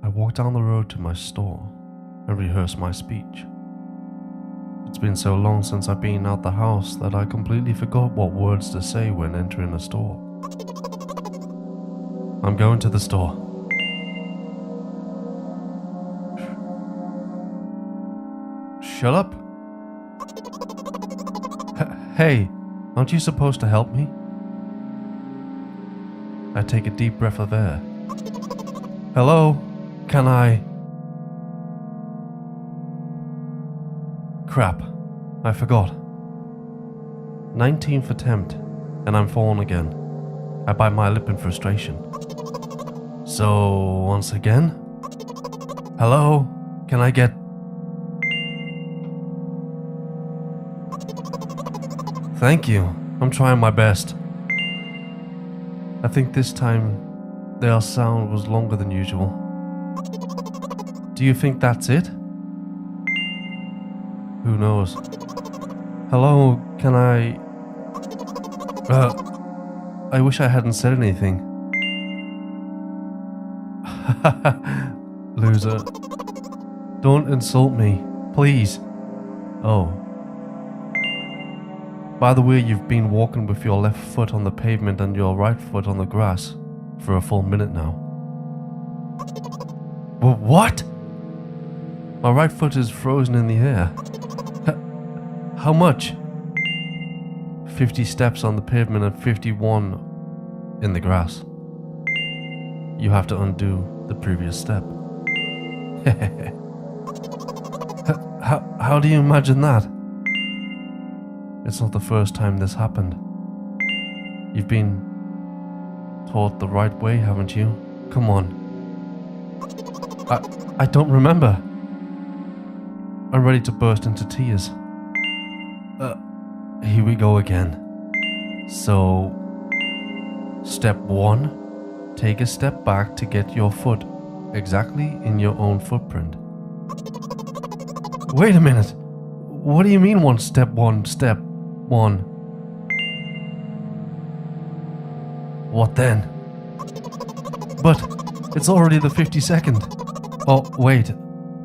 I walk down the road to my store and rehearse my speech. It's been so long since I've been out the house that I completely forgot what words to say when entering a store. I'm going to the store. Shut up. Hey, aren't you supposed to help me? I take a deep breath of air. Hello? Can I? Crap, I forgot. 19th attempt, and I'm fallen again. I bite my lip in frustration. So, once again? Hello? Can I get... Thank you, I'm trying my best. I think this time their sound was longer than usual. Do you think that's it? Who knows? Hello, can I... I wish I hadn't said anything. Loser. Don't insult me, please. Oh. By the way, you've been walking with your left foot on the pavement and your right foot on the grass for a full minute now. What? My right foot is frozen in the air. How much? 50 steps on the pavement and 51 in the grass. You have to undo the previous step. How do you imagine that? It's not the first time this happened. You've been taught the right way, haven't you? Come on. I don't remember. I'm ready to burst into tears. Here we go again. So, step 1, take a step back to get your foot exactly in your own footprint. Wait a minute. What do you mean step 1? What then? But it's already the 52nd. Oh, wait.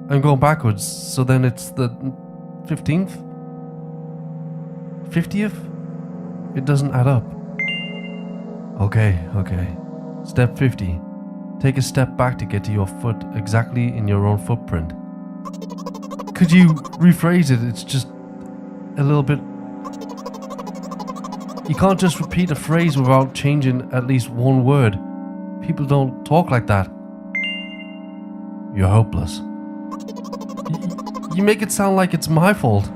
I'm going backwards, so then it's the 15th? 50th? It doesn't add up. Okay. Step 50. Take a step back to get to your foot exactly in your own footprint. Could you rephrase it? It's just a little bit... You can't just repeat a phrase without changing at least one word. People don't talk like that. You're hopeless. You make it sound like it's my fault.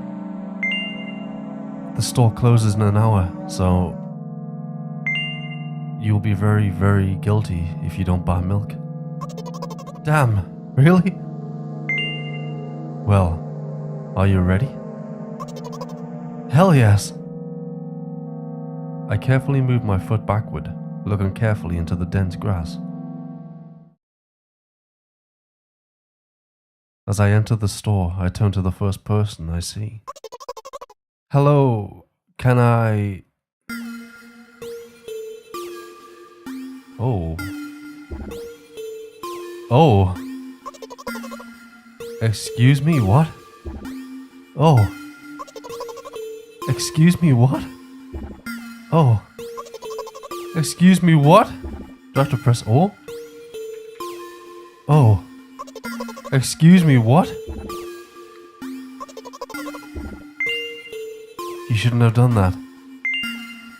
The store closes in an hour, so you'll be very, very guilty if you don't buy milk. Damn, really? Well, are you ready? Hell yes! I carefully move my foot backward, looking carefully into the dense grass. As I enter the store, I turn to the first person I see. Hello, can I... Oh. Excuse me, what? Oh. Excuse me, what? Oh. Excuse me, what? Do I have to press O? Oh. Excuse me, what? You shouldn't have done that.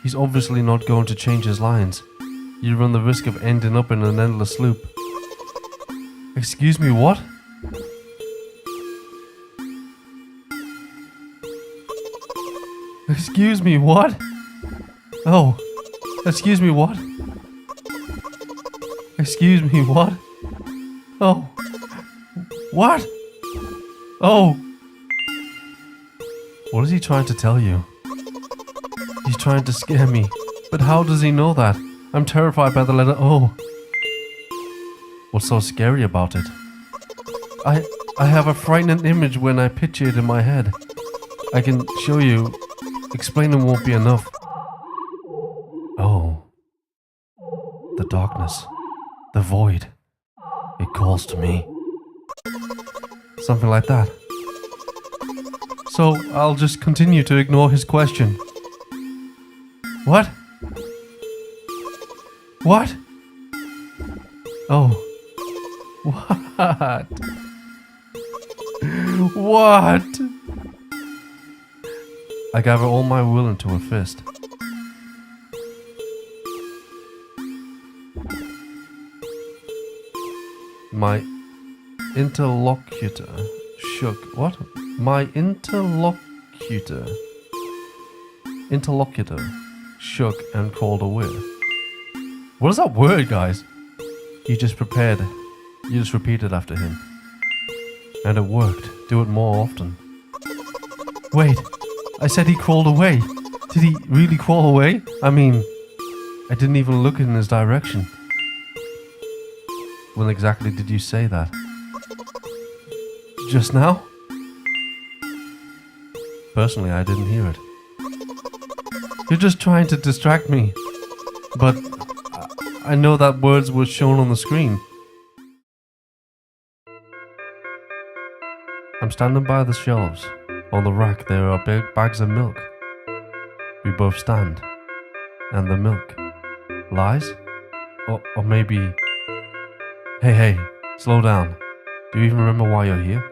He's obviously not going to change his lines. You run the risk of ending up in an endless loop. Excuse me, what? Excuse me, what? Oh. Excuse me, what? Excuse me, what? Oh. What? Oh. What is he trying to tell you? He's trying to scare me. But how does he know that? I'm terrified by the letter O. What's so scary about it? I have a frightening image when I picture it in my head. I can show you. Explaining won't be enough. Oh. The darkness. The void. It calls to me. Something like that. So I'll just continue to ignore his question. What? What? Oh. What? What? I gather all my will into a fist. My interlocutor shook. What? My interlocutor shook and crawled away. What is that word, guys? You just prepared. You just repeated after him. And it worked. Do it more often. Wait, I said he crawled away. Did he really crawl away? I mean, I didn't even look in his direction. When exactly did you say that? Just now? Personally, I didn't hear it. You're just trying to distract me. But I know that words were shown on the screen. I'm standing by the shelves. On the rack there are big bags of milk. We both stand. And the milk lies? Or maybe... Hey, slow down. Do you even remember why you're here?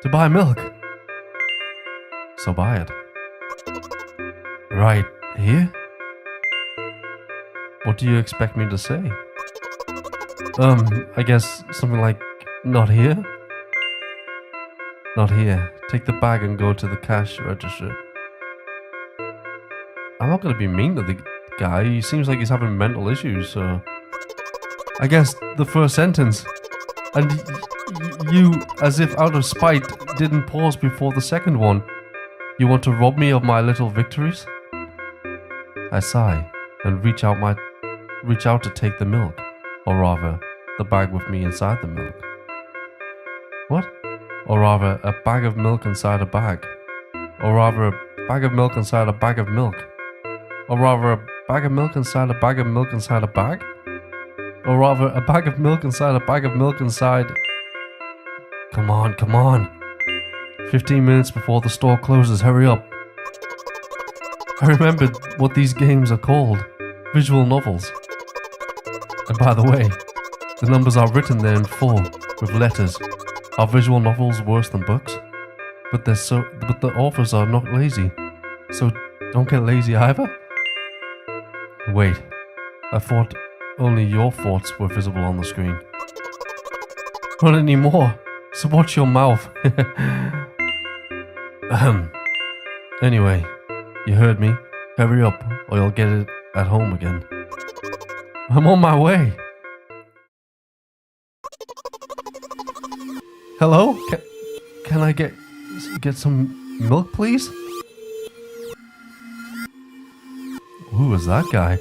To buy milk. So buy it. Right here? What do you expect me to say? I guess something like, not here? Not here. Take the bag and go to the cash register. I'm not gonna be mean to the guy. He seems like he's having mental issues, so... I guess the first sentence. And you, as if out of spite, didn't pause before the second one. You want to rob me of my little victories? I sigh and reach out to take the milk, or rather, the bag with me inside the milk. What? Or rather, a bag of milk inside a bag. Or rather, a bag of milk inside a bag of milk. Or rather, a bag of milk inside a bag of milk inside a bag? Or rather, a bag of milk inside a bag of milk inside... Come on. 15 minutes before the store closes, hurry up. I remembered what these games are called. Visual novels. And by the way, the numbers are written there in full, with letters. Are visual novels worse than books? But the authors are not lazy. So don't get lazy either? Wait, I thought only your thoughts were visible on the screen. Not anymore, so watch your mouth. Anyway, you heard me. Hurry up, or you'll get it at home again. I'm on my way. Hello? Can I get some milk, please? Who was that guy?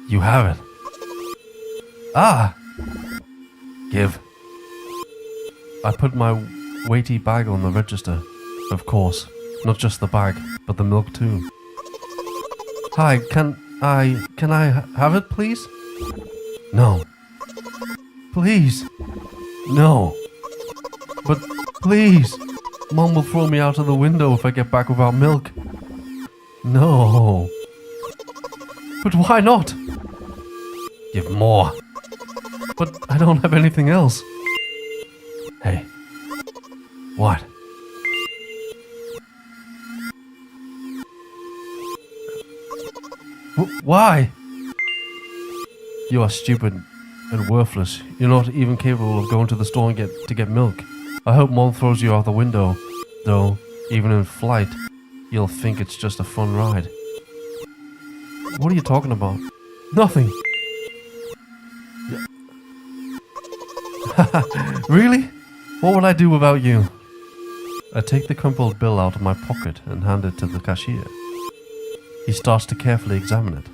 You have it. Ah! Give. I put my weighty bag on the register. Of course, not just the bag, but the milk too. Hi, can I have it, please? No. Please. No. But please. Mom will throw me out of the window if I get back without milk. No. But why not? Give more. But I don't have anything else. Hey. What? Why? You are stupid and worthless. You're not even capable of going to the store and get milk. I hope Mom throws you out the window. Though, even in flight, you'll think it's just a fun ride. What are you talking about? Nothing. Really? What would I do without you? I take the crumpled bill out of my pocket and hand it to the cashier. He starts to carefully examine it.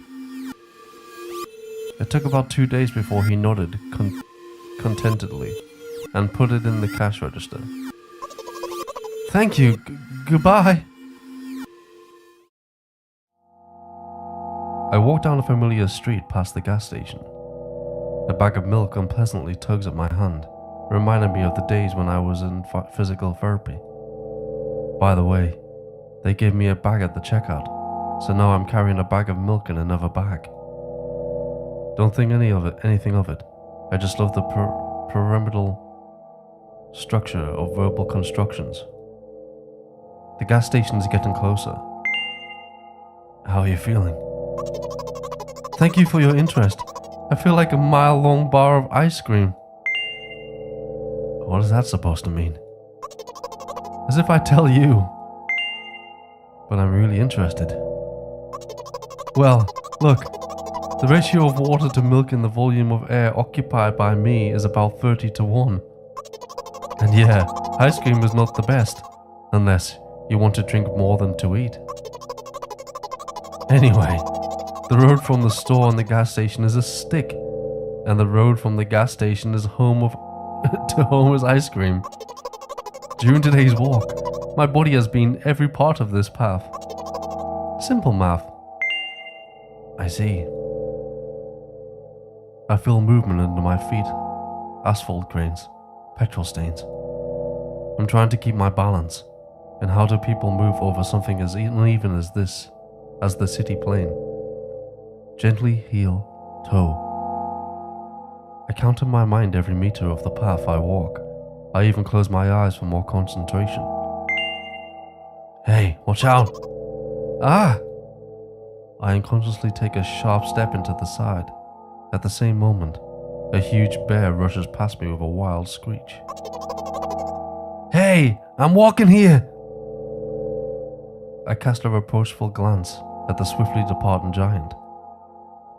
It took about 2 days before he nodded contentedly and put it in the cash register. Thank you. Goodbye. I walk down a familiar street past the gas station. A bag of milk unpleasantly tugs at my hand, reminding me of the days when I was in physical therapy. By the way, they gave me a bag at the checkout, so now I'm carrying a bag of milk in another bag. Don't think anything of it. I just love the pyramidal structure of verbal constructions. The gas station is getting closer. How are you feeling? Thank you for your interest. I feel like a mile-long bar of ice cream. What is that supposed to mean? As if I tell you. But I'm really interested. Well, look. The ratio of water to milk in the volume of air occupied by me is about 30-1. And yeah, ice cream is not the best, unless you want to drink more than to eat. Anyway, the road from the store and the gas station is a stick, and the road from the gas station is home of to Homer's ice cream. During today's walk, my body has been every part of this path. Simple math. I see. I feel movement under my feet, asphalt grains, petrol stains. I'm trying to keep my balance, and how do people move over something as uneven as this, as the city plane? Gently heel, toe. I count in my mind every meter of the path I walk. I even close my eyes for more concentration. Hey, watch out! Ah! I unconsciously take a sharp step into the side. At the same moment, a huge bear rushes past me with a wild screech. Hey, I'm walking here! I cast a reproachful glance at the swiftly departing giant.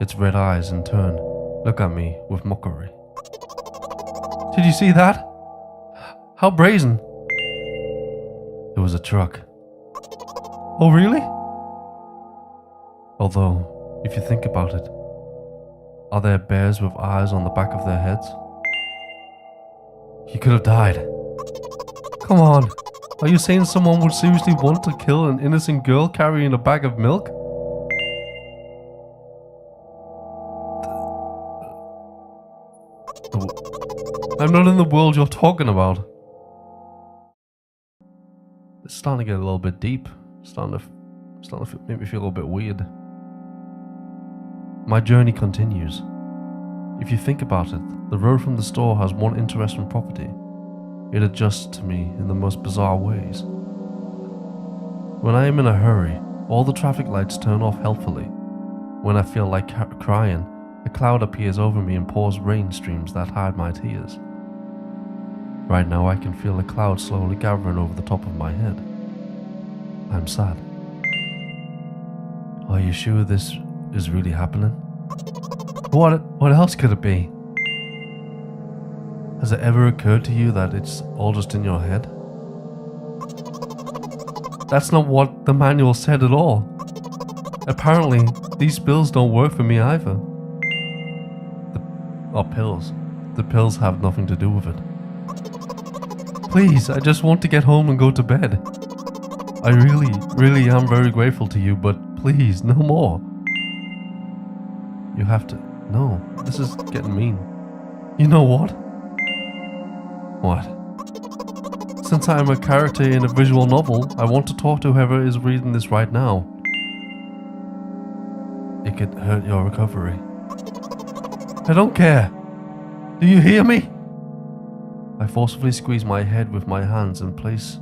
Its red eyes, in turn, look at me with mockery. Did you see that? How brazen! It was a truck. Oh, really? Although, if you think about it, are there bears with eyes on the back of their heads? He could have died. Come on, are you saying someone would seriously want to kill an innocent girl carrying a bag of milk? I'm not in the world you're talking about. It's starting to get a little bit deep. Starting to make me feel a little bit weird. My journey continues. If you think about it, the road from the store has one interesting property. It adjusts to me in the most bizarre ways. When I am in a hurry, all the traffic lights turn off helpfully. When I feel like crying, a cloud appears over me and pours rain streams that hide my tears. Right now I can feel a cloud slowly gathering over the top of my head. I'm sad. Are you sure this is really happening? What else could it be? Has it ever occurred to you that it's all just in your head? That's not what the manual said at all. Apparently, these pills don't work for me either. Pills. The pills have nothing to do with it. Please, I just want to get home and go to bed. I really am very grateful to you, but please, no more. You have to... No, this is getting mean. You know what? What? Since I am a character in a visual novel, I want to talk to whoever is reading this right now. It could hurt your recovery. I don't care. Do you hear me? I forcibly squeeze my head with my hands and place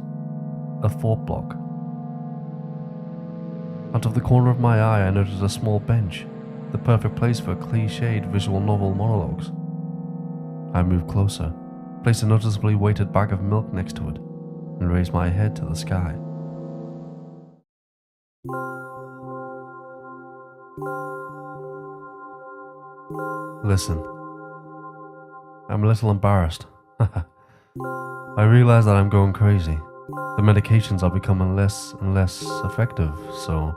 a thought block. Out of the corner of my eye, I noticed a small bench, the perfect place for cliched visual novel monologues. I moved closer, placed a noticeably weighted bag of milk next to it, and raised my head to the sky. Listen, I'm a little embarrassed. I realize that I'm going crazy. The medications are becoming less and less effective, so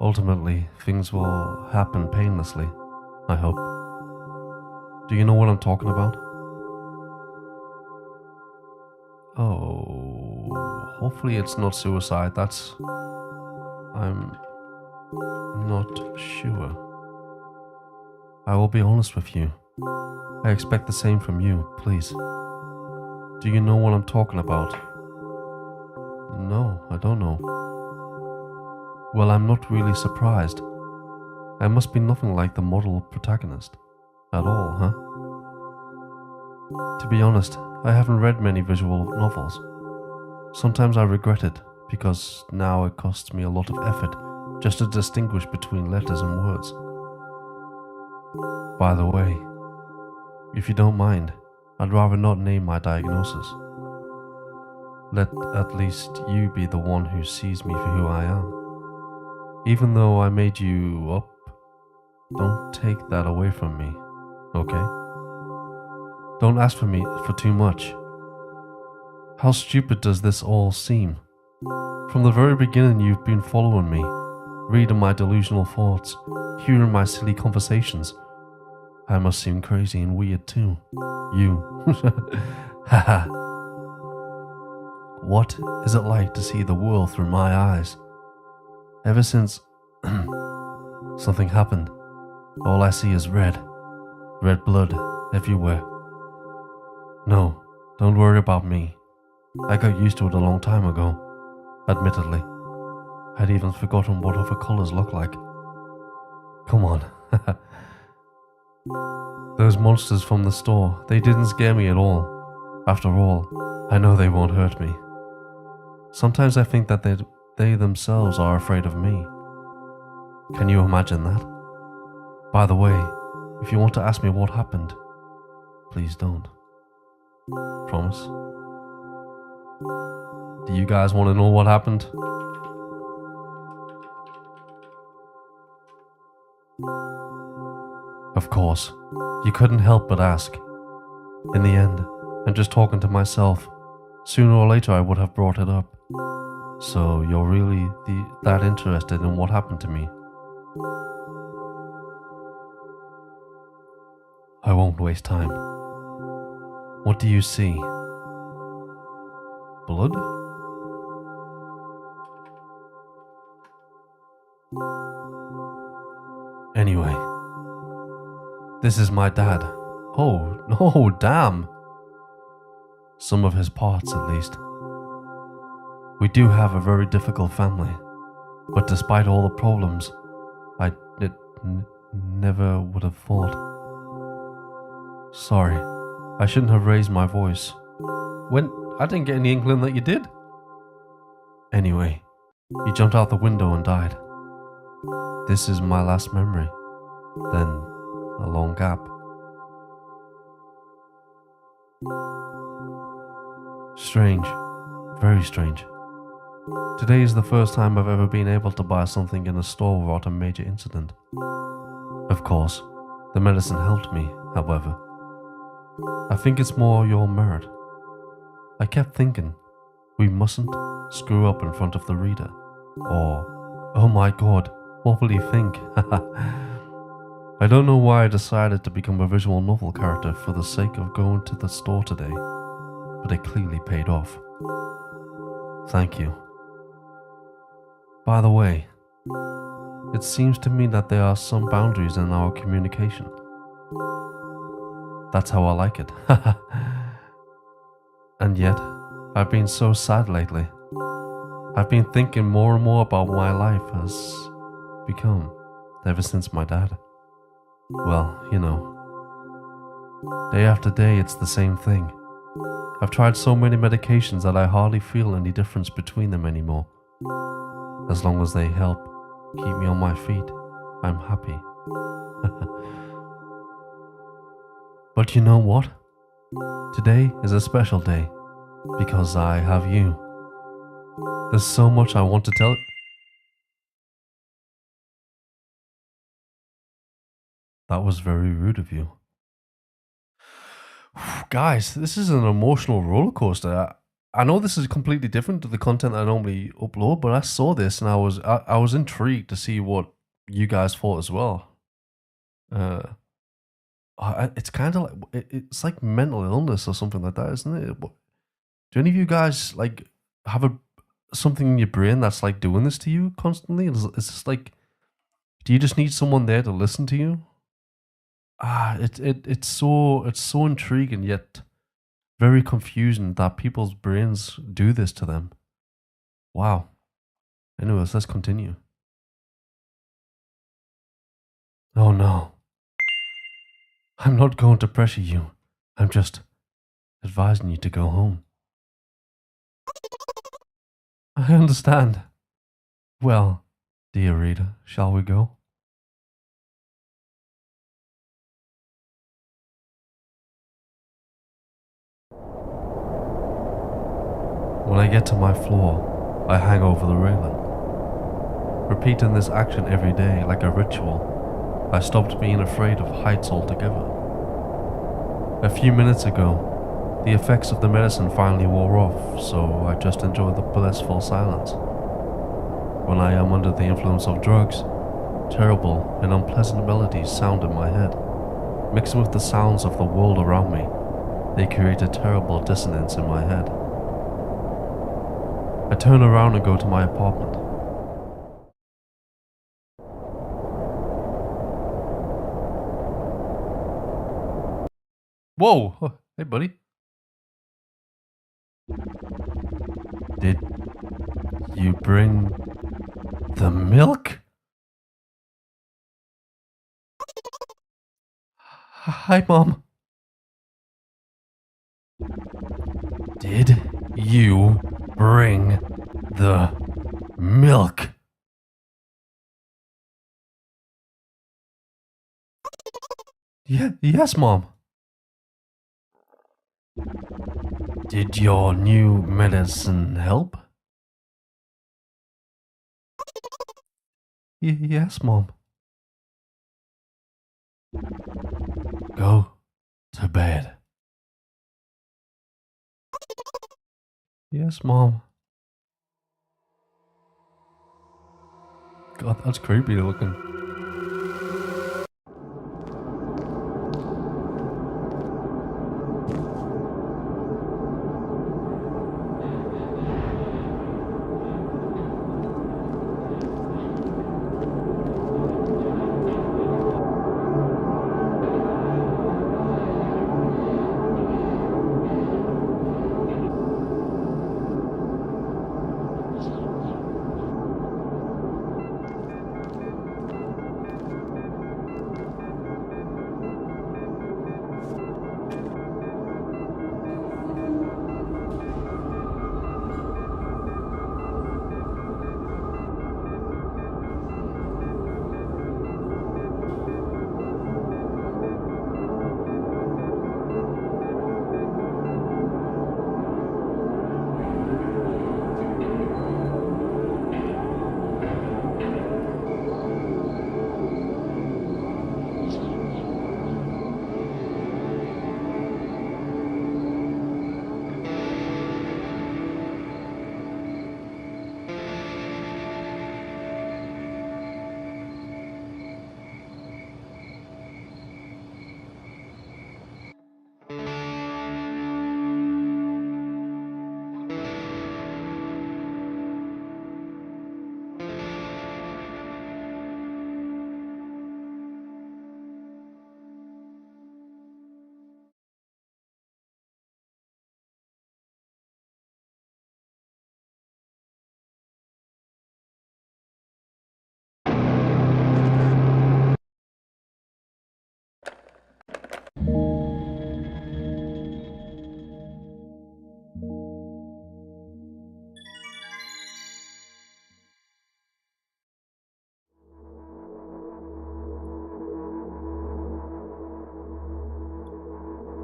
ultimately things will happen painlessly, I hope. Do you know what I'm talking about? Oh, hopefully it's not suicide. I'm not sure. I will be honest with you. I expect the same from you, please. Do you know what I'm talking about? No, I don't know. Well, I'm not really surprised. I must be nothing like the model protagonist. At all, huh? To be honest, I haven't read many visual novels. Sometimes I regret it, because now it costs me a lot of effort just to distinguish between letters and words. By the way, if you don't mind, I'd rather not name my diagnosis. Let at least you be the one who sees me for who I am. Even though I made you up, don't take that away from me, okay? Don't ask for too much. How stupid does this all seem? From the very beginning you've been following me, reading my delusional thoughts, hearing my silly conversations. I must seem crazy and weird too. You. Haha. What is it like to see the world through my eyes? Ever since something happened, all I see is red. Red blood everywhere. No, don't worry about me. I got used to it a long time ago, admittedly. I'd even forgotten what other colors look like. Come on. Those monsters from the store, they didn't scare me at all. After all, I know they won't hurt me. Sometimes I think that they themselves are afraid of me. Can you imagine that? By the way, if you want to ask me what happened, please don't. Promise? Do you guys want to know what happened? Of course, you couldn't help but ask. In the end, I'm just talking to myself. Sooner or later I would have brought it up. So you're really that interested in what happened to me? I won't waste time. What do you see? Blood? Anyway, this is my dad. Oh, no, damn. Some of his parts, at least. We do have a very difficult family, but despite all the problems, I never would have thought. Sorry, I shouldn't have raised my voice. I didn't get any inkling that you did. Anyway, he jumped out the window and died. This is my last memory. Then, a long gap. Strange. Very strange. Today is the first time I've ever been able to buy something in a store without a major incident. Of course, the medicine helped me, however. I think it's more your merit. I kept thinking, we mustn't screw up in front of the reader. Or, oh my god, what will he think? I don't know why I decided to become a visual novel character for the sake of going to the store today, but it clearly paid off. Thank you. By the way, it seems to me that there are some boundaries in our communication. That's how I like it. And yet, I've been so sad lately. I've been thinking more and more about what my life has become ever since my dad. Well, you know, day after day it's the same thing. I've tried so many medications that I hardly feel any difference between them anymore. As long as they help keep me on my feet, I'm happy. But you know what? Today is a special day because I have you. There's so much I want to tell. That was very rude of you. Guys, this is an emotional roller coaster. I know this is completely different to the content I normally upload, but I saw this and I was intrigued to see what you guys thought as well. It's kind of like it's like mental illness or something like that, isn't it? Do any of you guys like have something in your brain that's like doing this to you constantly? Is this like, do you just need someone there to listen to you? it's so intriguing yet very confusing that people's brains do this to them. Wow. Anyways, let's continue. Oh no. I'm not going to pressure you. I'm just advising you to go home. I understand. Well, dear reader, shall we go? When I get to my floor, I hang over the railing. Repeating this action every day like a ritual, I stopped being afraid of heights altogether. A few minutes ago, the effects of the medicine finally wore off, so I just enjoyed the blissful silence. When I am under the influence of drugs, terrible and unpleasant melodies sound in my head. Mixing with the sounds of the world around me, they create a terrible dissonance in my head. I turn around and go to my apartment. Whoa! Oh, hey, buddy. Did you bring the milk? Hi, Mom. Did you bring the milk? Yes, Mom. Did your new medicine help? Yes, Mom. Go to bed. Yes, Mom. God, that's creepy looking.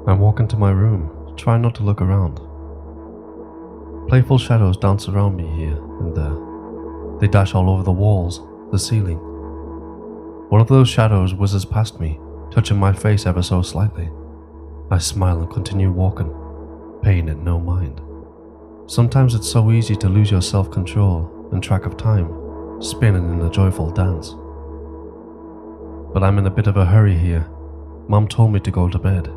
I walk into my room, trying not to look around. Playful shadows dance around me here and there. They dash all over the walls, the ceiling. One of those shadows whizzes past me, touching my face ever so slightly. I smile and continue walking, paying it no mind. Sometimes it's so easy to lose your self-control and track of time, spinning in a joyful dance. But I'm in a bit of a hurry here. Mom told me to go to bed.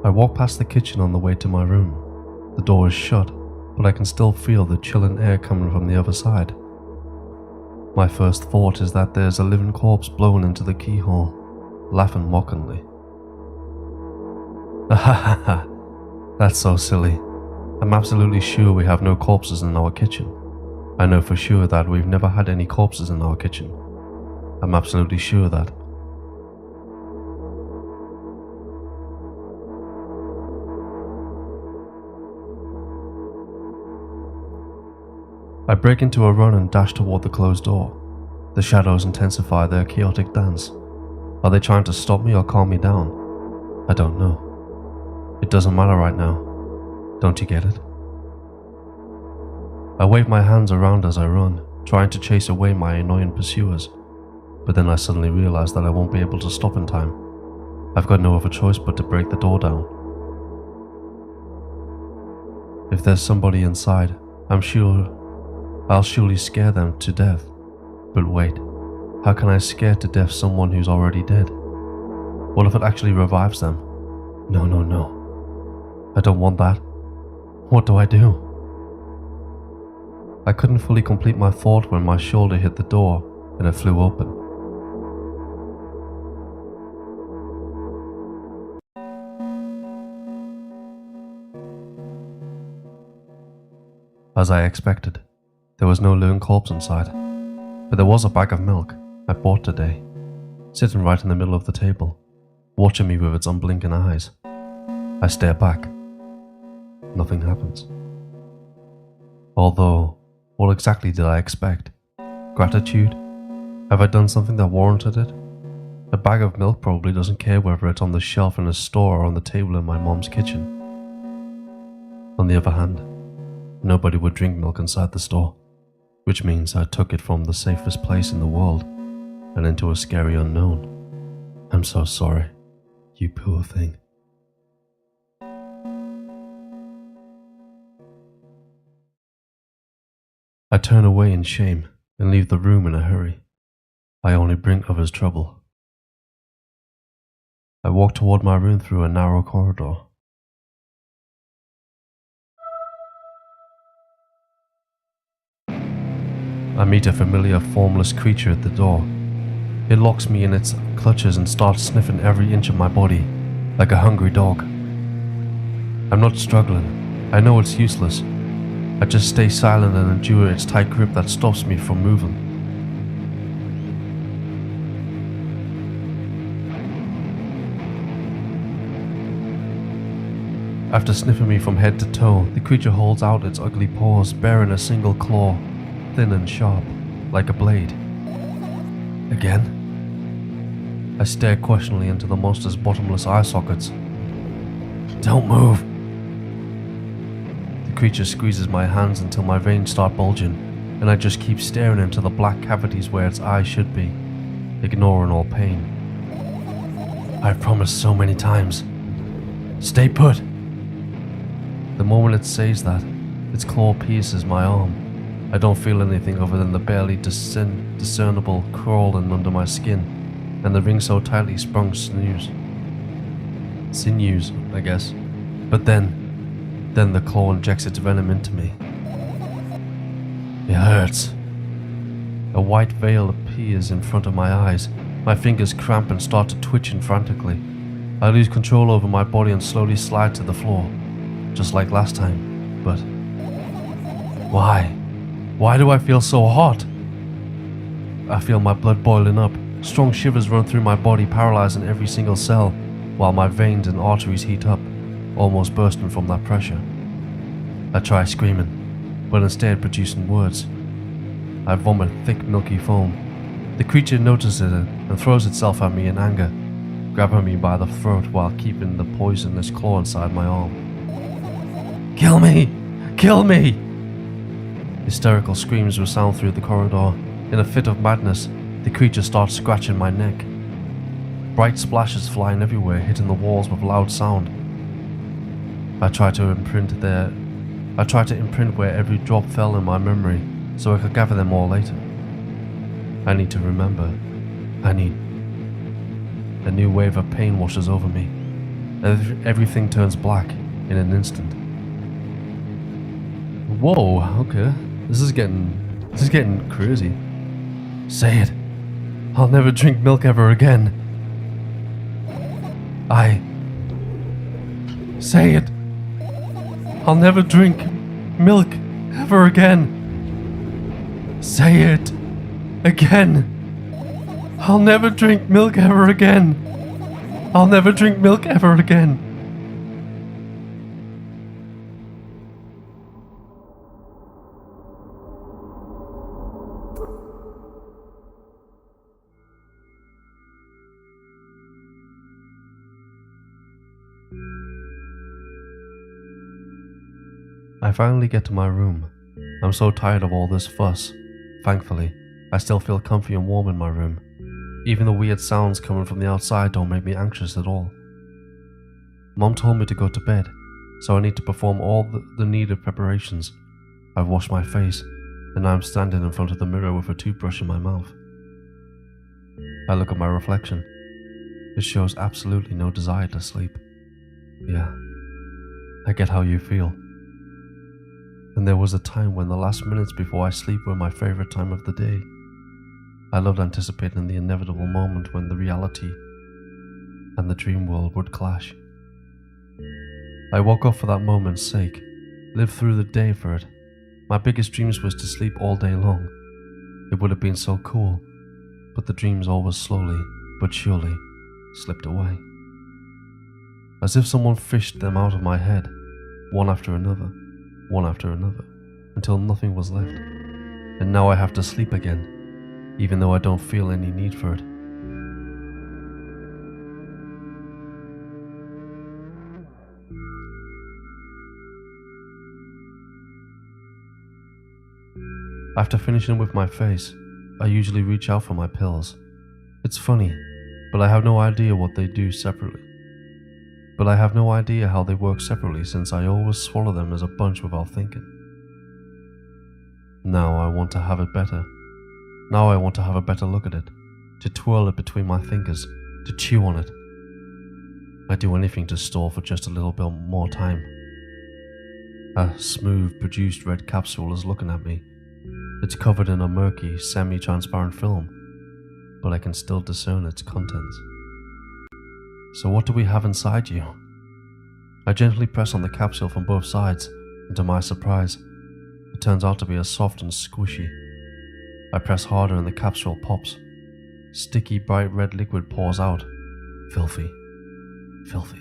I walk past the kitchen on the way to my room. The door is shut, but I can still feel the chilling air coming from the other side. My first thought is that there's a living corpse blown into the keyhole, laughing mockingly. Ahahaha, that's so silly. I'm absolutely sure we have no corpses in our kitchen. I know for sure that we've never had any corpses in our kitchen. I'm absolutely sure of that. I break into a run and dash toward the closed door. The shadows intensify their chaotic dance. Are they trying to stop me or calm me down? I don't know. It doesn't matter right now. Don't you get it? I wave my hands around as I run, trying to chase away my annoying pursuers. But then I suddenly realize that I won't be able to stop in time. I've got no other choice but to break the door down. If there's somebody inside, I'll surely scare them to death. But wait, how can I scare to death someone who's already dead? What if it actually revives them? No. I don't want that. What do I do? I couldn't fully complete my thought when my shoulder hit the door and it flew open. As I expected, there was no living corpse inside, but there was a bag of milk I bought today, sitting right in the middle of the table, watching me with its unblinking eyes. I stare back. Nothing happens. Although, what exactly did I expect? Gratitude? Have I done something that warranted it? A bag of milk probably doesn't care whether it's on the shelf in a store or on the table in my mom's kitchen. On the other hand, nobody would drink milk inside the store, which means I took it from the safest place in the world and into a scary unknown. I'm so sorry, you poor thing. I turn away in shame and leave the room in a hurry. I only bring others trouble. I walk toward my room through a narrow corridor. I meet a familiar formless creature at the door. It locks me in its clutches and starts sniffing every inch of my body, like a hungry dog. I'm not struggling. I know it's useless. I just stay silent and endure its tight grip that stops me from moving. After sniffing me from head to toe, the creature holds out its ugly paws, bearing a single claw, thin and sharp, like a blade. Again? I stare questioningly into the monster's bottomless eye sockets. Don't move! The creature squeezes my hands until my veins start bulging, and I just keep staring into the black cavities where its eyes should be, ignoring all pain. I've promised so many times. Stay put! The moment it says that, its claw pierces my arm. I don't feel anything other than the barely discernible crawling under my skin, and the ring so tightly sprung sinews, I guess. But then the claw injects its venom into me. It hurts. A white veil appears in front of my eyes. My fingers cramp and start to twitching frantically. I lose control over my body and slowly slide to the floor, just like last time. But why? Why do I feel so hot? I feel my blood boiling up. Strong shivers run through my body, paralyzing every single cell, while my veins and arteries heat up, almost bursting from that pressure. I try screaming, but instead producing words. I vomit thick, milky foam. The creature notices it and throws itself at me in anger, grabbing me by the throat while keeping the poisonous claw inside my arm. Kill me! Kill me! Hysterical screams resound through the corridor. In a fit of madness, the creature starts scratching my neck. Bright splashes flying everywhere, hitting the walls with loud sound. I try to imprint where every drop fell in my memory, so I could gather them all later. I need to remember. A new wave of pain washes over me. Everything turns black in an instant. Whoa, okay. This is getting crazy. Say it. I'll never drink milk ever again. Say it. I'll never drink milk ever again. Say it. Again. I'll never drink milk ever again. I'll never drink milk ever again. I finally get to my room. I'm so tired of all this fuss. Thankfully, I still feel comfy and warm in my room. Even the weird sounds coming from the outside don't make me anxious at all. Mom told me to go to bed, so I need to perform all the needed preparations. I've washed my face, and now I'm standing in front of the mirror with a toothbrush in my mouth. I look at my reflection. It shows absolutely no desire to sleep. Yeah, I get how you feel. And there was a time when the last minutes before I sleep were my favorite time of the day. I loved anticipating the inevitable moment when the reality and the dream world would clash. I woke up for that moment's sake, lived through the day for it. My biggest dreams was to sleep all day long. It would have been so cool, but the dreams always slowly, but surely, slipped away. As if someone fished them out of my head, one after another, until nothing was left. And now I have to sleep again, even though I don't feel any need for it. After finishing with my face, I usually reach out for my pills. It's funny, but I have no idea what they do separately. But I have no idea how they work separately since I always swallow them as a bunch without thinking. Now I want to have it better. Now I want to have a better look at it, to twirl it between my fingers, to chew on it. I'd do anything to stall for just a little bit more time. A smooth, produced red capsule is looking at me. It's covered in a murky, semi-transparent film, but I can still discern its contents. So what do we have inside you? I gently press on the capsule from both sides, and to my surprise, it turns out to be as soft and squishy. I press harder and the capsule pops. Sticky, bright red liquid pours out. Filthy. Filthy.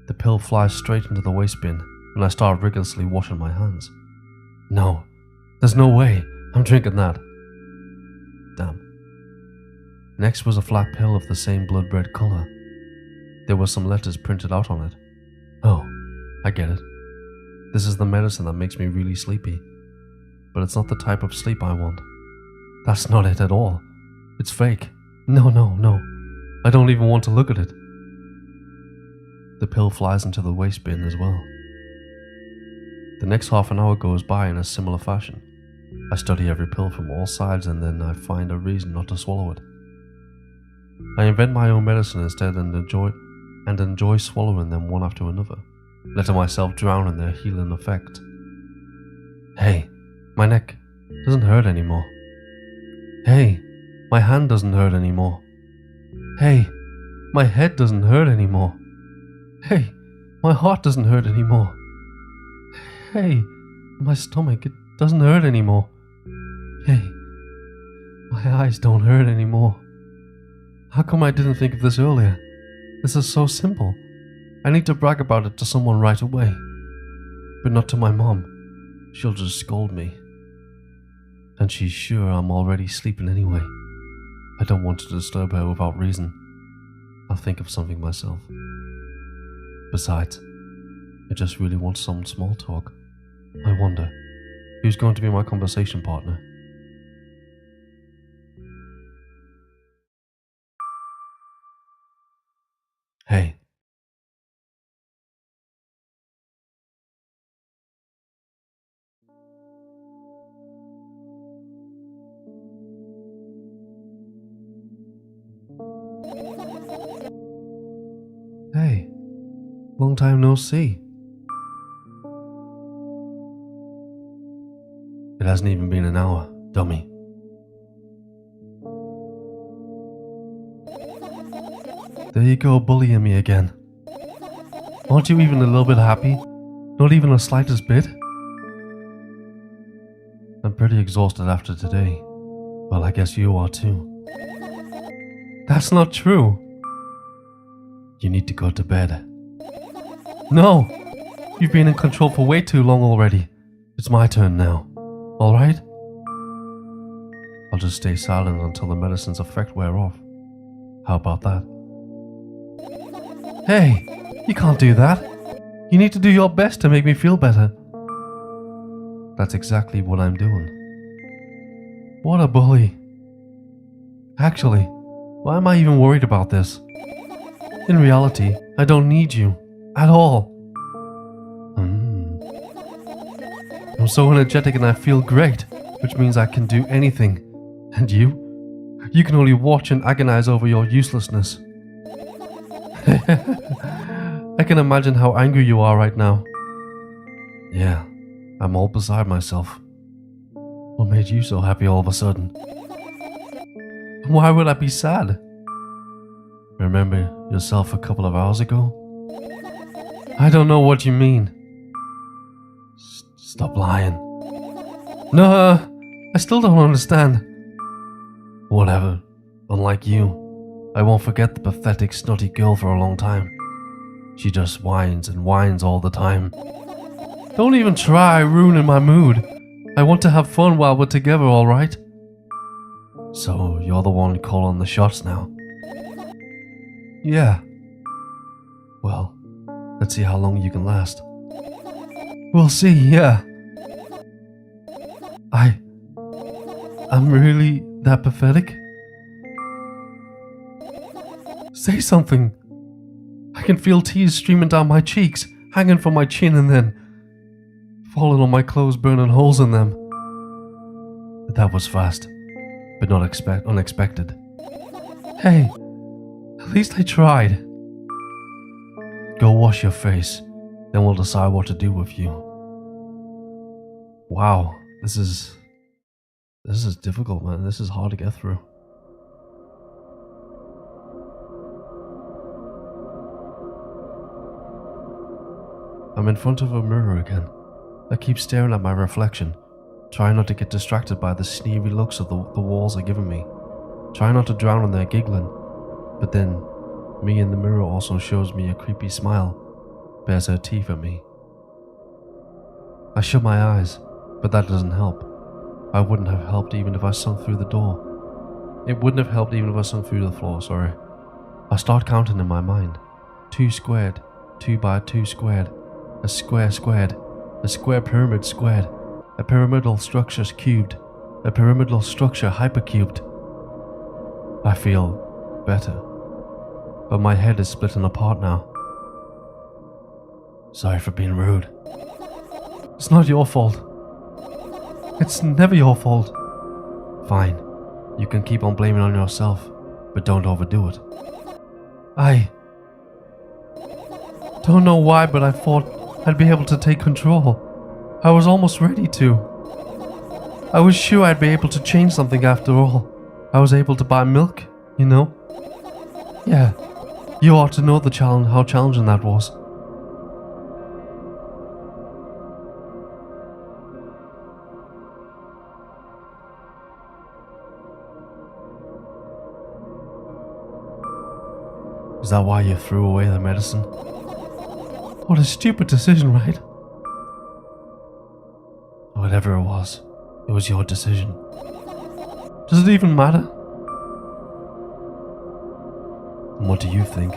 The pill flies straight into the waste bin, and I start rigorously washing my hands. No, there's no way I'm drinking that. Damn. Next was a flat pill of the same blood red colour. There were some letters printed out on it. Oh, I get it. This is the medicine that makes me really sleepy. But it's not the type of sleep I want. That's not it at all. It's fake. No. I don't even want to look at it. The pill flies into the waste bin as well. The next half an hour goes by in a similar fashion. I study every pill from all sides and then I find a reason not to swallow it. I invent my own medicine instead and enjoy swallowing them one after another, letting myself drown in their healing effect. Hey, my neck doesn't hurt anymore. Hey, my hand doesn't hurt anymore. Hey, my head doesn't hurt anymore. Hey, my heart doesn't hurt anymore. Hey, my stomach, it doesn't hurt anymore. Hey, my eyes don't hurt anymore. How come I didn't think of this earlier? This is so simple. I need to brag about it to someone right away. But not to my mom. She'll just scold me. And she's sure I'm already sleeping anyway. I don't want to disturb her without reason. I'll think of something myself. Besides, I just really want some small talk. I wonder, who's going to be my conversation partner? Hey. Hey, long time no see. It hasn't even been an hour, dummy. There you go, bullying me again. Aren't you even a little bit happy? Not even the slightest bit? I'm pretty exhausted after today. Well, I guess you are too. That's not true. You need to go to bed. No! You've been in control for way too long already. It's my turn now. Alright? I'll just stay silent until the medicine's effect wear off. How about that? Hey! You can't do that. You need to do your best to make me feel better. That's exactly what I'm doing. What a bully. Actually, why am I even worried about this? In reality, I don't need you. At all. I'm so energetic and I feel great, which means I can do anything. And you? You can only watch and agonize over your uselessness. I can imagine how angry you are right now. Yeah, I'm all beside myself. What made you so happy all of a sudden? Why would I be sad? Remember yourself a couple of hours ago? I don't know what you mean. Stop lying. No, I still don't understand. Whatever. Unlike you, I won't forget the pathetic, snotty girl for a long time. She just whines and whines all the time. Don't even try ruining my mood. I want to have fun while we're together, alright? So, you're the one calling the shots now? Yeah. Well, let's see how long you can last. We'll see, yeah. I'm really that pathetic? Say something. I can feel tears streaming down my cheeks, hanging from my chin and then falling on my clothes, burning holes in them. That was fast, but not unexpected. Hey, at least I tried. Go wash your face, then we'll decide what to do with you. Wow, this is difficult, man. This is hard to get through. I'm in front of a mirror again. I keep staring at my reflection, trying not to get distracted by the sneery looks of the walls are giving me. Trying not to drown in their giggling, but then me in the mirror also shows me a creepy smile, bares her teeth at me. I shut my eyes, but that doesn't help. I wouldn't have helped even if I sunk through the door. It wouldn't have helped even if I sunk through the floor, sorry. I start counting in my mind. 2 squared, 2 by 2 squared, a square squared, a square pyramid squared, a pyramidal structure cubed, a pyramidal structure hypercubed. I feel better, but my head is splitting apart now. Sorry for being rude. It's not your fault. It's never your fault. Fine, you can keep on blaming on yourself, but don't overdo it. I don't know why, but I thought I'd be able to take control. I was almost ready to. I was sure I'd be able to change something after all. I was able to buy milk, you know? Yeah, you ought to know how challenging that was. Is that why you threw away the medicine? What a stupid decision, right? Whatever it was your decision. Does it even matter? And what do you think?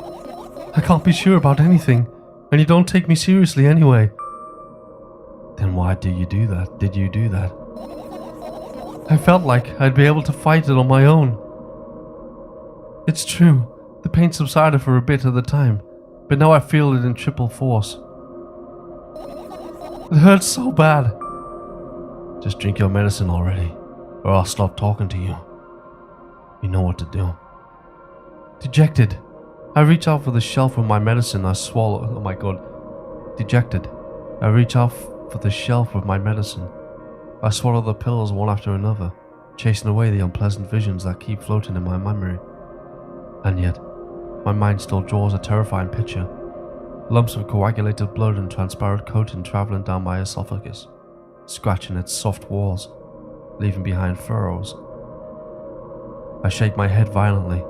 I can't be sure about anything, and you don't take me seriously anyway. Then why do you do that? Did you do that? I felt like I'd be able to fight it on my own. It's true, the pain subsided for a bit at the time, but now I feel it in triple force. It hurts so bad. Just drink your medicine already, or I'll stop talking to you. You know what to do. Dejected. I reach out for the shelf with my medicine I swallow. Oh my god. Dejected. I reach out for the shelf with my medicine. I swallow the pills one after another, chasing away the unpleasant visions that keep floating in my memory. And yet, my mind still draws a terrifying picture. Lumps of coagulated blood and transparent coating travelling down my esophagus, scratching its soft walls, leaving behind furrows. I shake my head violently.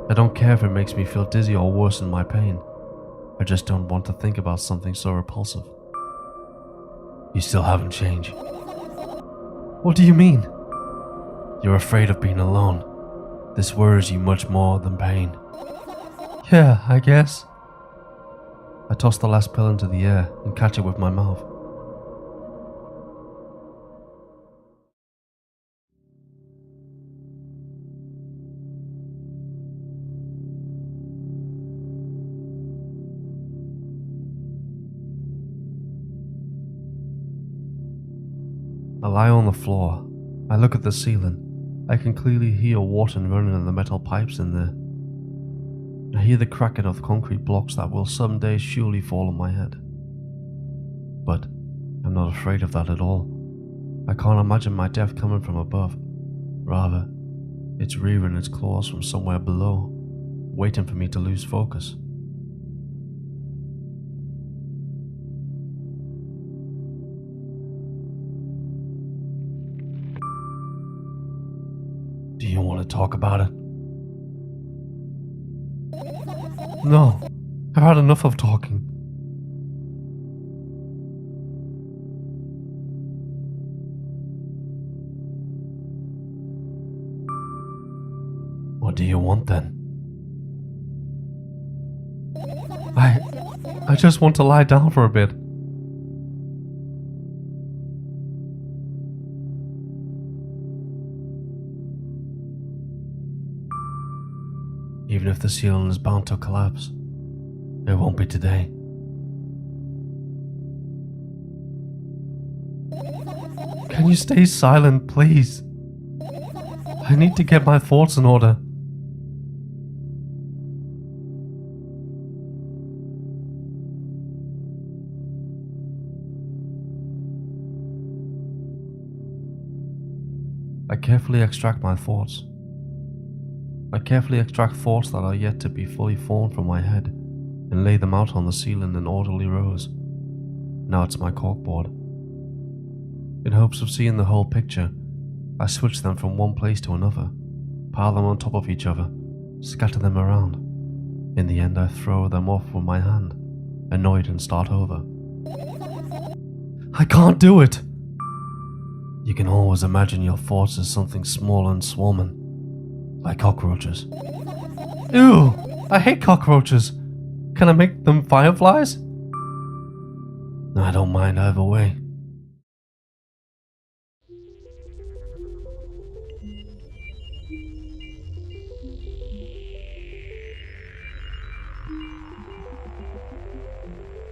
I don't care if it makes me feel dizzy or worsen my pain. I just don't want to think about something so repulsive. You still haven't changed. What do you mean? You're afraid of being alone. This worries you much more than pain. Yeah, I guess. I toss the last pill into the air and catch it with my mouth. I lie on the floor. I look at the ceiling. I can clearly hear water running in the metal pipes in there. I hear the cracking of concrete blocks that will someday surely fall on my head. But I'm not afraid of that at all. I can't imagine my death coming from above. Rather, it's rearing its claws from somewhere below, waiting for me to lose focus. Do you want to talk about it? No, I've had enough of talking. What do you want then? I just want to lie down for a bit. Even if the ceiling is bound to collapse, it won't be today. Can you stay silent, please? I need to get my thoughts in order. I carefully extract my thoughts. I carefully extract thoughts that are yet to be fully formed from my head and lay them out on the ceiling in orderly rows. Now it's my corkboard. In hopes of seeing the whole picture, I switch them from one place to another, pile them on top of each other, scatter them around. In the end, I throw them off with my hand, annoyed, and start over. I can't do it! You can always imagine your thoughts as something small and swarming, like cockroaches. Ew! I hate cockroaches! Can I make them fireflies? I don't mind either way.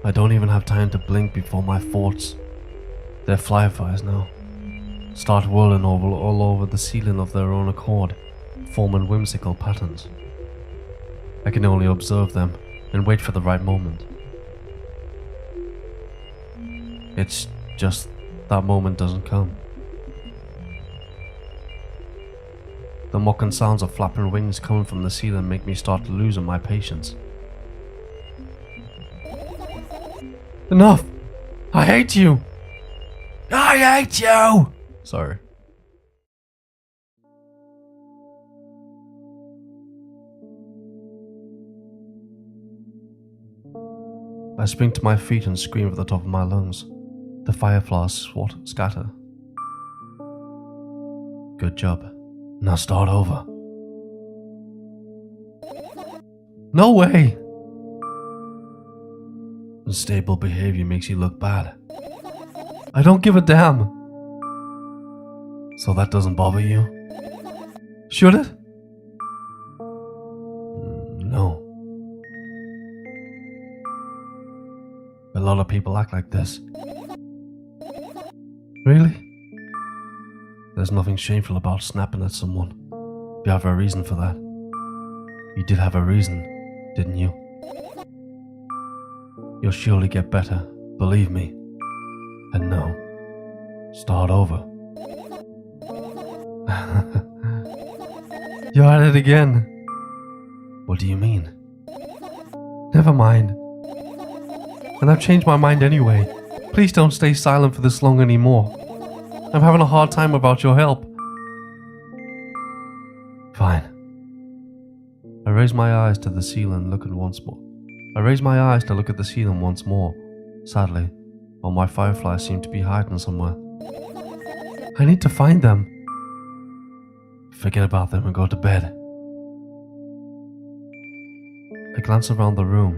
I don't even have time to blink before my thoughts, they're fireflies now, start whirling all over the ceiling of their own accord, forming whimsical patterns. I can only observe them and wait for the right moment. It's just that moment doesn't come. The mocking sounds of flapping wings coming from the ceiling make me start losing my patience. Enough! I hate you! I hate you! Sorry. I spring to my feet and scream at the top of my lungs. The fireflies scatter. Good job. Now start over. No way! Unstable behavior makes you look bad. I don't give a damn. So that doesn't bother you? Should it? No. A lot of people act like this. Really? There's nothing shameful about snapping at someone. You have a reason for that. You did have a reason, didn't you? You'll surely get better, believe me. And now, start over. You're at it again. What do you mean? Never mind. And I've changed my mind anyway. Please don't stay silent for this long anymore. I'm having a hard time without your help. Fine. I raise my eyes to the ceiling looking once more. I raise my eyes to look at the ceiling once more. Sadly, all my fireflies seem to be hiding somewhere. I need to find them. Forget about them and go to bed. I glance around the room.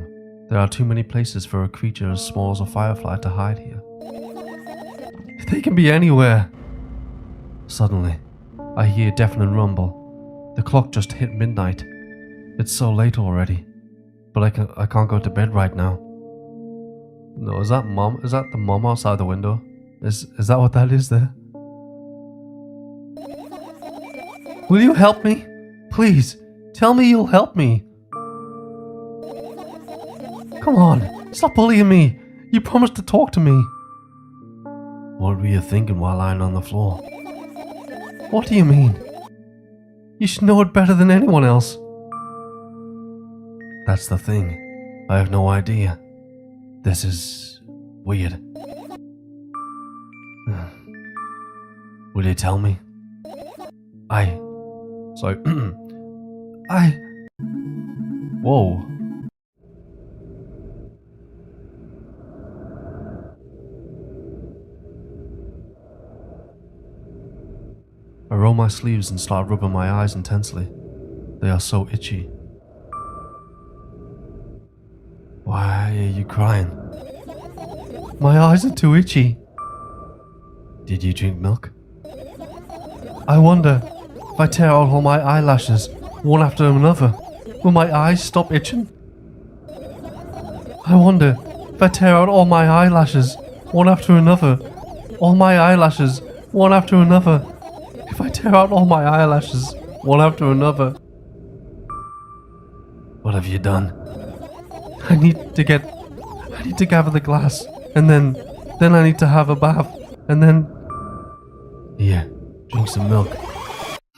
There are too many places for a creature as small as a firefly to hide here. They can be anywhere. Suddenly, I hear a deafening rumble. The clock just hit midnight. It's so late already. But I can't go to bed right now. No, is that Mom? Is that the mom outside the window? Is that what that is there? Will you help me? Please, tell me you'll help me. Come on, stop bullying me. You promised to talk to me. What were you thinking while lying on the floor? What do you mean? You should know it better than anyone else. That's the thing. I have no idea. This is weird. Will you tell me? Sorry. Whoa. I roll my sleeves and start rubbing my eyes intensely. They are so itchy. Why are you crying? My eyes are too itchy. Did you drink milk? I wonder, if I tear out all my eyelashes, one after another, will my eyes stop itching? I wonder, if I tear out all my eyelashes, one after another, all my eyelashes, one after another, if I tear out all my eyelashes, one after another. What have you done? I need to gather the glass, and then I need to have a bath, and then... Here, drink some milk.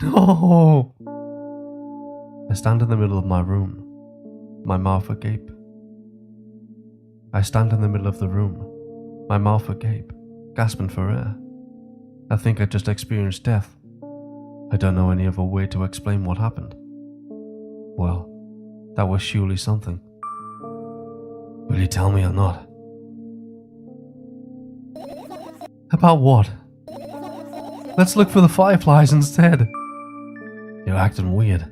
No! I stand in the middle of my room, my mouth agape. I stand in the middle of the room, my mouth agape, gasping for air. I think I just experienced death. I don't know any other way to explain what happened. Well, that was surely something. Will you tell me or not? About what? Let's look for the fireflies instead. You're acting weird.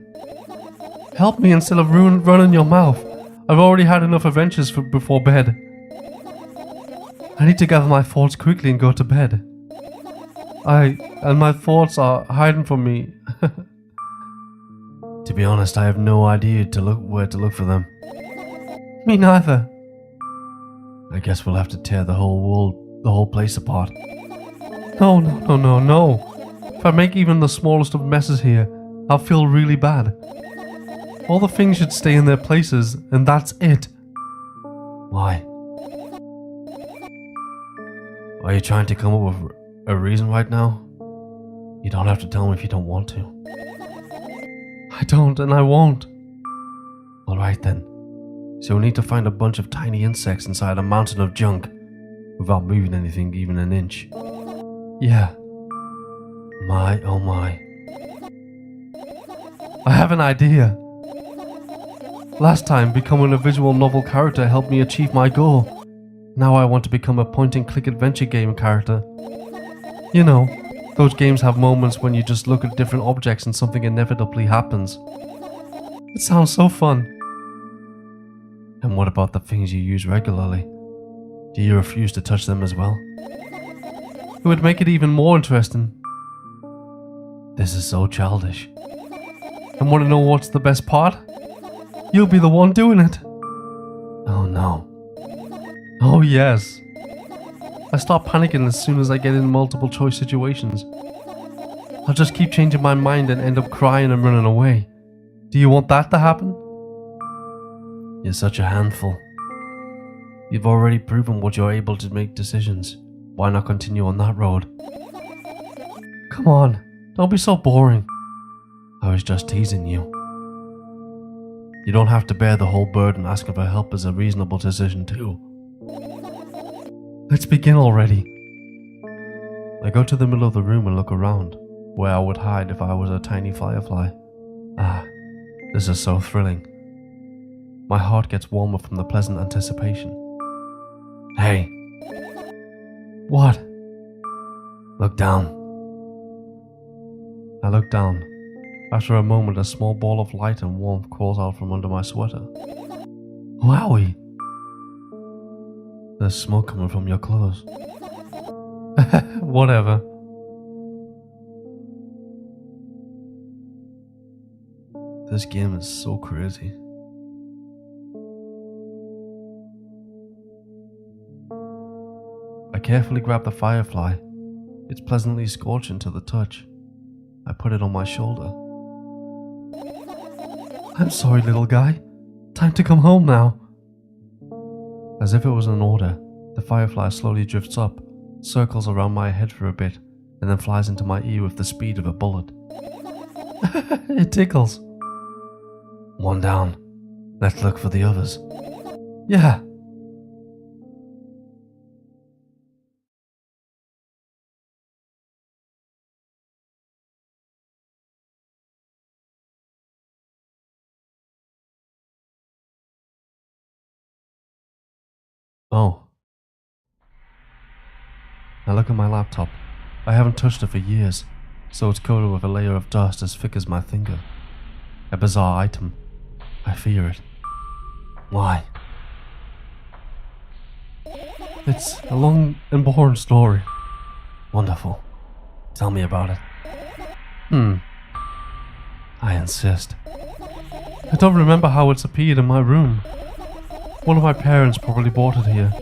Help me instead of running your mouth. I've already had enough adventures before bed. I need to gather my thoughts quickly and go to bed. And my thoughts are hiding from me. To be honest, I have no idea where to look for them. Me neither. I guess we'll have to tear the whole place apart. No. If I make even the smallest of messes here, I'll feel really bad. All the things should stay in their places, and that's it. Why? Are you trying to come up with a reason right now? You don't have to tell me if you don't want to. I don't, and I won't. Alright then. So we need to find a bunch of tiny insects inside a mountain of junk without moving anything even an inch. Yeah. My, oh my. I have an idea. Last time, becoming a visual novel character helped me achieve my goal. Now I want to become a point-and-click adventure game character. You know, those games have moments when you just look at different objects and something inevitably happens. It sounds so fun. And what about the things you use regularly? Do you refuse to touch them as well? It would make it even more interesting. This is so childish. And want to know what's the best part? You'll be the one doing it. Oh no. Oh yes. I start panicking as soon as I get in multiple choice situations. I'll just keep changing my mind and end up crying and running away. Do you want that to happen? You're such a handful. You've already proven what you're able to make decisions. Why not continue on that road? Come on. Don't be so boring. I was just teasing you. You don't have to bear the whole burden. Asking for help is a reasonable decision too. Let's begin already. I go to the middle of the room and look around, where I would hide if I was a tiny firefly. Ah, this is so thrilling. My heart gets warmer from the pleasant anticipation. Hey. What? Look down. I look down. After a moment, a small ball of light and warmth crawls out from under my sweater. Wowie! There's smoke coming from your clothes. Whatever. This game is so crazy. I carefully grab the firefly. It's pleasantly scorching to the touch. I put it on my shoulder. I'm sorry, little guy. Time to come home now. As if it was an order, the firefly slowly drifts up, circles around my head for a bit, and then flies into my ear with the speed of a bullet. It tickles. One down. Let's look for the others. Yeah. Oh. I look at my laptop. I haven't touched it for years, so it's coated with a layer of dust as thick as my finger. A bizarre item. I fear it. Why? It's a long and boring story. Wonderful. Tell me about it. I insist. I don't remember how it's appeared in my room. One of my parents probably bought it here,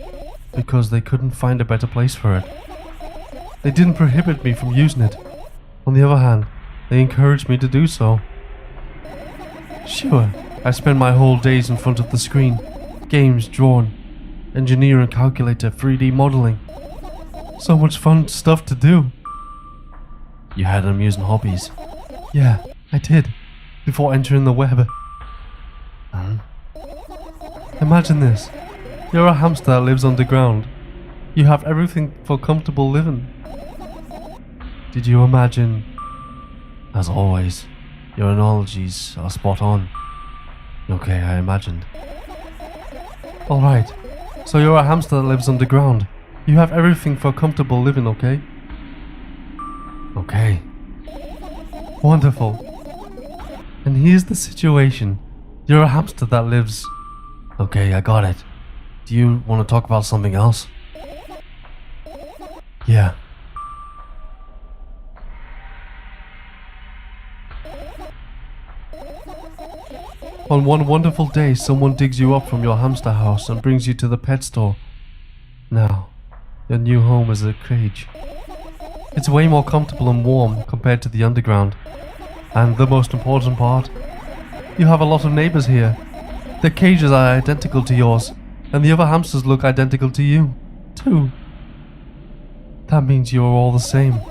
because they couldn't find a better place for it. They didn't prohibit me from using it. On the other hand, they encouraged me to do so. Sure, I spend my whole days in front of the screen. Games, drawing, engineering, calculator, 3D modeling. So much fun stuff to do. You had amusing hobbies. Yeah, I did. Before entering the web. Imagine this. You're a hamster that lives underground. You have everything for comfortable living. Did you imagine? As always, your analogies are spot on. Okay, I imagined. Alright, so you're a hamster that lives underground. You have everything for comfortable living, okay? Okay. Wonderful. And here's the situation. You're a hamster that lives... Okay, I got it. Do you want to talk about something else? Yeah. On one wonderful day, someone digs you up from your hamster house and brings you to the pet store. Now, your new home is a cage. It's way more comfortable and warm compared to the underground. And the most important part, you have a lot of neighbors here. Their cages are identical to yours, and the other hamsters look identical to you, too. That means you're all the same.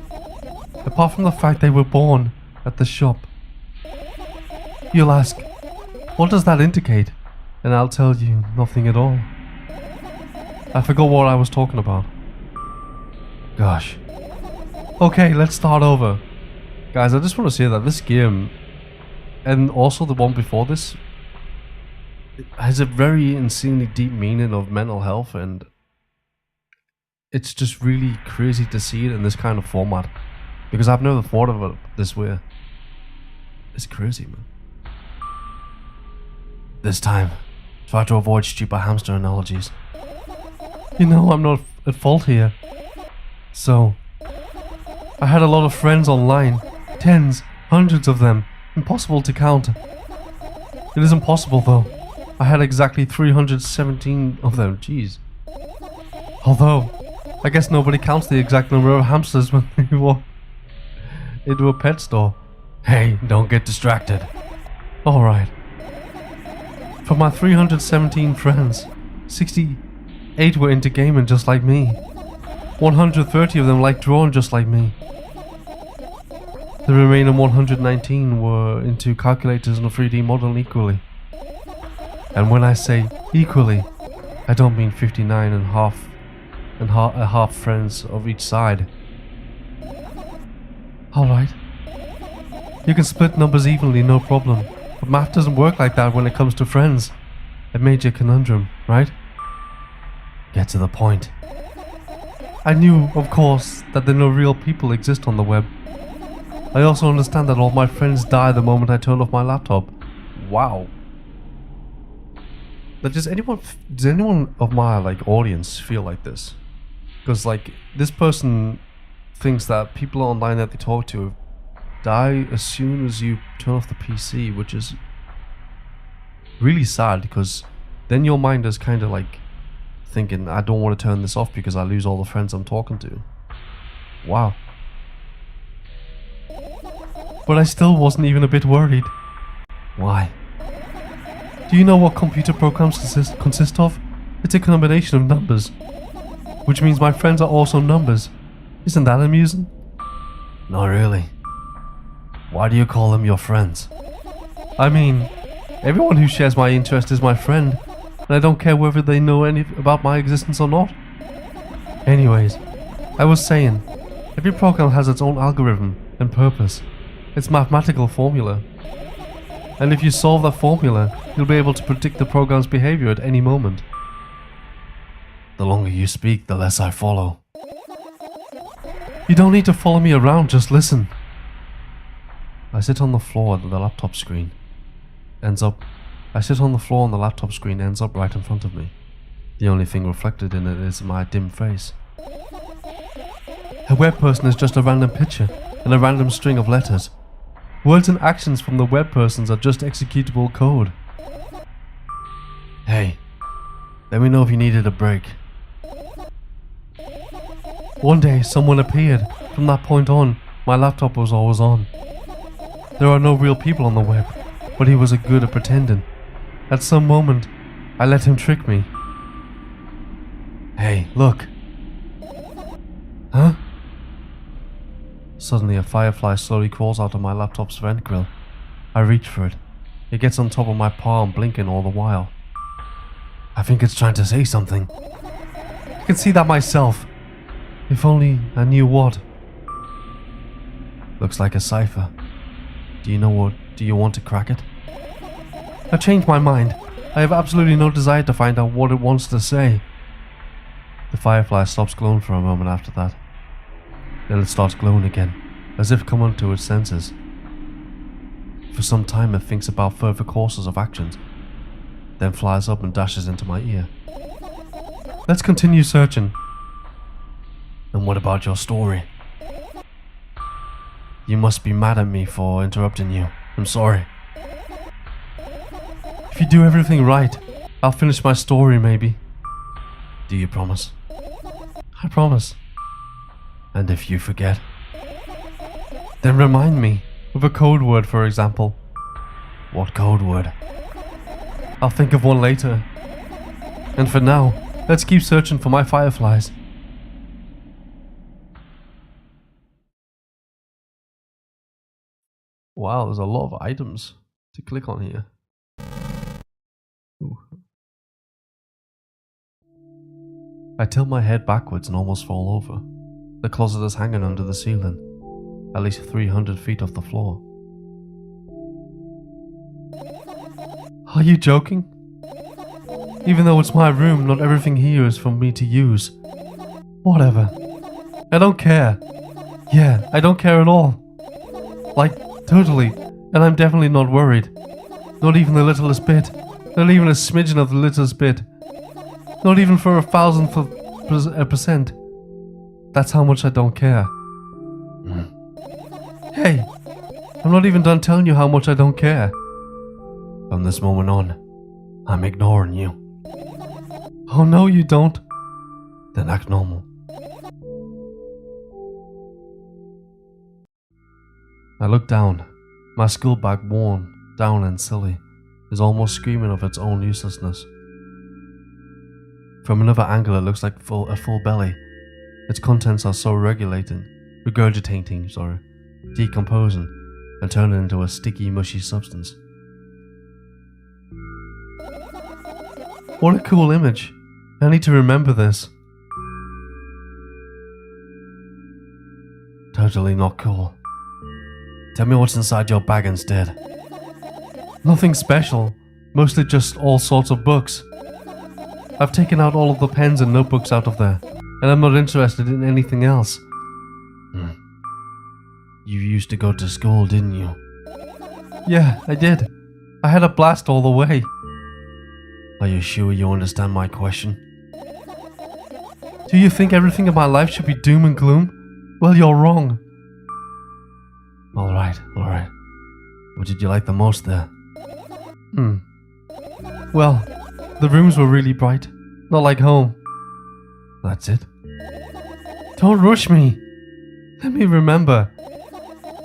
Apart from the fact they were born at the shop. You'll ask, what does that indicate? And I'll tell you nothing at all. I forgot what I was talking about. Gosh. Okay, let's start over. Guys, I just want to say that this game, and also the one before this, it has a very insanely deep meaning of mental health, and it's just really crazy to see it in this kind of format, because I've never thought of it this way. It's crazy, man. This time, try to avoid stupid hamster analogies. You know I'm not at fault here. So, I had a lot of friends online. Tens, hundreds of them. Impossible to count. It isn't possible though. I had exactly 317 of them, jeez. Although, I guess nobody counts the exact number of hamsters when they walk into a pet store. Hey, don't get distracted. Alright. For my 317 friends, 68 were into gaming just like me. 130 of them like drawing just like me. The remaining 119 were into calculators and a 3D model equally. And when I say equally, I don't mean 59 and half friends of each side. Alright. You can split numbers evenly, no problem. But math doesn't work like that when it comes to friends. A major conundrum, right? Get to the point. I knew, of course, that no real people exist on the web. I also understand that all my friends die the moment I turn off my laptop. Wow. But does anyone of my audience feel like this? Because this person thinks that people online that they talk to die as soon as you turn off the PC, which is really sad, because then your mind is kind of thinking, I don't want to turn this off because I lose all the friends I'm talking to. Wow. But I still wasn't even a bit worried. Why? Do you know what computer programs consist of? It's a combination of numbers. Which means my friends are also numbers. Isn't that amusing? Not really. Why do you call them your friends? I mean, everyone who shares my interest is my friend, and I don't care whether they know anything about my existence or not. Anyways, I was saying, every program has its own algorithm and purpose. Its mathematical formula. And if you solve that formula, you'll be able to predict the program's behavior at any moment. The longer you speak, the less I follow. You don't need to follow me around, just listen. I sit on the floor and the laptop screen ends up right in front of me. The only thing reflected in it is my dim face. A web person is just a random picture and a random string of letters. Words and actions from the web persons are just executable code. Hey, let me know if you needed a break. One day someone appeared. From that point on, my laptop was always on. There are no real people on the web, but he was good at pretending. At some moment, I let him trick me. Hey, look. Huh? Suddenly a firefly slowly crawls out of my laptop's vent grill. I reach for it. It gets on top of my palm, blinking all the while. I think it's trying to say something. I can see that myself. If only I knew what. Looks like a cipher. Do you want to crack it? I changed my mind. I have absolutely no desire to find out what it wants to say. The firefly stops glowing for a moment after that. Then it starts glowing again, as if coming to its senses. For some time it thinks about further courses of actions, then flies up and dashes into my ear. Let's continue searching. And what about your story? You must be mad at me for interrupting you. I'm sorry. If you do everything right, I'll finish my story maybe. Do you promise? I promise. And if you forget? Then remind me, with a code word for example. What code word? I'll think of one later. And for now, let's keep searching for my fireflies. Wow, there's a lot of items to click on here. Ooh. I tilt my head backwards and almost fall over. The closet is hanging under the ceiling, at least 300 feet off the floor. Are you joking? Even though it's my room, not everything here is for me to use. Whatever. I don't care. Yeah, I don't care at all. Totally. And I'm definitely not worried. Not even the littlest bit. Not even a smidgen of the littlest bit. Not even for 1,000%. That's how much I don't care. Hey, I'm not even done telling you how much I don't care. From this moment on, I'm ignoring you. Oh no, you don't. Then act normal. I look down. My school bag, worn, down and silly, is almost screaming of its own uselessness. From another angle it looks like a full belly. Its contents are so regurgitating, decomposing and turning into a sticky, mushy substance. What a cool image. I need to remember this. Totally not cool. Tell me what's inside your bag instead. Nothing special. Mostly just all sorts of books. I've taken out all of the pens and notebooks out of there, and I'm not interested in anything else. You used to go to school, didn't you? Yeah, I did. I had a blast all the way. Are you sure you understand my question? Do you think everything in my life should be doom and gloom? Well, you're wrong. Alright. What did you like the most there? Well, the rooms were really bright. Not like home. That's it. Don't rush me. Let me remember.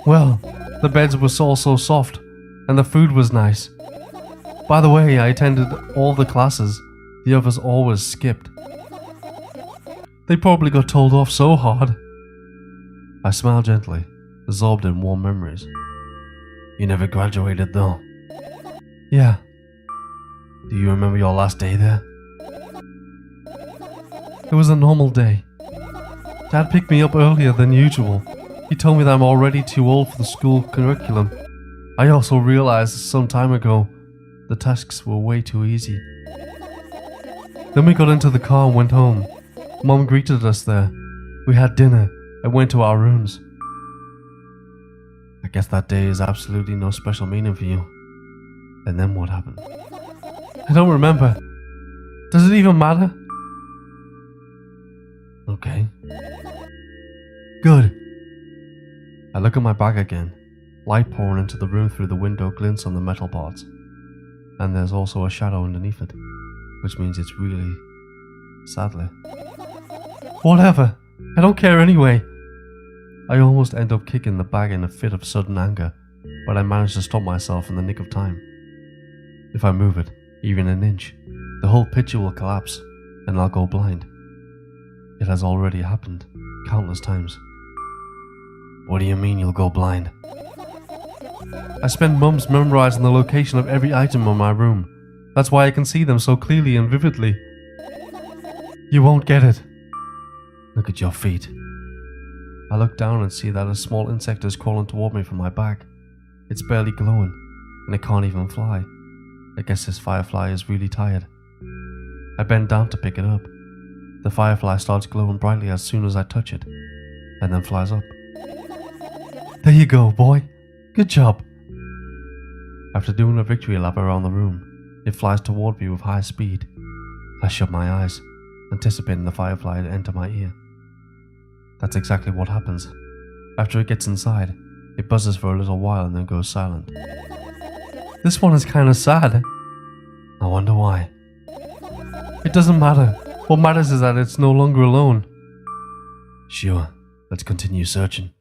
Well, the beds were all so soft, and the food was nice. By the way, I attended all the classes. The others always skipped. They probably got told off so hard. I smiled gently, absorbed in warm memories. You never graduated though? Yeah. Do you remember your last day there? It was a normal day. Dad picked me up earlier than usual. He told me that I'm already too old for the school curriculum. I also realized some time ago the tasks were way too easy. Then we got into the car and went home. Mom greeted us there. We had dinner and went to our rooms. I guess that day is absolutely no special meaning for you. And then what happened? I don't remember. Does it even matter? Okay. Good. I look at my bag again. Light pouring into the room through the window glints on the metal parts. And there's also a shadow underneath it, which means it's really, sadly. Whatever. I don't care anyway. I almost end up kicking the bag in a fit of sudden anger, but I manage to stop myself in the nick of time. If I move it, even an inch, the whole picture will collapse, and I'll go blind. It has already happened, countless times. What do you mean you'll go blind? I spend months memorizing the location of every item in my room. That's why I can see them so clearly and vividly. You won't get it. Look at your feet. I look down and see that a small insect is crawling toward me from my back. It's barely glowing, and it can't even fly. I guess this firefly is really tired. I bend down to pick it up. The firefly starts glowing brightly as soon as I touch it, and then flies up. There you go, boy. Good job. After doing a victory lap around the room, it flies toward me with high speed. I shut my eyes, anticipating the firefly to enter my ear. That's exactly what happens. After it gets inside, it buzzes for a little while and then goes silent. This one is kinda sad. I wonder why. It doesn't matter. What matters is that it's no longer alone. Sure, let's continue searching.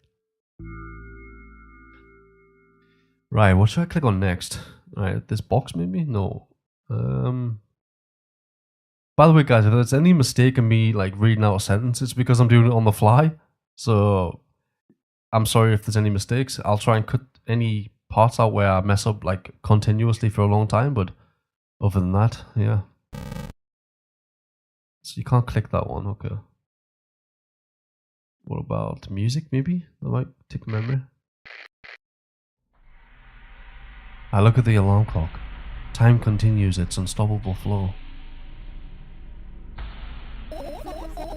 Right, what should I click on next? Right, this box maybe? No. By the way, guys, if there's any mistake in me like reading out a sentence, it's because I'm doing it on the fly. So I'm sorry if there's any mistakes. I'll try and cut any parts out where I mess up like continuously for a long time, but other than that, yeah. So you can't click that one, okay. What about music maybe? That might take memory. I look at the alarm clock. Time continues its unstoppable flow.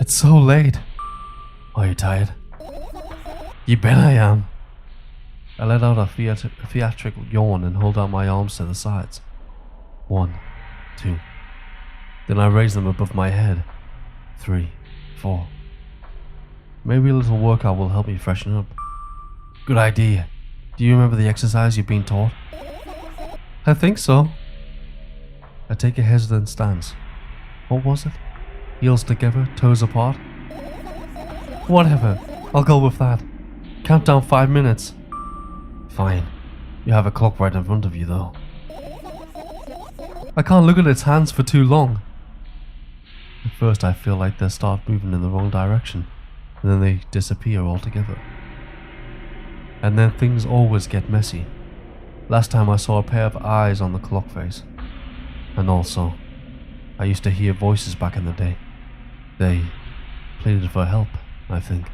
It's so late. Are you tired? You bet I am. I let out a theatrical yawn and hold out my arms to the sides. 1, 2. Then I raise them above my head. 3, 4. Maybe a little workout will help me freshen up. Good idea. Do you remember the exercise you've been taught? I think so. I take a hesitant stance. What was it? Heels together, toes apart? Whatever, I'll go with that. Count down 5 minutes. Fine. You have a clock right in front of you though. I can't look at its hands for too long. At first I feel like they start moving in the wrong direction, and then they disappear altogether. And then things always get messy. Last time I saw a pair of eyes on the clock face. And also, I used to hear voices back in the day. They pleaded for help, I think.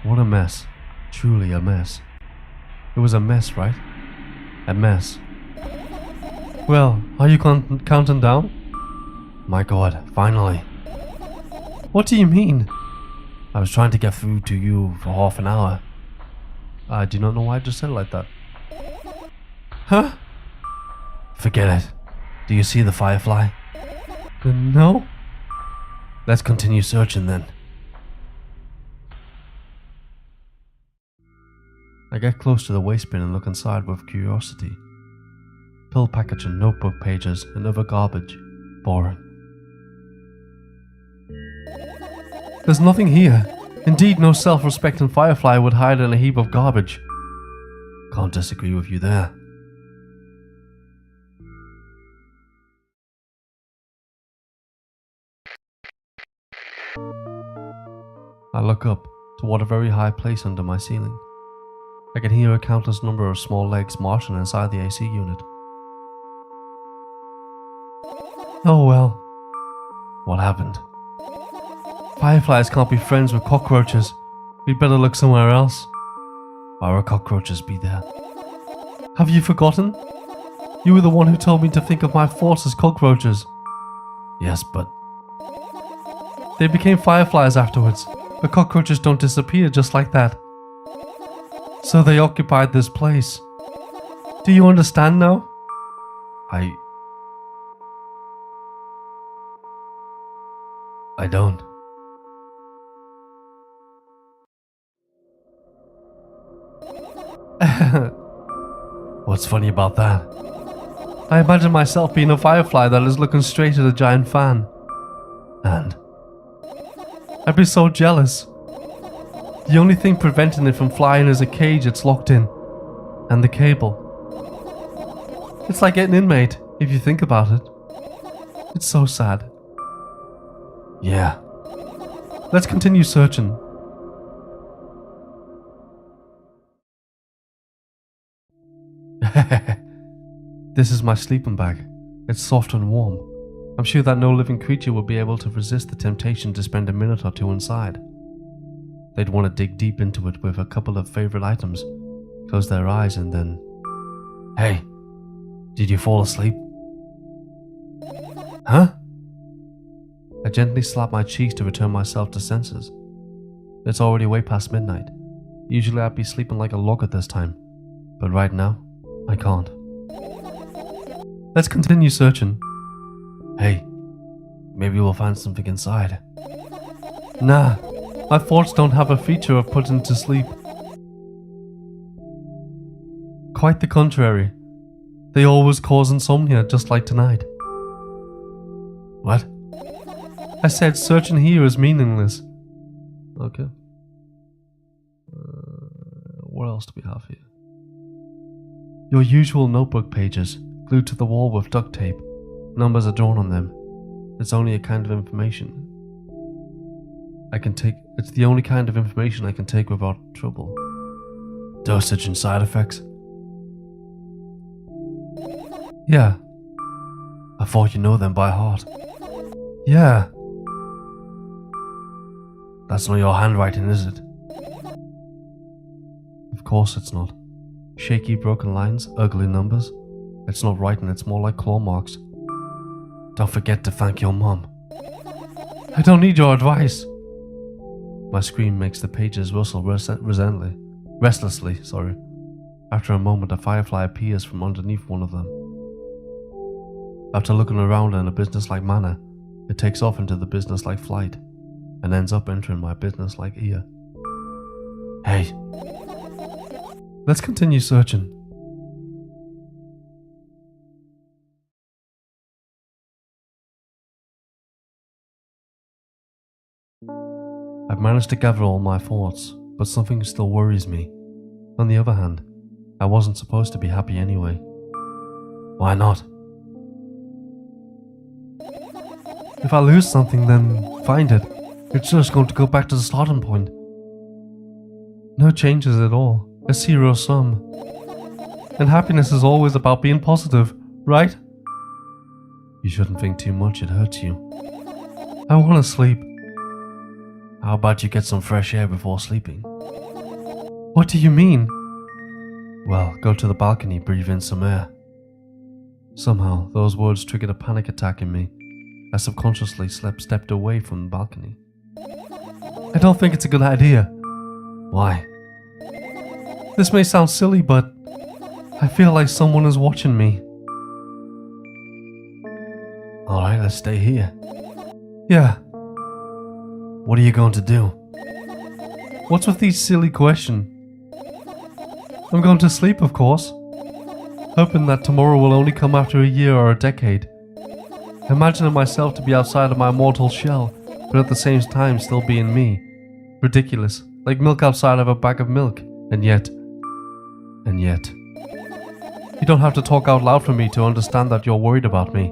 What a mess. Truly a mess. It was a mess, right? A mess. Well, are you counting down? My god, finally. What do you mean? I was trying to get food to you for half an hour. I do not know why I just said it like that. Huh? Forget it. Do you see the firefly? No. Let's continue searching then. I get close to the waste bin and look inside with curiosity. Pill packaging, notebook pages, and other garbage. Boring. There's nothing here. Indeed, no self-respecting firefly would hide in a heap of garbage. Can't disagree with you there. I look up toward a very high place under my ceiling. I can hear a countless number of small legs marching inside the AC unit. Oh well. What happened? Fireflies can't be friends with cockroaches. We'd better look somewhere else. Why would cockroaches be there? Have you forgotten? You were the one who told me to think of my thoughts as cockroaches. Yes, but they became fireflies afterwards. But cockroaches don't disappear just like that. So they occupied this place. Do you understand now? I don't. What's funny about that? I imagine myself being a firefly that is looking straight at a giant fan. And I'd be so jealous. The only thing preventing it from flying is a cage it's locked in. And the cable. It's like getting inmate, if you think about it. It's so sad. Yeah. Let's continue searching. This is my sleeping bag. It's soft and warm. I'm sure that no living creature would be able to resist the temptation to spend a minute or two inside. They'd want to dig deep into it with a couple of favorite items, close their eyes and then... Hey, did you fall asleep? Huh? I gently slap my cheeks to return myself to senses. It's already way past midnight. Usually I'd be sleeping like a log at this time, but right now, I can't. Let's continue searching. Hey, maybe we'll find something inside. Nah, my thoughts don't have a feature of putting to sleep. Quite the contrary. They always cause insomnia, just like tonight. What? I said searching here is meaningless. Okay. What else do we have here? Your usual notebook pages, glued to the wall with duct tape. Numbers are drawn on them. It's only a kind of information it's the only kind of information I can take without trouble. Dosage and side effects? Yeah. I thought you know them by heart. Yeah. That's not your handwriting, is it? Of course it's not. Shaky broken lines, ugly numbers. It's not writing, it's more like claw marks. Don't forget to thank your mom. I don't need your advice. My scream makes the pages rustle restlessly. After a moment, a firefly appears from underneath one of them. After looking around in a businesslike manner, it takes off into the businesslike flight and ends up entering my businesslike ear. Hey, let's continue searching. I've managed to gather all my thoughts, but something still worries me. On the other hand, I wasn't supposed to be happy anyway. Why not? If I lose something, then find it. It's just going to go back to the starting point. No changes at all. a zero sum. And happiness is always about being positive, right? You shouldn't think too much, it hurts you. I want to sleep. How about you get some fresh air before sleeping? What do you mean? Well, go to the balcony, breathe in some air. Somehow, those words triggered a panic attack in me. I subconsciously stepped away from the balcony. I don't think it's a good idea. Why? This may sound silly, but I feel like someone is watching me. Alright, let's stay here. Yeah. What are you going to do? What's with these silly questions? I'm going to sleep, of course. Hoping that tomorrow will only come after a year or a decade. Imagining myself to be outside of my mortal shell, but at the same time still being me. Ridiculous, like milk outside of a bag of milk. And yet. You don't have to talk out loud for me to understand that you're worried about me.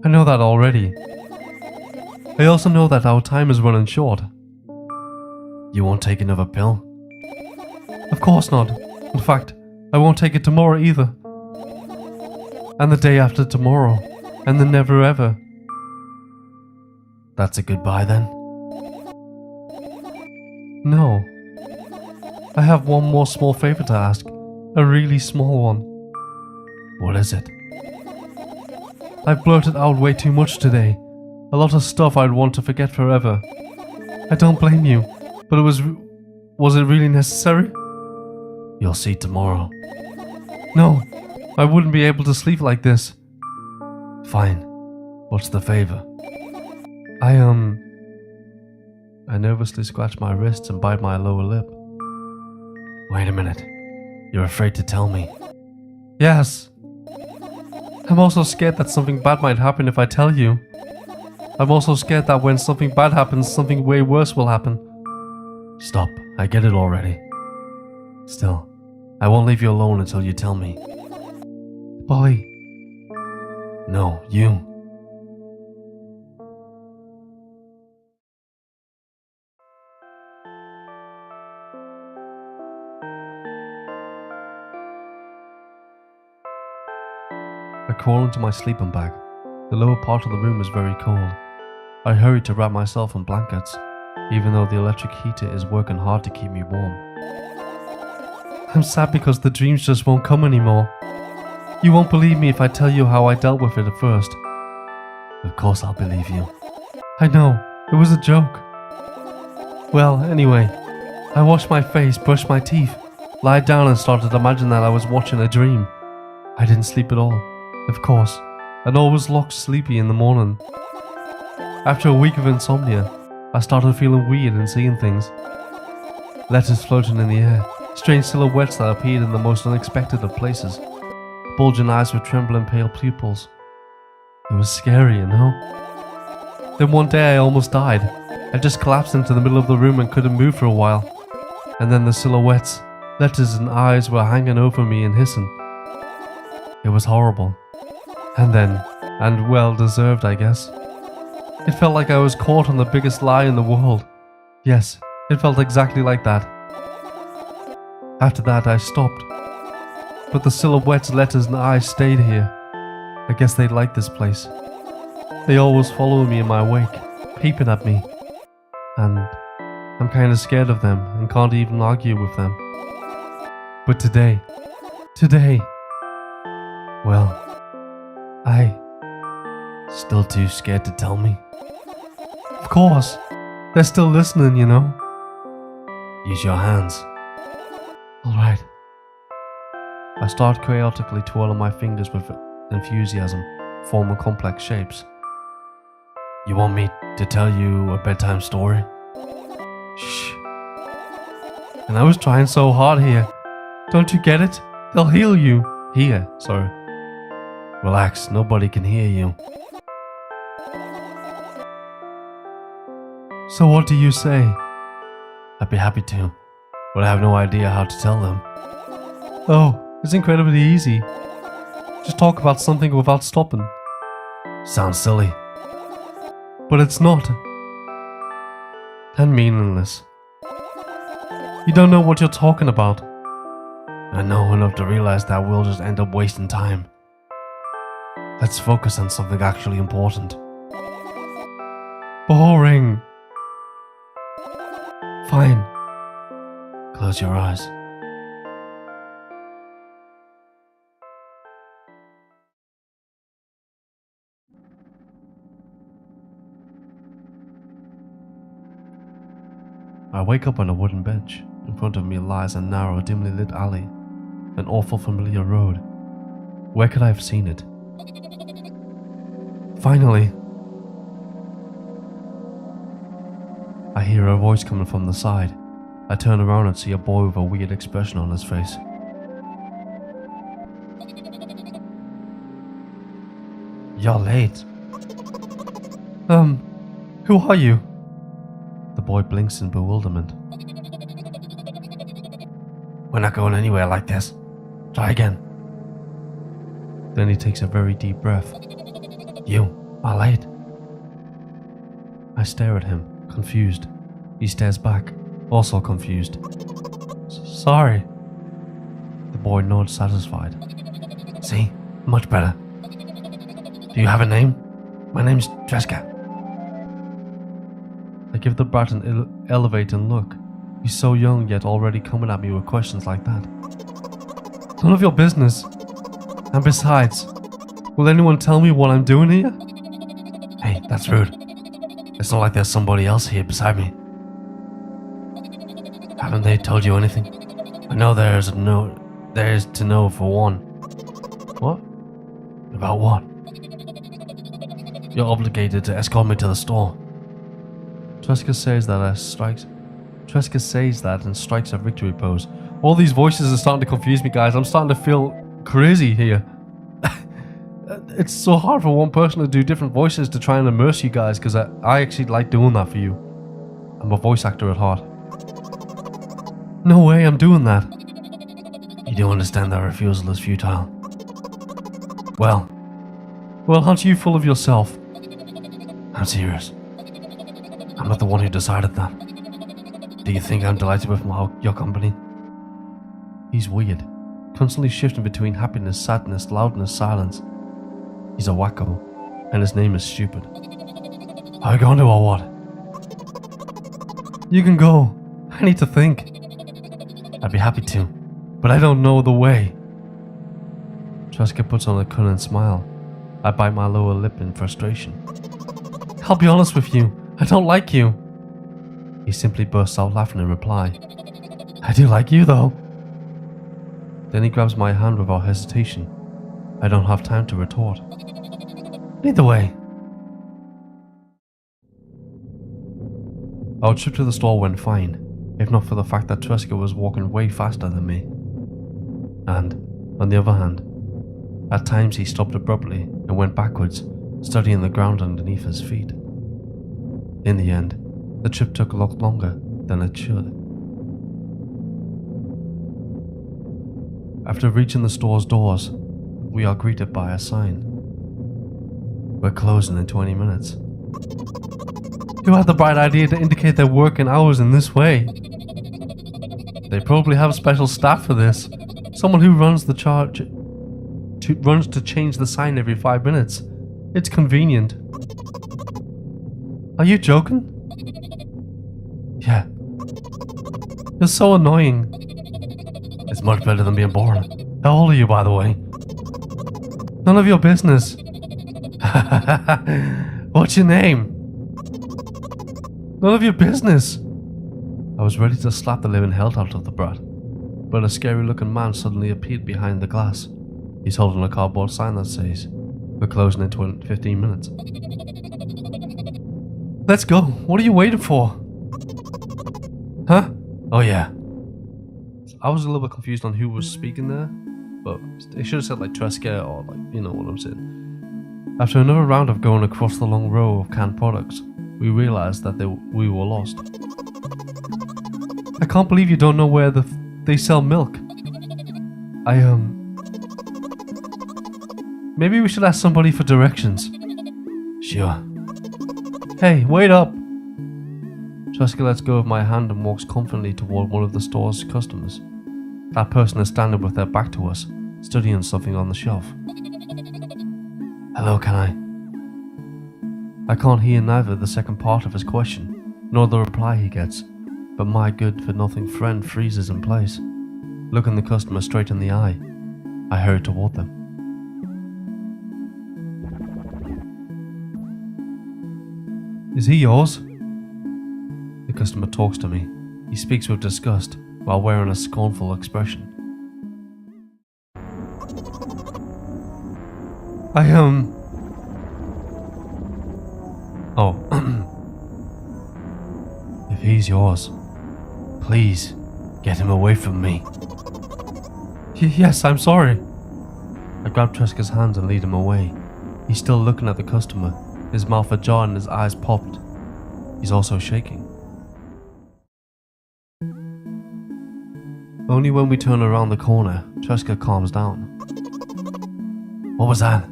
I know that already. I also know that our time is running short. You won't take another pill? Of course not. In fact, I won't take it tomorrow either. And the day after tomorrow. And then never ever. That's a goodbye then? No. I have one more small favor to ask. A really small one. What is it? I've blurted out way too much today. A lot of stuff I'd want to forget forever. I don't blame you, but was it really necessary? You'll see tomorrow. No, I wouldn't be able to sleep like this. Fine. What's the favor? I nervously scratch my wrists and bite my lower lip. Wait a minute. You're afraid to tell me? Yes. I'm also scared that something bad might happen if I tell you. I'm also scared that when something bad happens, something way worse will happen. Stop. I get it already. Still, I won't leave you alone until you tell me. Boy. No, you. I crawl into my sleeping bag. The lower part of the room is very cold. I hurry to wrap myself in blankets, even though the electric heater is working hard to keep me warm. I'm sad because the dreams just won't come anymore. You won't believe me if I tell you how I dealt with it at first. Of course I'll believe you. I know, it was a joke. Well, anyway, I washed my face, brushed my teeth, lied down and started to imagine that I was watching a dream. I didn't sleep at all, of course, and always looked sleepy in the morning. After a week of insomnia, I started feeling weird and seeing things. Letters floating in the air, strange silhouettes that appeared in the most unexpected of places. Bulging eyes with trembling pale pupils. It was scary, you know? Then one day I almost died. I just collapsed into the middle of the room and couldn't move for a while. And then the silhouettes, letters and eyes were hanging over me and hissing. It was horrible. And well deserved, I guess. It felt like I was caught on the biggest lie in the world. Yes, it felt exactly like that. After that I stopped. But the silhouettes, letters and eyes stayed here. I guess they liked this place. They always follow me in my wake, peeping at me. And I'm kinda scared of them and can't even argue with them. But today, well, I still too scared to tell me. Of course, they're still listening, you know. Use your hands. Alright. I start chaotically twirling my fingers with enthusiasm, forming complex shapes. You want me to tell you a bedtime story? Shh. And I was trying so hard here. Don't you get it? They'll heal you. Here, sorry. Relax, nobody can hear you. So what do you say? I'd be happy to, but I have no idea how to tell them. Oh, it's incredibly easy. Just talk about something without stopping. Sounds silly. But it's not. And meaningless. You don't know what you're talking about. I know enough to realize that we'll just end up wasting time. Let's focus on something actually important. Boring. Fine. Close your eyes. I wake up on a wooden bench. In front of me lies a narrow, dimly lit alley. An awful familiar road. Where could I have seen it? Finally! I hear a voice coming from the side. I turn around and see a boy with a weird expression on his face. You're late. Who are you? The boy blinks in bewilderment. We're not going anywhere like this. Try again. Then he takes a very deep breath. You are late. I stare at him, confused. He stares back, also confused. Sorry. The boy nods satisfied. See? Much better. Do you have a name? My name's Jessica. I give the brat an elevating look. He's so young yet already coming at me with questions like that. None of your business. And besides, will anyone tell me what I'm doing here? Hey, that's rude. It's not like there's somebody else here beside me. Haven't they told you anything? I know there is to know for one. What? About what? You're obligated to escort me to the store. Jessica says that and strikes a victory pose. All these voices are starting to confuse me, guys. I'm starting to feel crazy here. It's so hard for one person to do different voices to try and immerse you guys, because I actually like doing that for you. I'm a voice actor at heart. No way I'm doing that. You do understand that refusal is futile. Well, aren't you full of yourself? I'm serious. I'm not the one who decided that. Do you think I'm delighted with your company? He's weird, constantly shifting between happiness, sadness, loudness, silence. He's a wacko, and his name is stupid. Are you going to or what? You can go. I need to think. I'd be happy to, but I don't know the way. Jessica puts on a cunning smile. I bite my lower lip in frustration. I'll be honest with you, I don't like you. He simply bursts out laughing in reply. I do like you though. Then he grabs my hand without hesitation. I don't have time to retort. Lead the way. Our trip to the store went fine, if not for the fact that Jessica was walking way faster than me. And, on the other hand, at times he stopped abruptly and went backwards, studying the ground underneath his feet. In the end, the trip took a lot longer than it should. After reaching the store's doors, we are greeted by a sign. We're closing in 20 minutes. Who had the bright idea to indicate their working hours in this way? They probably have special staff for this. Someone who runs to change the sign every 5 minutes. It's convenient. Are you joking? Yeah. You're so annoying. It's much better than being boring. How old are you, by the way? None of your business. What's your name? None of your business. I was ready to slap the living hell out of the brat, but a scary looking man suddenly appeared behind the glass. He's holding a cardboard sign that says, we're closing in 15 minutes. Let's go. What are you waiting for? Huh? Oh yeah. I was a little bit confused on who was speaking there, but they should have said like Tresca or like, you know what I'm saying. After another round of going across the long row of canned products, we realized that we were lost. I can't believe you don't know where they sell milk. Maybe we should ask somebody for directions. Sure. Hey, wait up. Jessica lets go of my hand and walks confidently toward one of the store's customers. That person is standing with their back to us, studying something on the shelf. Hello, can I can't hear neither the second part of his question, nor the reply he gets, but my good-for-nothing friend freezes in place. Looking the customer straight in the eye, I hurry toward them. Is he yours? The customer talks to me. He speaks with disgust while wearing a scornful expression. Oh. If he's yours, please get him away from me. Yes, I'm sorry. I grab Treska's hands and lead him away. He's still looking at the customer, his mouth ajar and his eyes popped. He's also shaking. Only when we turn around the corner, Treska calms down. What was that?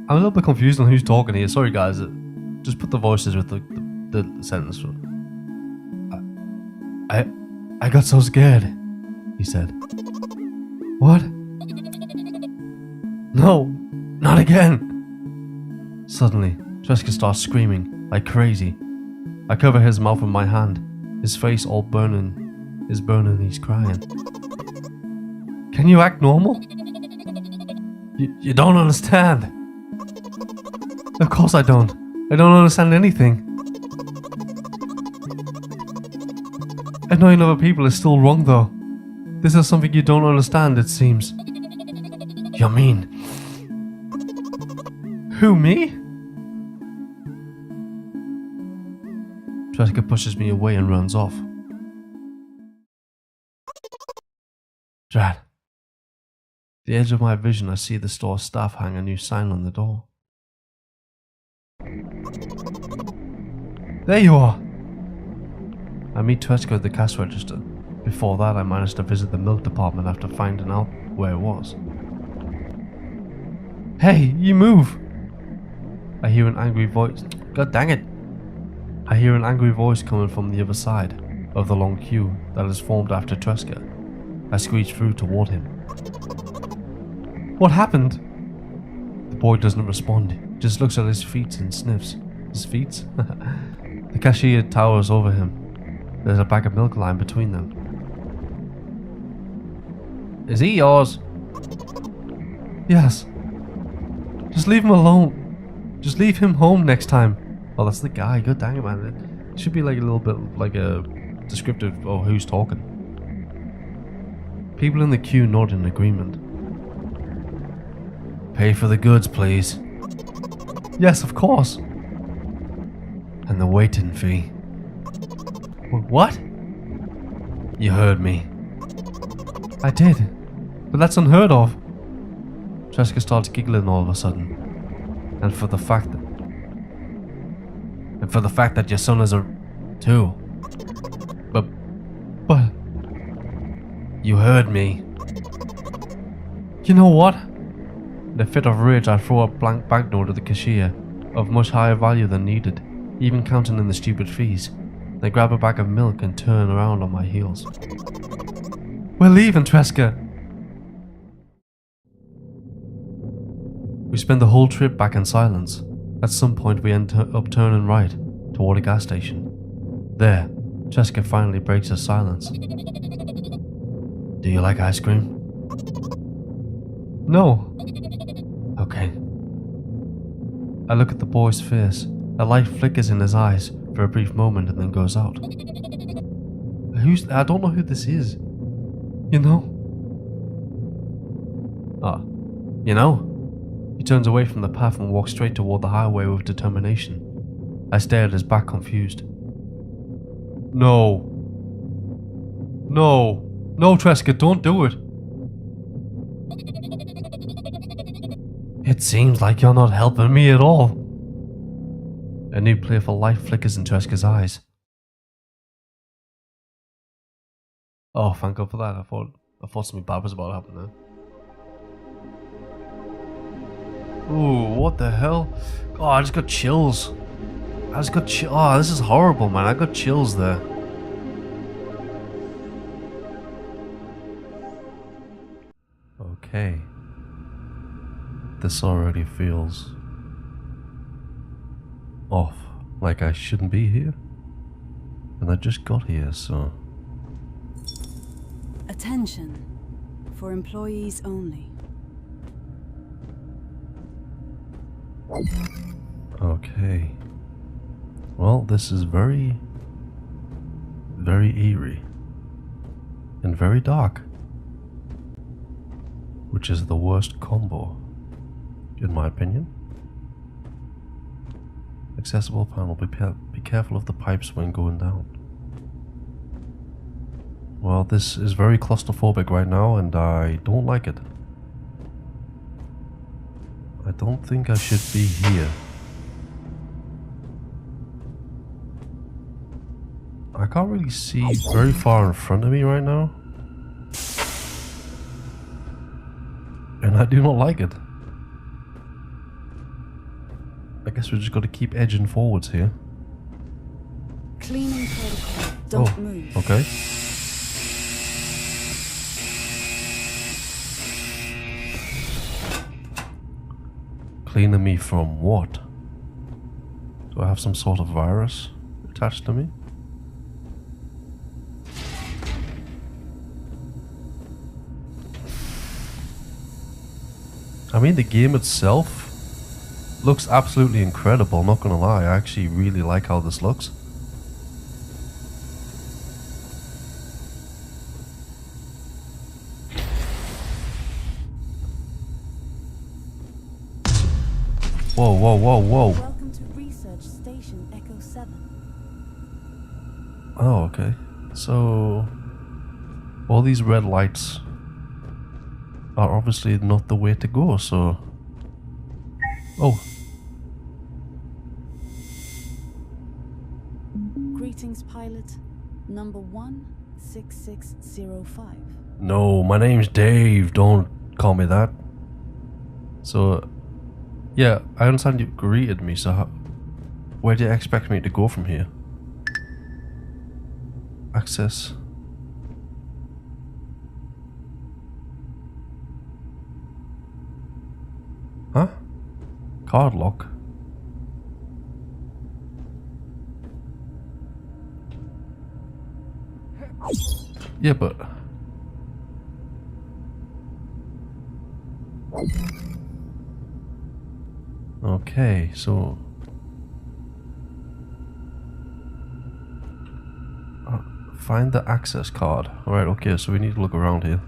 I'm a little bit confused on who's talking here. Sorry guys, just put the voices with the sentence. I got so scared, he said. What? No, not again. Suddenly, Treska starts screaming like crazy. I cover his mouth with my hand. His face all burning. Is burning, he's crying. Can you act normal? You don't understand. Of course I don't. I don't understand anything. Annoying other people is still wrong though. This is something you don't understand, it seems. You're mean. Who, me? Treska pushes me away and runs off. Drat. The edge of my vision, I see the store staff hang a new sign on the door. There you are! I meet Treska at the cash register. Before that, I managed to visit the milk department after finding out where it was. Hey, you move! I hear an angry voice. God dang it! I hear an angry voice coming from the other side of the long queue that is formed after Treska. I screech through toward him. What happened? The boy doesn't respond, just looks at his feet and sniffs. His feet? The cashier towers over him. There's a bag of milk lying between them. Is he yours? Yes. Just leave him alone. Just leave him home next time. Oh, that's the guy. God dang it, man. It should be like a little bit like a descriptive of who's talking. People in the queue nod in agreement. Pay for the goods, please. Yes, of course. And the waiting fee. What? You heard me. I did. But that's unheard of. Treska starts giggling all of a sudden. And for the fact that your son is a... too. But... You heard me. You know what? In a fit of rage, I throw a blank banknote at the cashier, of much higher value than needed, even counting in the stupid fees. Then grab a bag of milk and turn around on my heels. We're leaving, Treska. We spend the whole trip back in silence. At some point we end up turning right, toward a gas station. There, Treska finally breaks her silence. Do you like ice cream? No. Okay. I look at the boy's face. A light flickers in his eyes for a brief moment and then goes out. I don't know who this is. You know? You know? He turns away from the path and walks straight toward the highway with determination. I stare at his back, confused. No. No. No, Treska, don't do it. It seems like you're not helping me at all. A new playful light flickers in Treska's eyes. Oh, thank God for that. I thought something bad was about to happen there. Ooh, what the hell? Oh, I just got chills. I just got oh, this is horrible, man. I got chills there. Okay. This already feels off. Like I shouldn't be here. And I just got here, so... Attention. For employees only. Okay. Well, this is very, very eerie. And very dark. Which is the worst combo, in my opinion. Accessible panel, be careful of the pipes when going down. Well, this is very claustrophobic right now and I don't like it. I don't think I should be here. I can't really see very far in front of me right now. And I do not like it. I guess we just got to keep edging forwards here. Cleaning protocol. Don't move. Okay. Cleaning me from what? Do I have some sort of virus attached to me? I mean, the game itself looks absolutely incredible, not gonna lie. I actually really like how this looks. Whoa, whoa, whoa, whoa. Welcome to Research Station Echo 7. Oh, okay. So, all these red lights are obviously not the way to go, so... Oh. Greetings, pilot. Number 16605. No, my name's Dave. Don't call me that. So, yeah, I understand you greeted me, so where do you expect me to go from here? Access. Huh? Card lock. Yeah, but... Okay, so... find the access card. Alright, okay, so we need to look around here.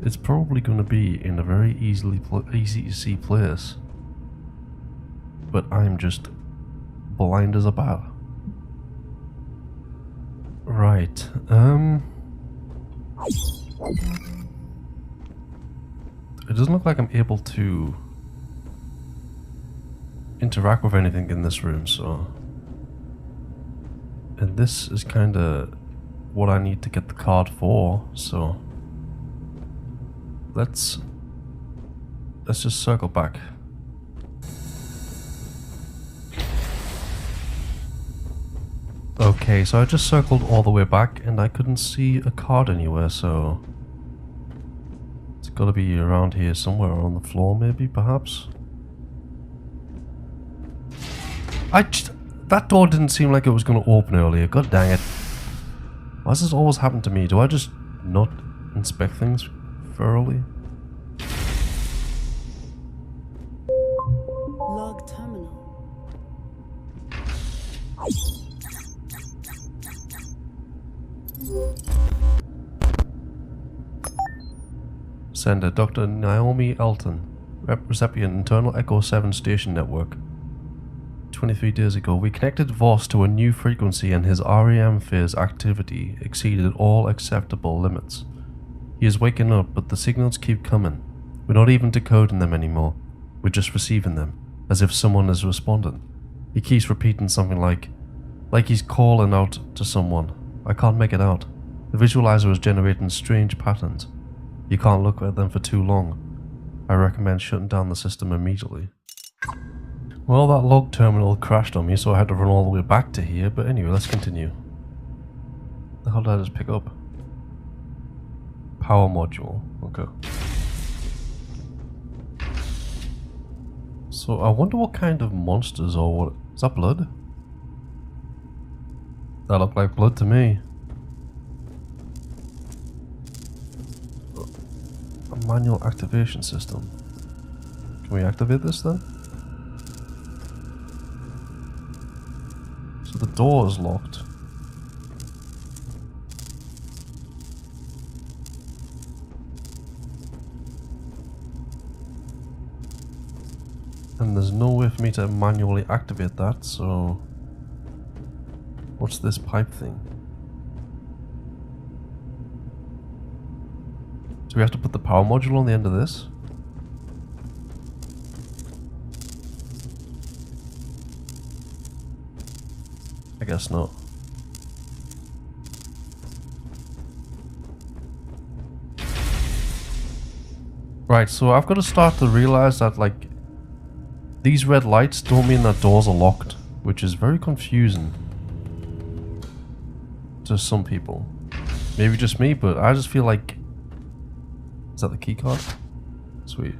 It's probably going to be in a very easy to see place. But I'm just blind as a bat. Right, it doesn't look like I'm able to interact with anything in this room, so... And this is kinda what I need to get the card for, so... Let's just circle back. Okay, so I just circled all the way back and I couldn't see a card anywhere, so... It's gotta be around here somewhere on the floor maybe, perhaps? That door didn't seem like it was gonna open earlier, god dang it. Why does this always happen to me? Do I just not inspect things thoroughly? Log terminal. Sender Dr. Naomi Elton, recipient internal Echo 7 station network. 23 days ago, we connected Voss to a new frequency and his REM phase activity exceeded all acceptable limits. He is waking up, but the signals keep coming. We're not even decoding them anymore. We're just receiving them, as if someone is responding. He keeps repeating something like he's calling out to someone. I can't make it out. The visualizer is generating strange patterns. You can't look at them for too long. I recommend shutting down the system immediately. Well, that log terminal crashed on me, so I had to run all the way back to here. But anyway, let's continue. The hell did I just pick up? Power module. Okay. So I wonder what kind of monsters or what... Is that blood? That looked like blood to me. A manual activation system. Can we activate this then? So the door is locked. And there's no way for me to manually activate that, so... What's this pipe thing? Do we have to put the power module on the end of this? I guess not. Right, so I've got to start to realize that, like, these red lights don't mean that doors are locked, which is very confusing to some people. Maybe just me, but I just feel like... Is that the key card? Sweet.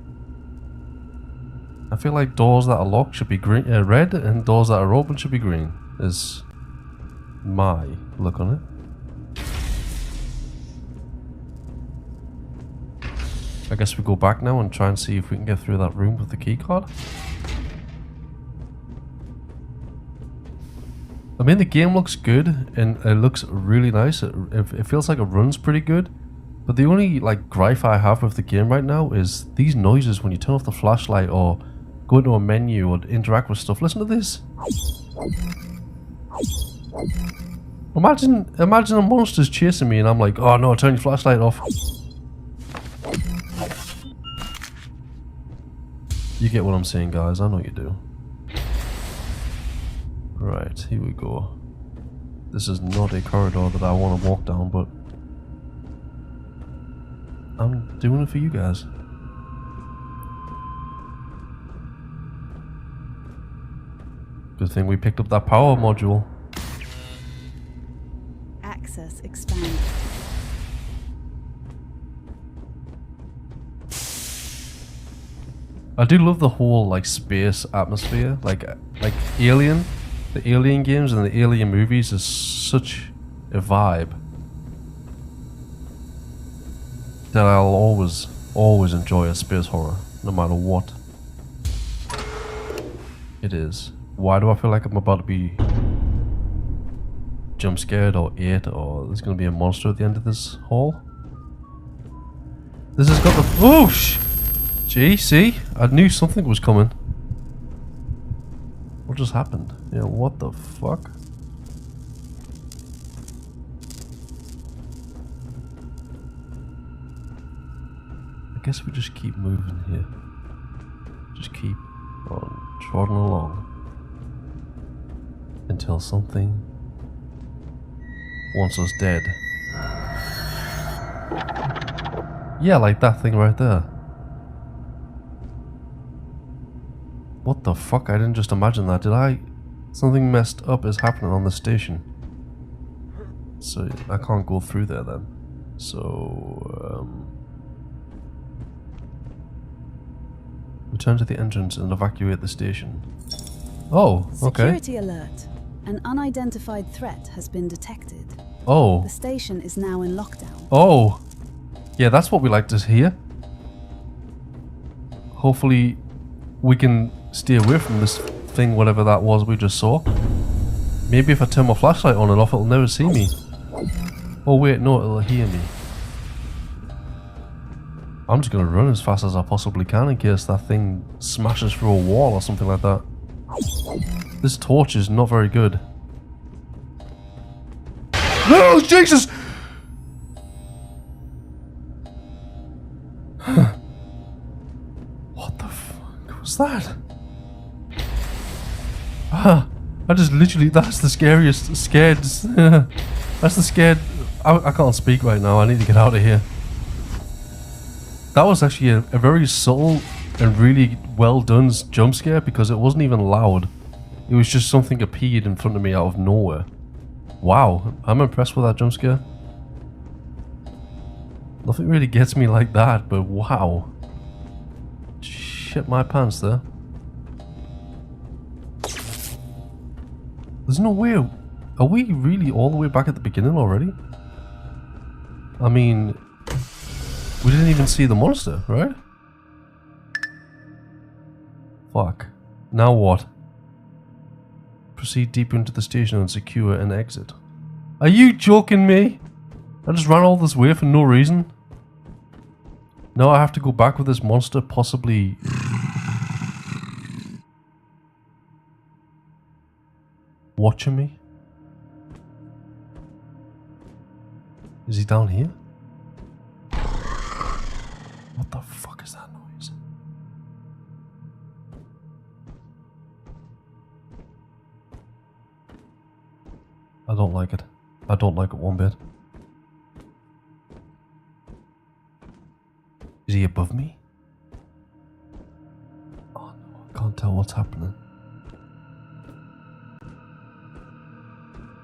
I feel like doors that are locked should be green, red, and doors that are open should be green. Is my look on it. I guess we go back now and try and see if we can get through that room with the key card. I mean, the game looks good and it looks really nice. It feels like it runs pretty good. But the only like gripe I have with the game right now is these noises when you turn off the flashlight or go into a menu or interact with stuff. Listen to this. Imagine a monster's chasing me and I'm like, oh no, turn your flashlight off. You get what I'm saying, guys. I know you do. Right, here we go. This is not a corridor that I want to walk down, but I'm doing it for you guys. Good thing we picked up that power module. Access expanded. I do love the whole like space atmosphere, like Alien. The Alien games and the Alien movies is such a vibe that I'll always enjoy a space horror, no matter what it is. Why do I feel like I'm about to be jump scared or ate or there's gonna be a monster at the end of this hall? This has got the whoosh! Gee, see? I knew something was coming. What just happened? Yeah, what the fuck? I guess we just keep moving here. Just keep on trotting along. Until something wants us dead. Yeah, like that thing right there. What the fuck? I didn't just imagine that, did I? Something messed up is happening on the station. So I can't go through there then. So, return to the entrance and evacuate the station. Oh, okay. Security alert. An unidentified threat has been detected. Oh. The station is now in lockdown. Oh. Yeah, that's what we like to hear. Hopefully we can stay away from this thing, whatever that was we just saw. Maybe if I turn my flashlight on and off, it'll never see me. Oh wait, no, it'll hear me. I'm just gonna run as fast as I possibly can in case that thing smashes through a wall or something like that. This torch is not very good. Oh, Jesus! What the fuck was that? I just literally, that's the scariest, scared, that's the scared, I can't speak right now, I need to get out of here. That was actually a very subtle and really well done jump scare because it wasn't even loud. It was just something appeared in front of me out of nowhere. Wow, I'm impressed with that jump scare. Nothing really gets me like that, but wow. Shit my pants there. There's no way. Are we really all the way back at the beginning already? I mean, we didn't even see the monster, right? Fuck. Now what? Proceed deeper into the station and secure an exit. Are you joking me? I just ran all this way for no reason. Now I have to go back with this monster possibly... watching me? Is he down here? What the fuck is that noise? I don't like it. I don't like it one bit. Is he above me? Oh no, I can't tell what's happening.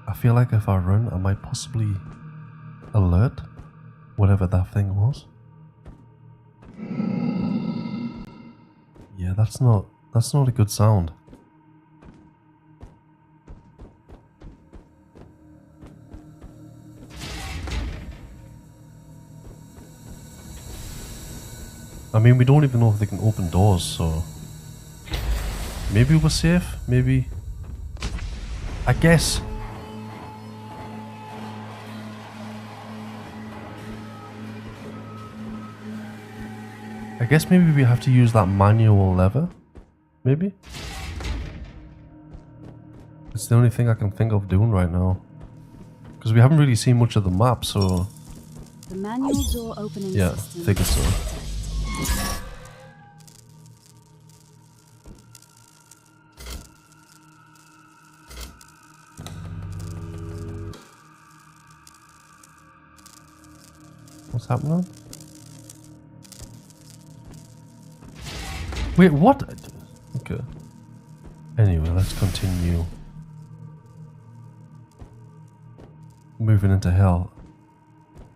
I feel like if I run, I might possibly alert whatever that thing was. Yeah, that's not a good sound. I mean, we don't even know if they can open doors, so maybe we're safe, maybe. I guess. I guess maybe we have to use that manual lever. Maybe? It's the only thing I can think of doing right now. Because we haven't really seen much of the map, so... The manual door opening yeah, system. figure so. What's happening? Wait, what? Okay. Anyway, let's continue. Moving into hell.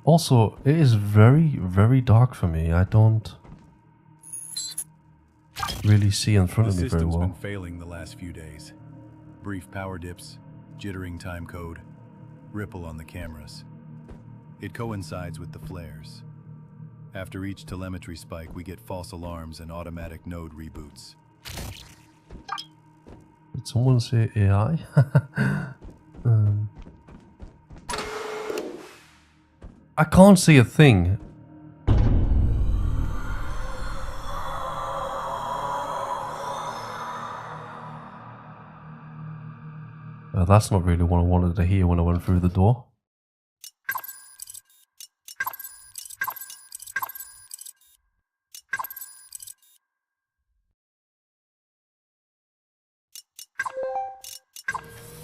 Also, it is very, very dark for me. I don't really see in front of me very well. The system's been failing the last few days. Brief power dips, jittering time code, ripple on the cameras. It coincides with the flares. After each telemetry spike, we get false alarms and automatic node reboots. Did someone say AI? I can't see a thing. That's not really what I wanted to hear when I went through the door.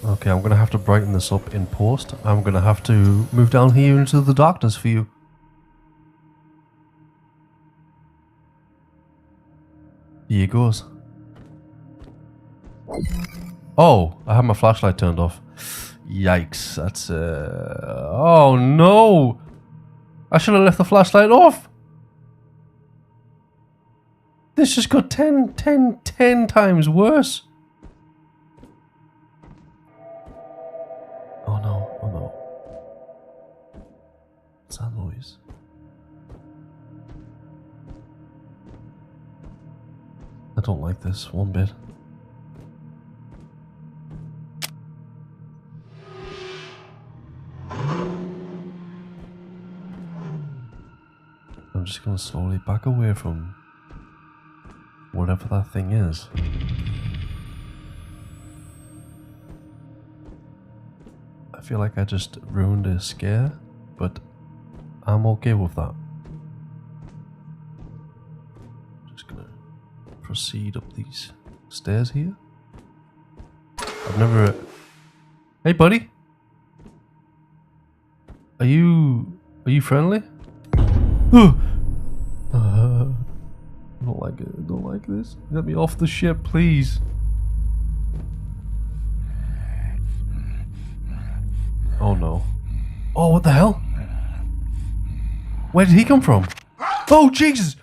Okay, I'm gonna have to brighten this up in post. I'm gonna have to move down here into the darkness for you. Here goes. Oh, I have my flashlight turned off. Yikes, that's oh no! I should have left the flashlight off! This just got 10 times worse. Oh no, oh no. What's that noise? I don't like this one bit. I'm just gonna slowly back away from whatever that thing is. I feel like I just ruined a scare, but I'm okay with that. Just gonna proceed up these stairs here. I've never... Hey buddy! Are you friendly? I don't like it. I don't like this. Get me off the ship, please. Oh no. Oh, what the hell? Where did he come from? Oh, Jesus!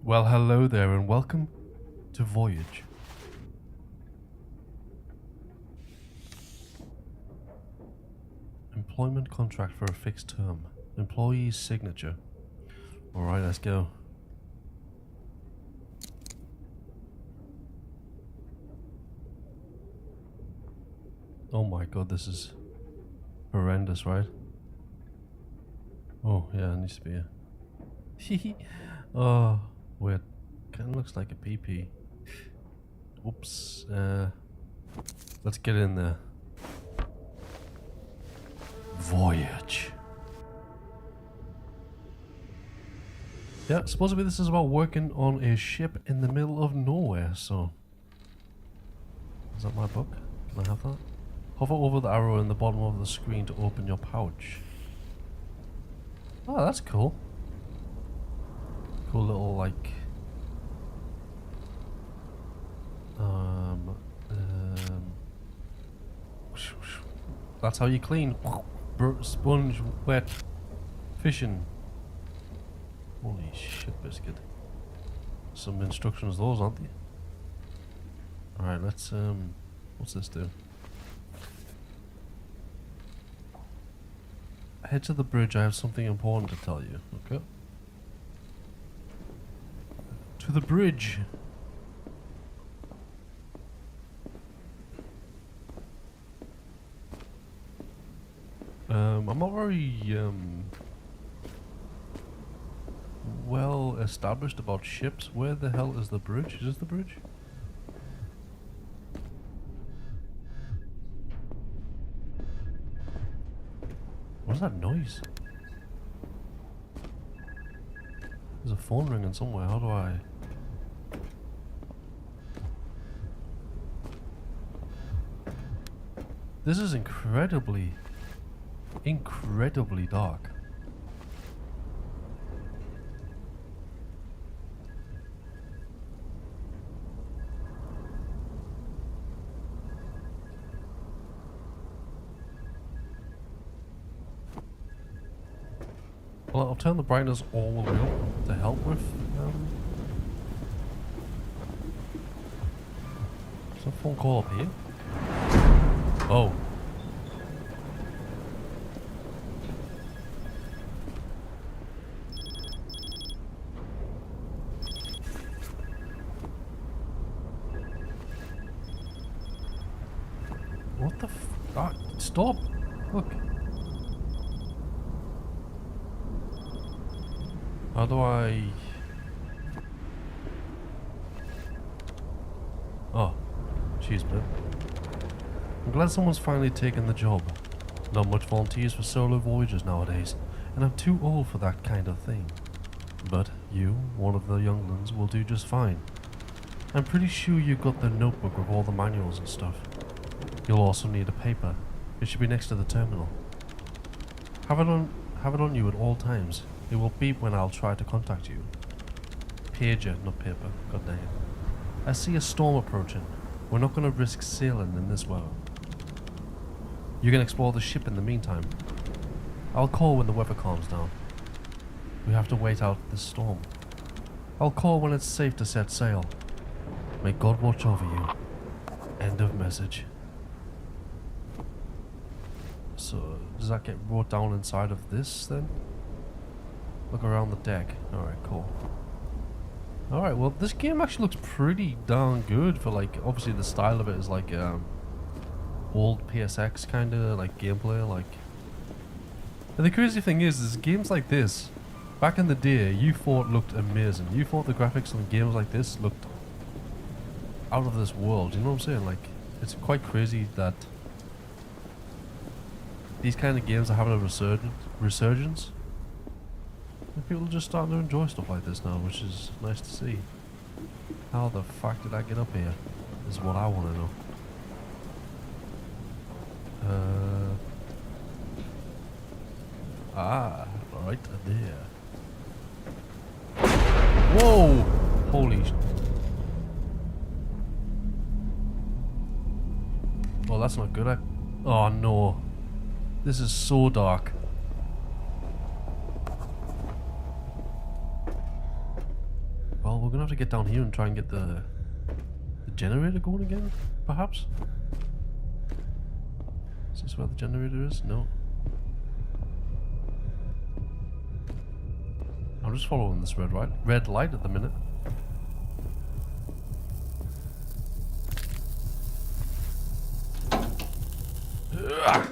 Well, hello there and welcome to Voyage. Employment contract for a fixed term. Employee's signature. Alright, let's go. Oh my god, this is horrendous, right? Oh, yeah, it needs to be a... Oh, weird. Kinda looks like a PP. Oops. Let's get in there. Voyage. Yeah, supposedly this is about working on a ship in the middle of nowhere, so... Is that my book? Can I have that? Hover over the arrow in the bottom of the screen to open your pouch. Oh, that's cool. Cool little, like... That's how you clean. Sponge, wet, fishing. Holy shit, biscuit. Some instructions those, aren't they? Alright, let's, what's this do? Head to the bridge, I have something important to tell you, okay? To the bridge! I'm not very, well established about ships. Where the hell is the bridge? Is this the bridge? What is that noise? There's a phone ringing somewhere. How do I... This is incredibly dark. Well, I'll turn the brightness all the way up to help with is there a phone call up here? Oh. What the f... Ah, stop! Look. How do I... Oh. Jeez, man. I'm glad someone's finally taken the job. Not much volunteers for solo voyages nowadays, and I'm too old for that kind of thing. But you, one of the younglings, will do just fine. I'm pretty sure you got the notebook with all the manuals and stuff. You'll also need a paper. It should be next to the terminal. Have it on you at all times. It will beep when I'll try to contact you. Pager, not paper. God dang it. I see a storm approaching. We're not going to risk sailing in this weather. You can explore the ship in the meantime. I'll call when the weather calms down. We have to wait out this storm. I'll call when it's safe to set sail. May God watch over you. End of message. So, does that get wrote down inside of this then? Look around the deck. Alright, cool. Alright, well, this game actually looks pretty darn good for, like, obviously the style of it is like, old PSX kind of, like, gameplay, like. And the crazy thing is games like this, back in the day, you thought looked amazing. You thought the graphics on games like this looked out of this world, you know what I'm saying? Like, it's quite crazy that these kind of games are having a resurgence. And people are just starting to enjoy stuff like this now, which is nice to see. How the fuck did I get up here? Is what I want to know. Ah, right there. Whoa! Holy oh, that's not good. Oh no. This is so dark. Well, we're gonna have to get down here and try and get the generator going again, perhaps? Is this where the generator is? No. I'm just following this red light at the minute. Ugh.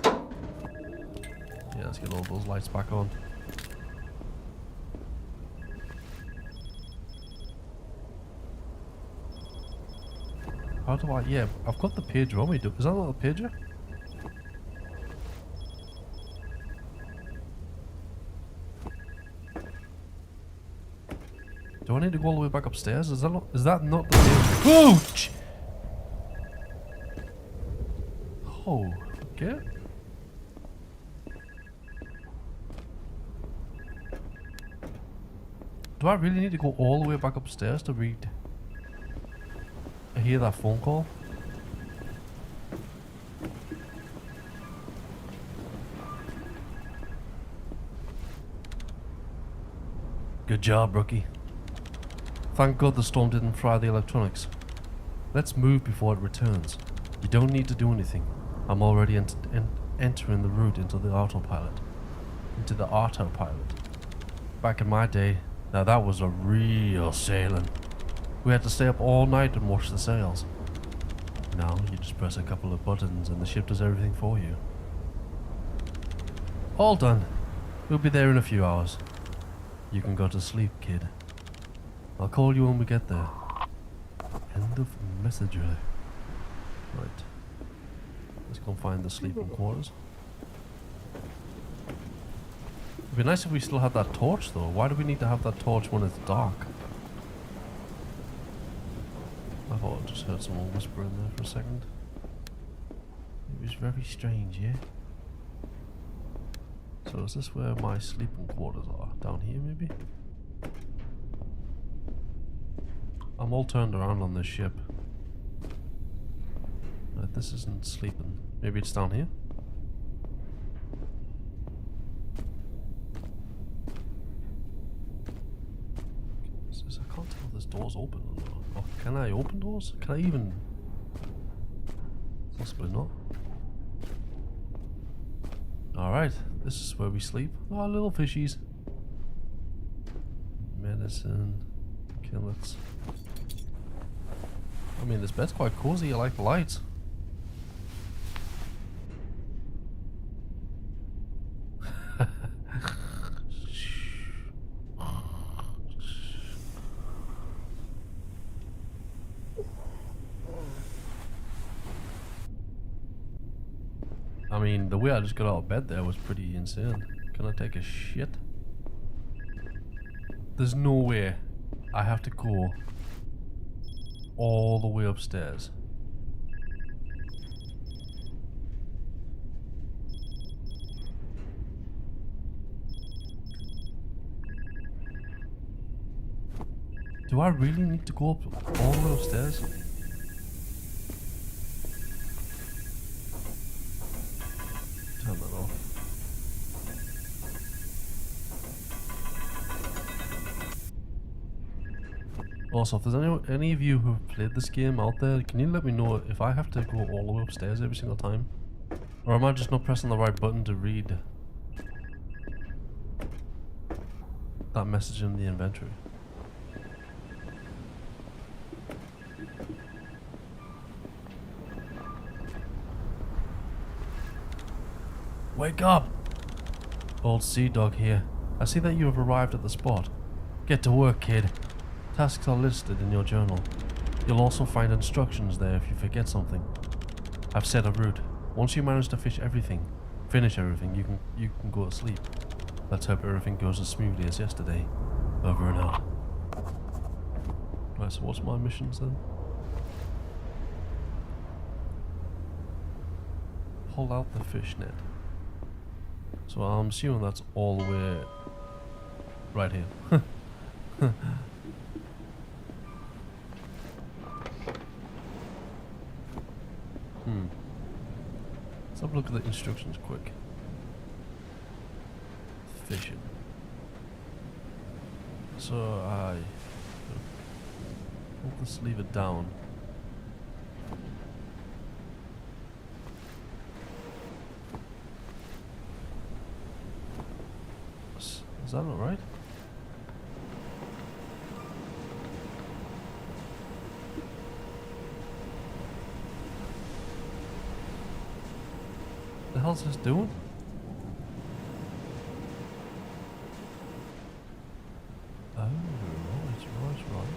Yeah, let's get all those lights back on. How do I? Yeah, I've got the pager on me. Is that not a pager? Do I need to go all the way back upstairs? Is that not the pager? Oh! Oh, okay. Do I really need to go all the way back upstairs to read? I hear that phone call. Good job, rookie. Thank God the storm didn't fry the electronics. Let's move before it returns. You don't need to do anything. I'm already entering the route into the autopilot. Back in my day, now that was a real sailing. We had to stay up all night and watch the sails. Now you just press a couple of buttons and the ship does everything for you. All done. We'll be there in a few hours. You can go to sleep, kid. I'll call you when we get there. End of message. Right. Let's go find the sleeping quarters. It'd be nice if we still had that torch though. Why do we need to have that torch when it's dark? I thought I just heard someone whispering there for a second. It was very strange, yeah? So is this where my sleeping quarters are? Down here maybe? I'm all turned around on this ship. Right, this isn't sleeping. Maybe it's down here? I can't tell if this door's open or not. Oh, can I open doors? Can I even? Possibly not. Alright, this is where we sleep. Oh, little fishies. Medicine. Killets. I mean, this bed's quite cozy. I like the lights. I mean, the way I just got out of bed there was pretty insane. Can I take a shit? There's no way I have to go all the way upstairs. Do I really need to go up all the way upstairs? Turn that off. Also, if there's any of you who have played this game out there, can you let me know if I have to go all the way upstairs every single time? Or am I just not pressing the right button to read that message in the inventory? Wake up! Old Sea Dog here. I see that you have arrived at the spot. Get to work, kid. Tasks are listed in your journal. You'll also find instructions there if you forget something. I've set a route. Once you manage to finish everything, you can go to sleep. Let's hope everything goes as smoothly as yesterday. Over and out. Right, so what's my missions then? Pull out the fish net. So I'm assuming that's all the way right here. Let's have a look at the instructions quick. Fishing. So I hold this lever down. Is that not right? The hell's this doing? Oh, right.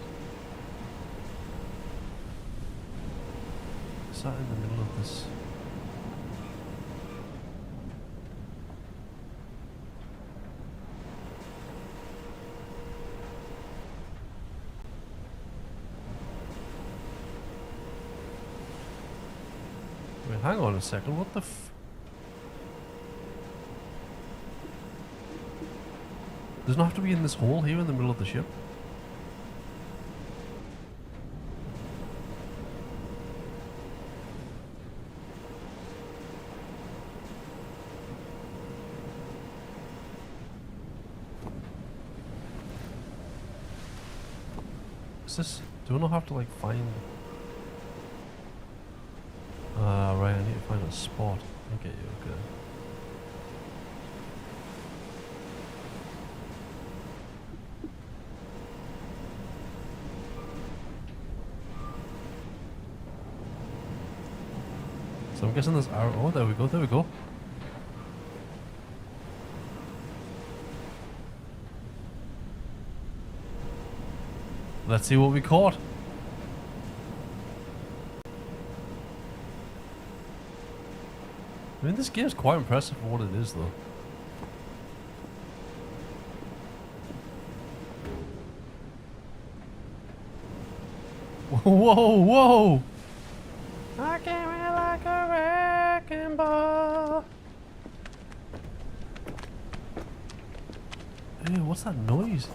Is that in the middle of this? Wait, hang on a second, what the f... Doesn't have to be in this hole here in the middle of the ship. Is this... Do I not have to like find... right, I need to find a spot. Okay, okay. So I'm guessing there's arrow. Oh, there we go, there we go. Let's see what we caught. I mean, this game's quite impressive for what it is, though. Whoa, whoa! I came in like a wrecking ball. Hey, what's that noise?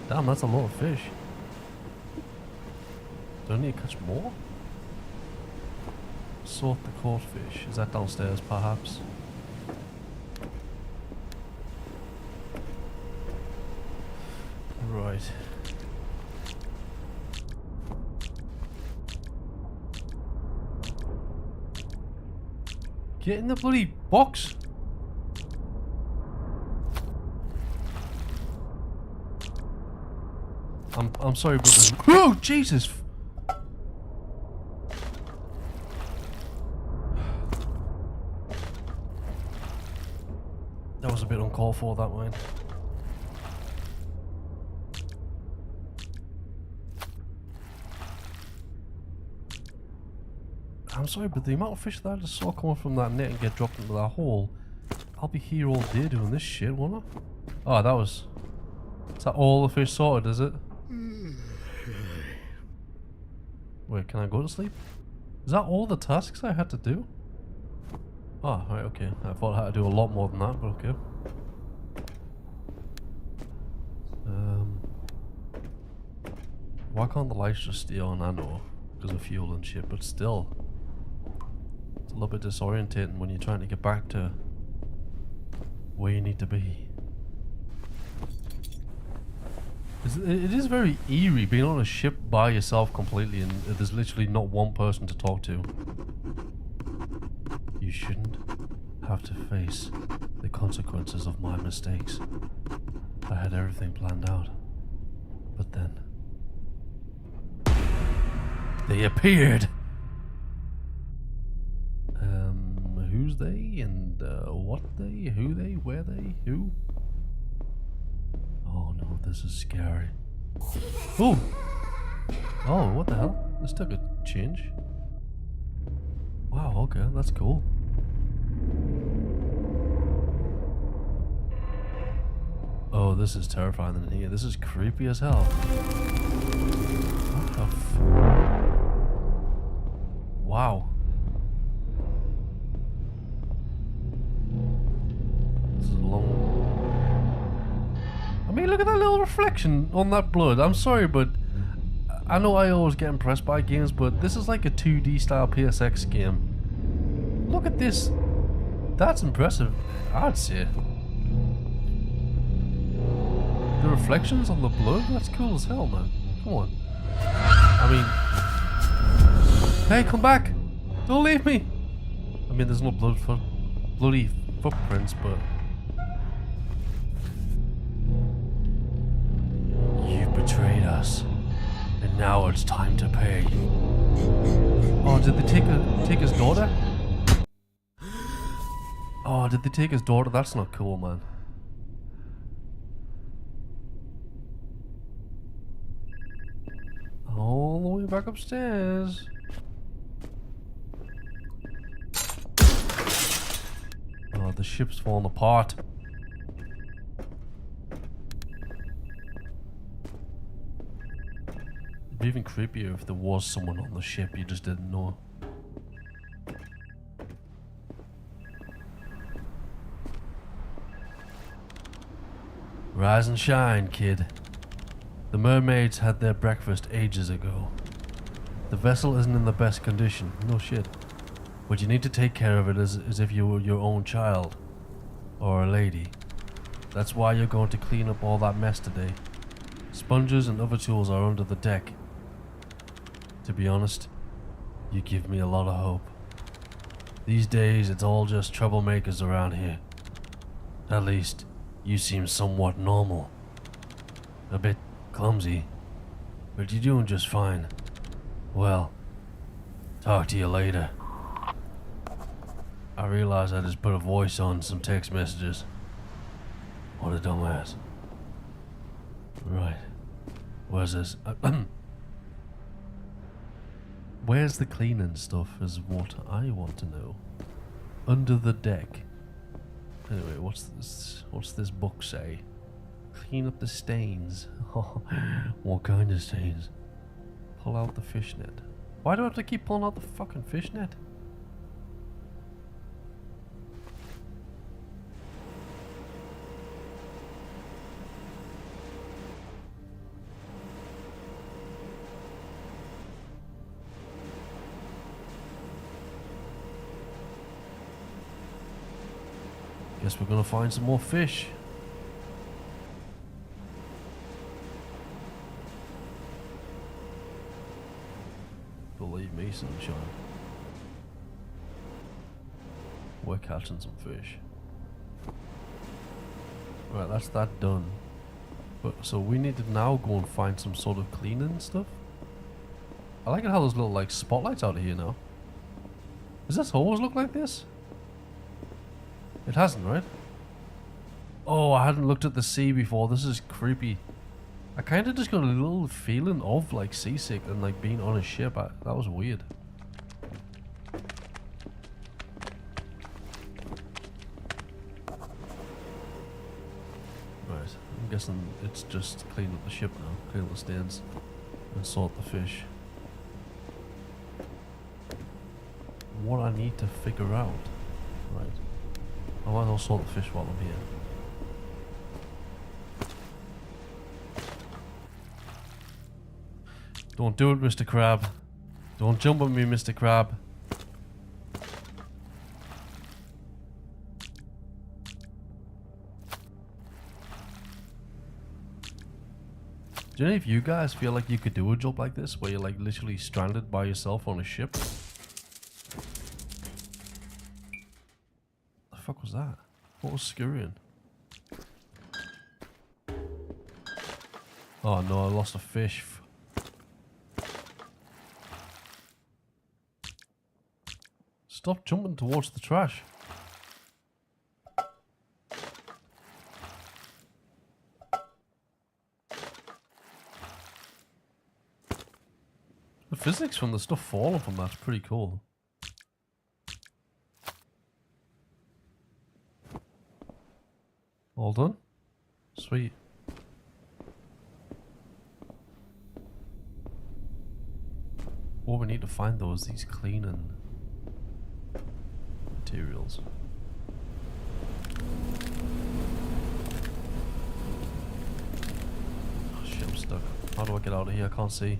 Damn, that's a lot of fish. Do I need to catch more? Sort the caught fish. Is that downstairs, perhaps? Right. Get in the bloody box! I'm sorry, but there's... Oh, Jesus! That was a bit uncalled for, that one. I'm sorry, but the amount of fish that I just saw coming from that net and get dropped into that hole, I'll be here all day doing this shit, won't I? Oh, that was... Is that all the fish sorted, is it? Wait, can I go to sleep? Is that all the tasks I had to do? Oh, right, okay. I thought I had to do a lot more than that, but okay. Why can't the lights just stay on? I know, because of fuel and shit, but still. It's a little bit disorientating when you're trying to get back to where you need to be. It is very eerie being on a ship by yourself completely and there's literally not one person to talk to. You shouldn't have to face the consequences of my mistakes. I had everything planned out. But then... they appeared! Who's they? And what they? Who they? Where they? Who? Oh no, this is scary. Oh! Oh, what the hell? This took a change. Wow, okay, that's cool. Oh, this is terrifying in here. This is creepy as hell. What the f... Wow. reflection on that blood? I'm sorry, but I know I always get impressed by games, but this is like a 2D style PSX game. Look at this. That's impressive, I'd say. The reflections on the blood? That's cool as hell, man. Come on. I mean... Hey, come back! Don't leave me! I mean, there's no bloody footprints, but... You betrayed us. And now it's time to pay. Oh, did they take his daughter? Oh, did they take his daughter? That's not cool, man. All the way back upstairs. Oh, the ship's falling apart. It'd be even creepier if there was someone on the ship you just didn't know. Rise and shine, kid. The mermaids had their breakfast ages ago. The vessel isn't in the best condition, no shit. But you need to take care of it as if you were your own child. Or a lady. That's why you're going to clean up all that mess today. Sponges and other tools are under the deck. To be honest, you give me a lot of hope. These days it's all just troublemakers around here. At least, you seem somewhat normal. A bit clumsy, but you're doing just fine. Well, talk to you later. I realize I just put a voice on some text messages. What a dumbass. Right. Where's this? Where's the cleaning stuff is what I want to know. Under the deck. Anyway, what's this book say? Clean up the stains. What kind of stains? Pull out the fishnet. Why do I have to keep pulling out the fucking fishnet? Guess we're gonna find some more fish. Believe me, sunshine. We're catching some fish. Right, that's that done. But so we need to now go and find some sort of cleaning stuff. I like it how there's little like spotlights out here now. Does this always look like this? It hasn't, right? Oh, I hadn't looked at the sea before. This is creepy. I kind of just got a little feeling of like seasick and like being on a ship. That was weird. Right, I'm guessing it's just clean up the ship now. Clean up the stains and sort the fish. What I need to figure out. Right. I might as well sort the fish while I'm here. Don't do it, Mr. Crab. Don't jump on me, Mr. Crab. Do any of you guys feel like you could do a job like this, where you're like literally stranded by yourself on a ship? The fuck was that? What was scurrying? Oh no, I lost a fish. Stop jumping towards the trash. The physics from the stuff falling from that's pretty cool. All done? Sweet. What we need to find though is these cleaning materials. stuck. How do I get out of here? I can't see.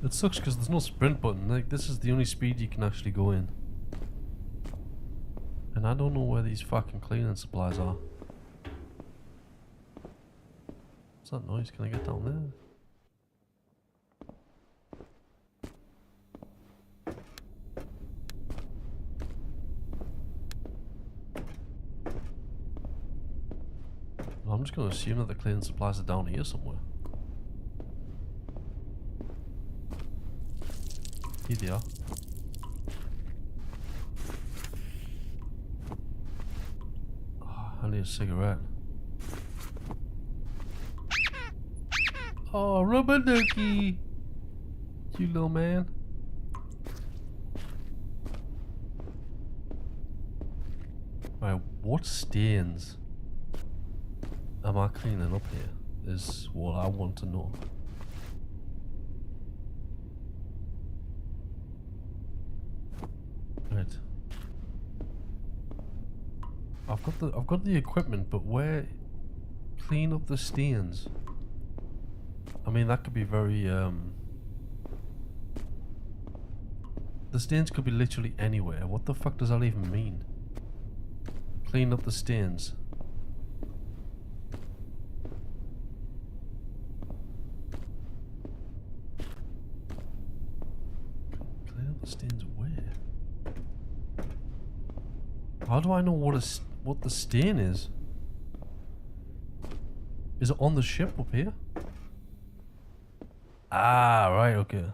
It sucks because there's no sprint button. Like, this is the only speed you can actually go in. And I don't know where these fucking cleaning supplies are. What's that noise? Can I get down there? Well, I'm just going to assume that the cleaning supplies are down here somewhere. Here they are. Oh, I need a cigarette. Oh, rubber ducky! You little man. Right, what stains am I cleaning up here? Is what I want to know. Right. I've got the equipment, but where clean up the stains? I mean, that could be very the stains could be literally anywhere. What the fuck does that even mean? Clean up the stains. Clean up the stains where? How do I know what the stain is? Is it on the ship up here? Ah, right, okay.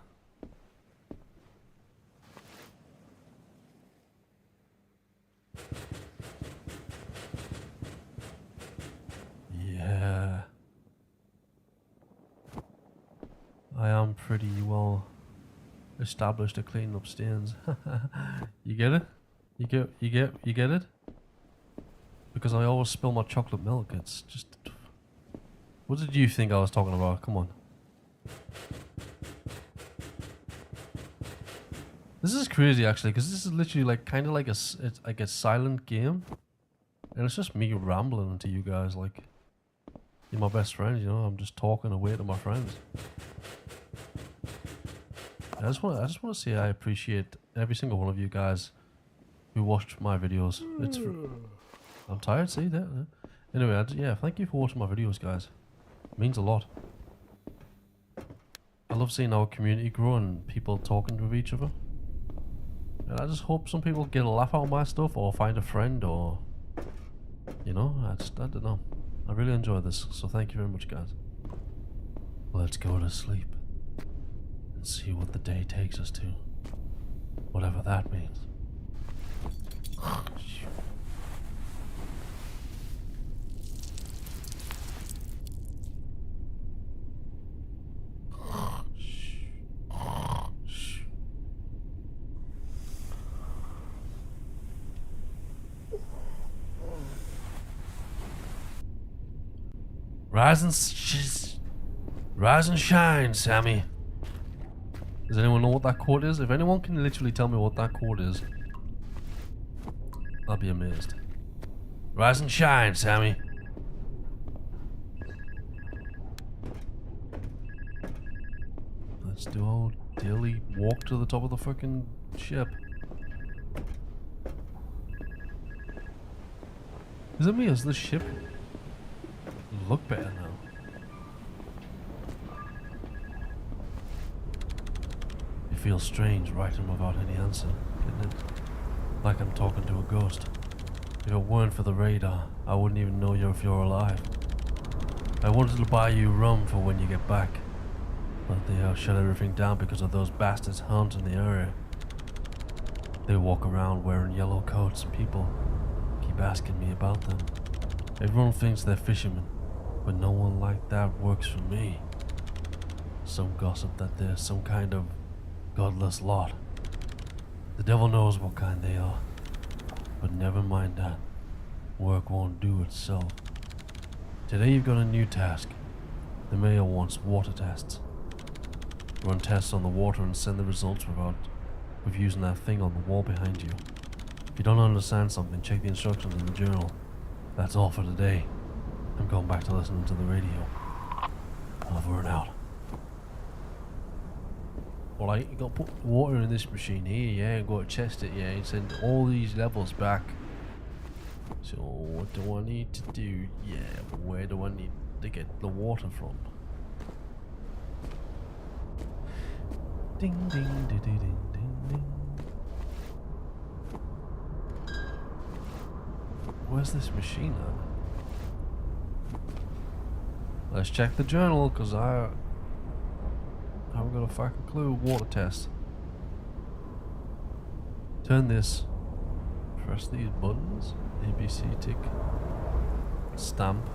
Yeah. I am pretty well established at cleaning up stains. You get it? You get it? Because I always spill my chocolate milk. It's just... What did you think I was talking about? Come on. This is crazy actually, because this is literally like kind of like it's like a silent game, and it's just me rambling to you guys like you're my best friends. You know, I'm just talking away to my friends. I just want to say I appreciate every single one of you guys who watched my videos. I'm tired. See that? Anyway, yeah, thank you for watching my videos, guys. It means a lot. I love seeing our community grow and people talking with each other. And I just hope some people get a laugh out of my stuff or find a friend or... You know, I don't know. I really enjoy this, so thank you very much, guys. Let's go to sleep. And see what the day takes us to. Whatever that means. Rise and shine, Sammy. Does anyone know what that quote is? If anyone can literally tell me what that quote is, I'll be amazed. Rise and shine, Sammy. Let's do our daily walk to the top of the fucking ship. Is it me? Is the ship look better now? It feels strange writing without any answer, didn't it? Like I'm talking to a ghost. If it weren't for the radar, I wouldn't even know if you're alive. I wanted to buy you rum for when you get back, but they have shut everything down because of those bastards haunting the area. They walk around wearing yellow coats and people keep asking me about them. Everyone thinks they're fishermen, but no one like that works for me. Some gossip that they're some kind of godless lot. The devil knows what kind they are. But never mind that. Work won't do itself. Today you've got a new task. The mayor wants water tests. Run tests on the water and send the results with using that thing on the wall behind you. If you don't understand something, check the instructions in the journal. That's all for today. I'm going back to listening to the radio. Over and out. Alright, you got to put water in this machine here, yeah, and go to test it, yeah, and send all these levels back. So what do I need to do? Yeah, where do I need to get the water from? Ding ding ding ding ding ding ding. Where's this machine at? Let's check the journal, cause I haven't got a fucking clue. Water test. Turn this. Press these buttons. ABC tick. Stamp.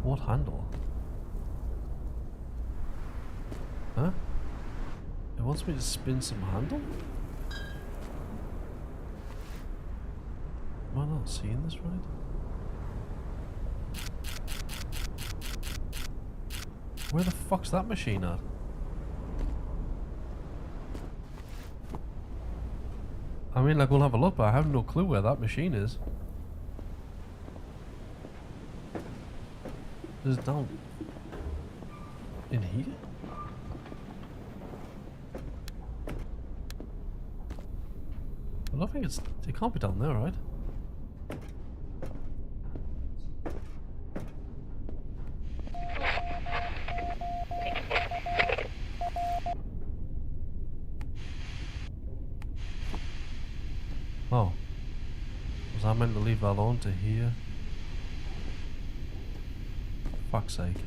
What handle? Huh? It wants me to spin some handle? Am I not seeing this right? Where the fuck's that machine at? I mean, like, we'll have a look, but I have no clue where that machine is. Is it down in here? I don't think it can't be down there, right? Oh. Was I meant to leave that on to here? Fuck's sake.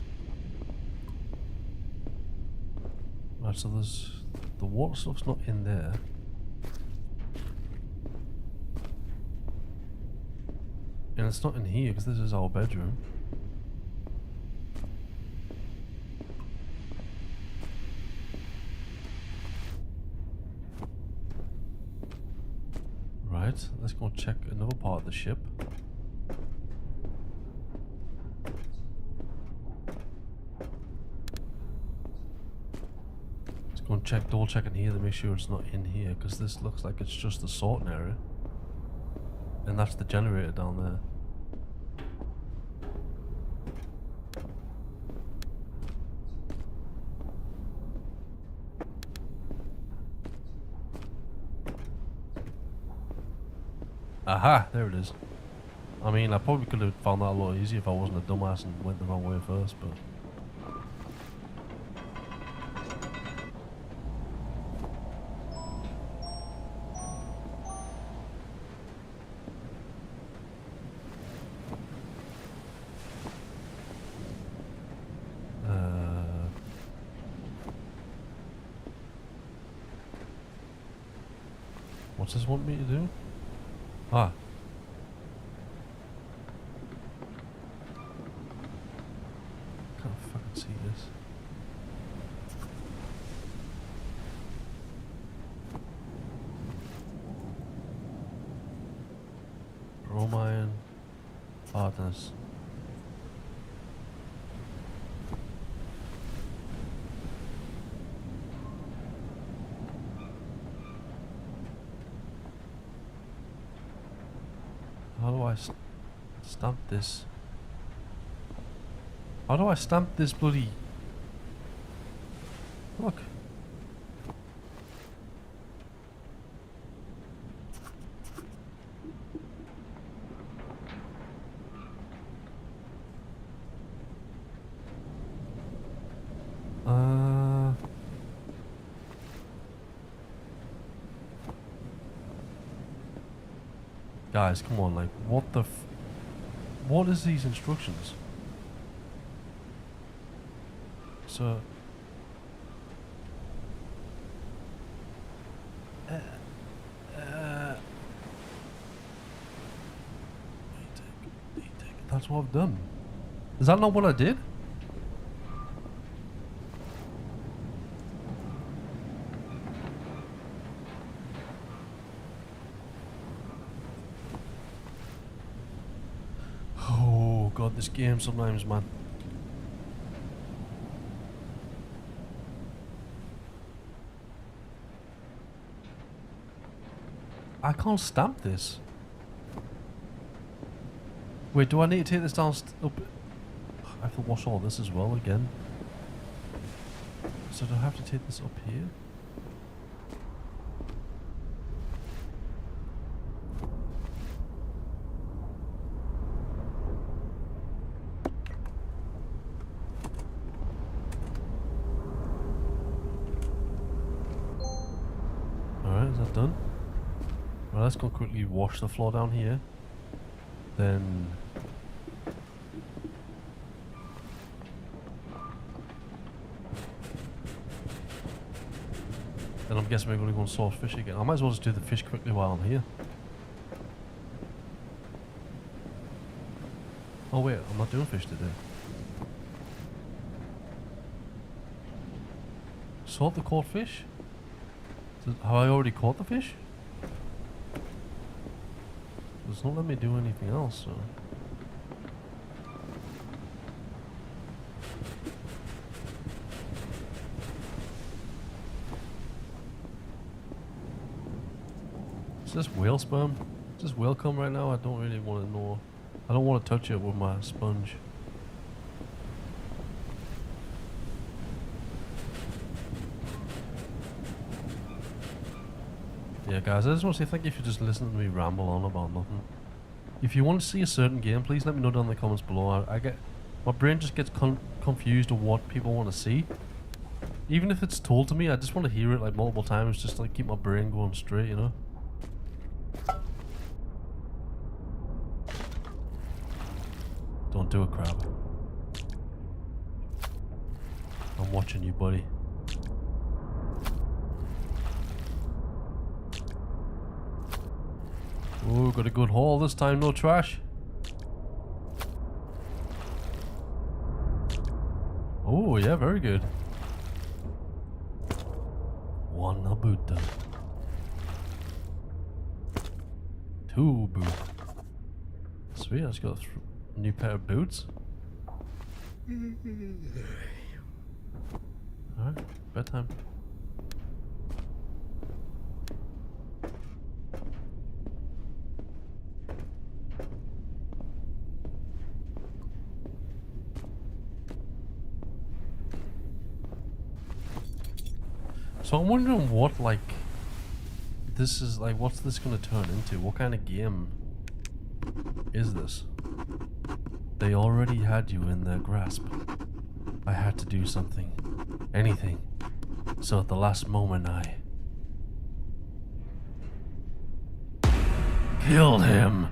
Right, so there's... the water stuff's not in there. And it's not in here because this is our bedroom. Right, let's go check another part of the ship. Let's go and check, double check in here to make sure it's not in here, because this looks like it's just the sorting area. And that's the generator down there. Aha! There it is. I mean, I probably could have found that a lot easier if I wasn't a dumbass and went the wrong way first, but... What's this want me to do? Ah. Can't fucking see this. Bromine. Partners. How do I stamp this? How do I stamp this bloody... Look. Guys, come on, like, what the what is these instructions? So... That's what I've done. Is that not what I did? Oh god, this game sometimes, man. I can't stamp this. Wait, do I need to take this down up? I have to wash all this as well again. So do I have to take this up here? Alright, is that done? Well, let's go quickly wash the floor down here. Then... Then I'm guessing we're going to go and source fish again. I might as well just do the fish quickly while I'm here. Oh wait, I'm not doing fish today. Sort the caught fish? Have I already caught the fish? It's not letting me do anything else, so... Is this whale sperm? Is this whale cum right now? I don't really want to know. I don't want to touch it with my sponge. Yeah guys, I just want to say thank you for just listening to me ramble on about nothing. If you want to see a certain game, please let me know down in the comments below. My brain just gets confused of what people want to see. Even if it's told to me, I just want to hear it like multiple times, just to like keep my brain going straight, you know? Don't do it, crab. I'm watching you, buddy. Oh, got a good haul this time, no trash. Oh, yeah, very good. One Nabuta. Two boot. Sweet, I just got a new pair of boots. Alright, bedtime. So I'm wondering what, like, this is, like, what's this gonna turn into? What kind of game is this? They already had you in their grasp. I had to do something. Anything. So at the last moment I... killed him!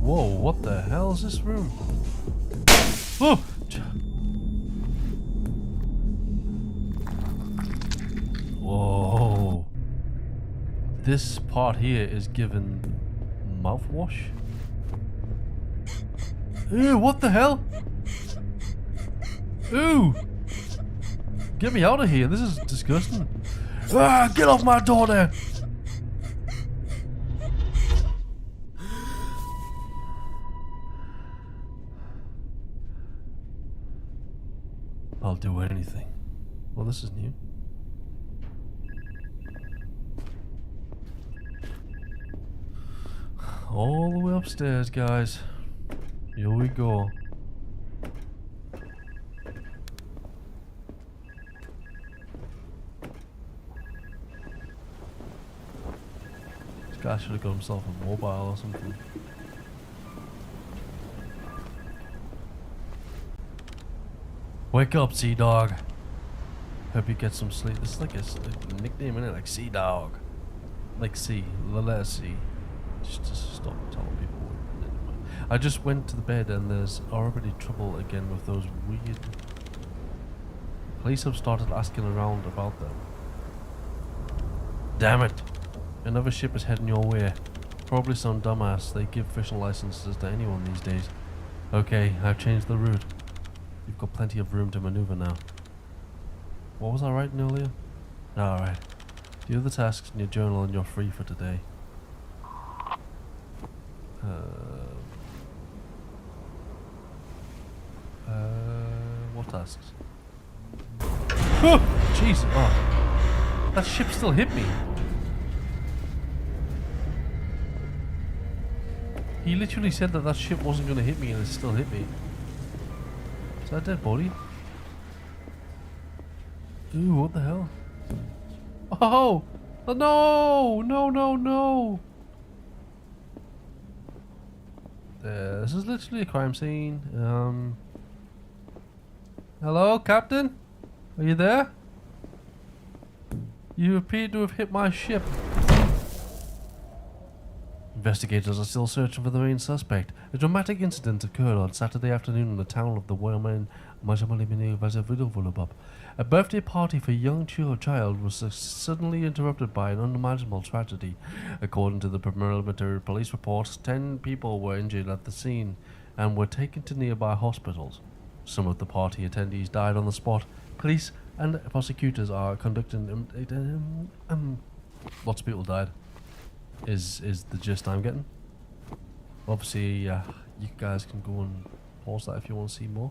Whoa, what the hell is this room? Oh! Whoa. This part here is given mouthwash. Ew, what the hell? Ew! Get me out of here, this is disgusting. Ah, get off my door there! I'll do anything. Well, this is new. All the way upstairs, guys. Here we go. This guy should have got himself a mobile or something. Wake up, Sea Dog. Hope you get some sleep. This is like a nickname, isn't it? Like Sea Dog. Like C, the letter C. Just stop telling people. I just went to the bed and there's already trouble again with those weird... Police have started asking around about them. Damn it. Another ship is heading your way. Probably some dumbass. They give fishing licenses to anyone these days. Okay, I've changed the route. You've got plenty of room to maneuver now. What was I writing earlier? Alright. Do the tasks in your journal and you're free for today. What tasks? Oh! Jeez! Oh! That ship still hit me! He literally said that that ship wasn't going to hit me and it still hit me. Is that a dead body? Ooh, what the hell? Oh! No! No, no, no! This is literally a crime scene. Hello, Captain? Are you there? You appear to have hit my ship. Investigators are still searching for the main suspect. A dramatic incident occurred on Saturday afternoon in the town of the Wellman. A birthday party for a young child was suddenly interrupted by an unimaginable tragedy. According to the preliminary police reports, 10 people were injured at the scene and were taken to nearby hospitals. Some of the party attendees died on the spot. Police and prosecutors are conducting... lots of people died. Is the gist I'm getting. Obviously, you guys can go and pause that if you want to see more.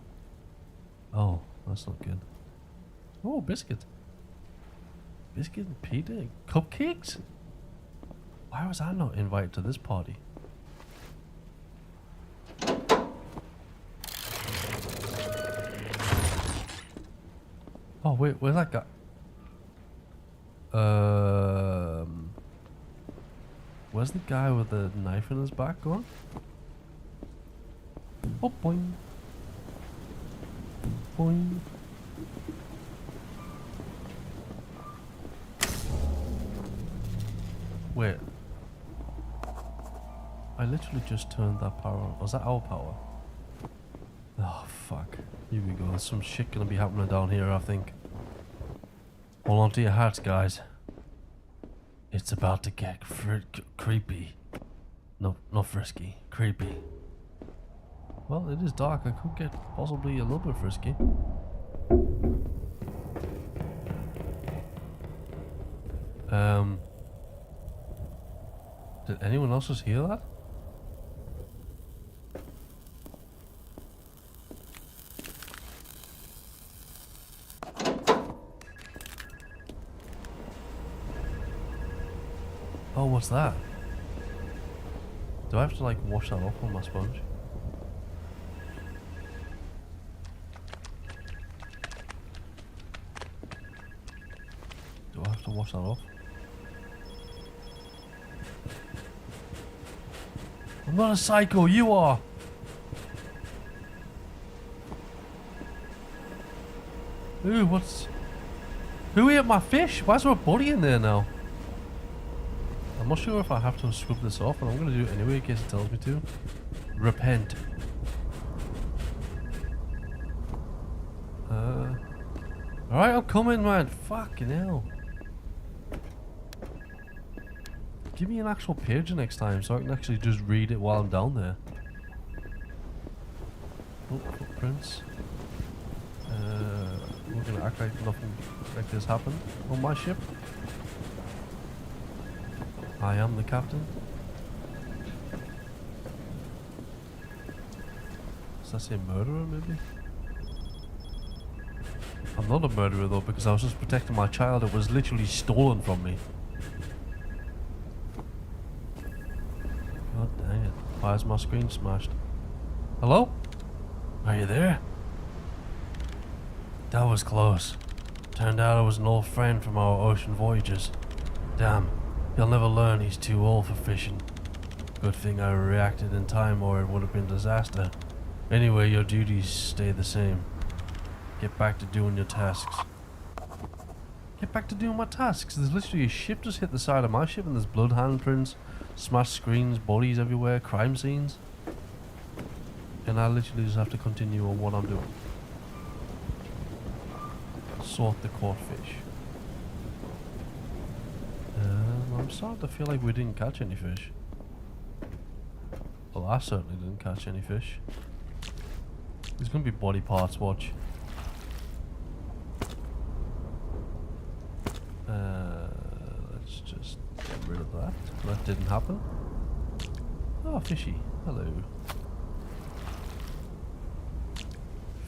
Oh, that's not good. Oh, biscuit. Biscuit and pita? Cupcakes? Why was I not invited to this party? Oh, wait, where's that guy? Where's the guy with the knife in his back going? Oh, boing. Boing. Wait. I literally just turned that power on. Was that our power? Oh, fuck. Here we go. There's some shit gonna be happening down here, I think. Hold on to your hats, guys. It's about to get creepy. No, not frisky. Creepy. Well, it is dark. I could get possibly a little bit frisky. Did anyone else just hear that? Oh, what's that? Do I have to like wash that off on my sponge? Do I have to wash that off? I'm not a psycho, you are! Ooh, what's... Who ate my fish? Why is there a body in there now? I'm not sure if I have to scrub this off, but I'm going to do it anyway in case it tells me to. Repent. Alright, I'm coming, man. Fucking hell. Give me an actual page next time so I can actually just read it while I'm down there. Oh, footprints. We're going to act like nothing like this happened on my ship. I am the captain. Does that say murderer, maybe? I'm not a murderer though, because I was just protecting my child. It was literally stolen from me. God dang it. Why is my screen smashed? Hello? Are you there? That was close. Turned out it was an old friend from our ocean voyages. Damn. He'll never learn he's too old for fishing. Good thing I reacted in time or it would have been disaster. Anyway, your duties stay the same. Get back to doing your tasks. Get back to doing my tasks? There's literally a ship just hit the side of my ship and there's blood handprints, smashed screens, bodies everywhere, crime scenes. And I literally just have to continue on what I'm doing. Sort the caught fish. I'm starting to feel like we didn't catch any fish. Well, I certainly didn't catch any fish. There's gonna be body parts, watch. Let's just get rid of that. That didn't happen. Oh, fishy. Hello.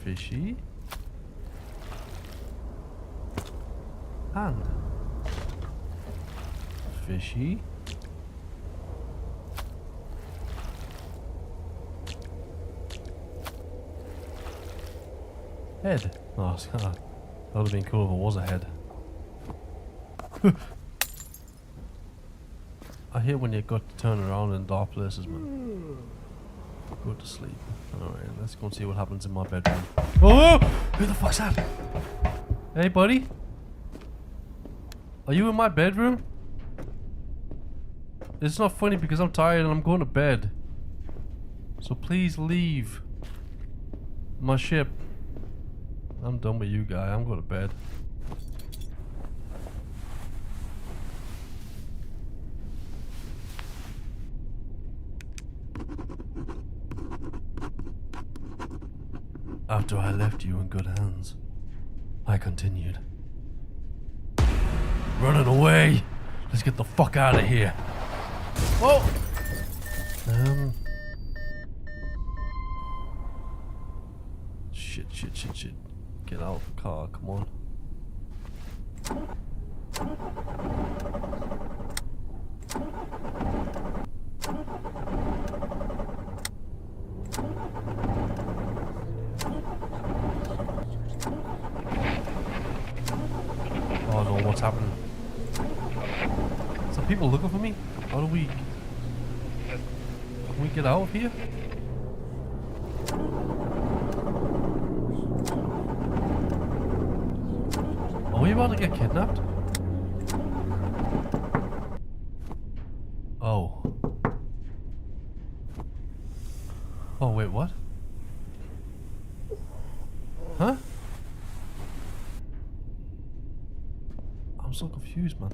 Fishy. Hand. Fishy. head. Oh, that would have been cool if it was a head. I hate when you got to turn around in dark places, man. Go to sleep. Alright, let's go and see what happens in my bedroom. Oh! Who the fuck's that? Hey, buddy? Are you in my bedroom? It's not funny because I'm tired and I'm going to bed. So please leave my ship. I'm done with you, guy. I'm going to bed. After I left you in good hands, I continued. Running away! Let's get the fuck out of here. Whoa! Shit. Get out of the car, come on. Oh no, what's happening? Is there people looking for me? How do we... Can we get out of here? Are we about to get kidnapped? Oh. Oh wait, what? Huh? I'm so confused, man.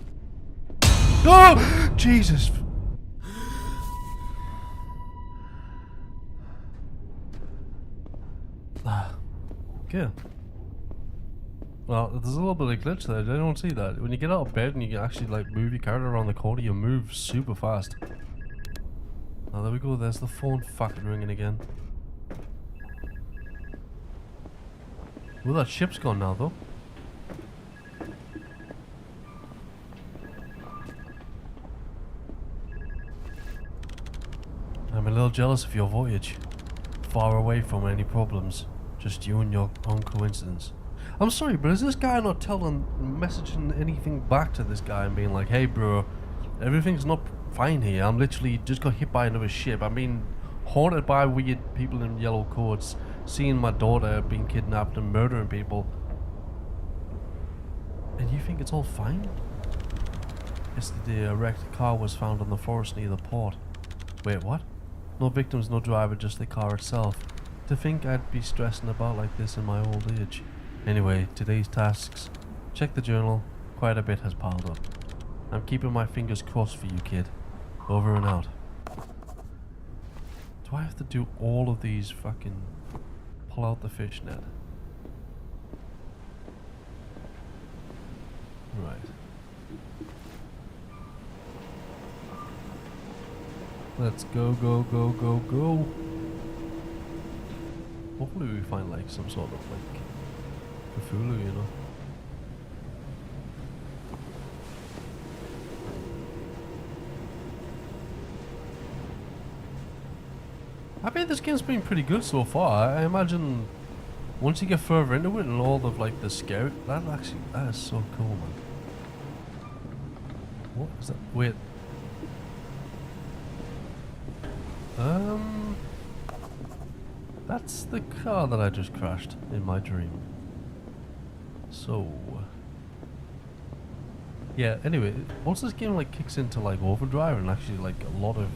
Oh! Jesus! Okay. Well, there's a little bit of glitch there. I don't see that. When you get out of bed and you can actually like move your character around the corner, you move super fast. Oh, there we go. There's the phone fucking ringing again. Well, that ship's gone now, though. I'm a little jealous of your voyage. Far away from any problems. Just you and your own coincidence. I'm sorry, but is this guy not messaging anything back to this guy and being like, hey bro, everything's not fine here. I'm literally just got hit by another ship. I'm being haunted by weird people in yellow coats. Seeing my daughter being kidnapped and murdering people. And you think it's all fine? Yesterday, a wrecked car was found on the forest near the port. Wait, what? No victims, no driver, just the car itself. To think I'd be stressing about like this in my old age. Anyway, today's tasks. Check the journal. Quite a bit has piled up. I'm keeping my fingers crossed for you, kid. Over and out. Do I have to do all of these fucking... Pull out the fishnet? Right. Let's go. Hopefully we find like some sort of like Cthulhu, you know. I bet this game's been pretty good so far. I imagine once you get further into it and all of like the scary, that is so cool, man. What is that? Wait. That's the car that I just crashed in my dream. So, yeah, anyway, once this game like kicks into like overdrive and actually like a lot of...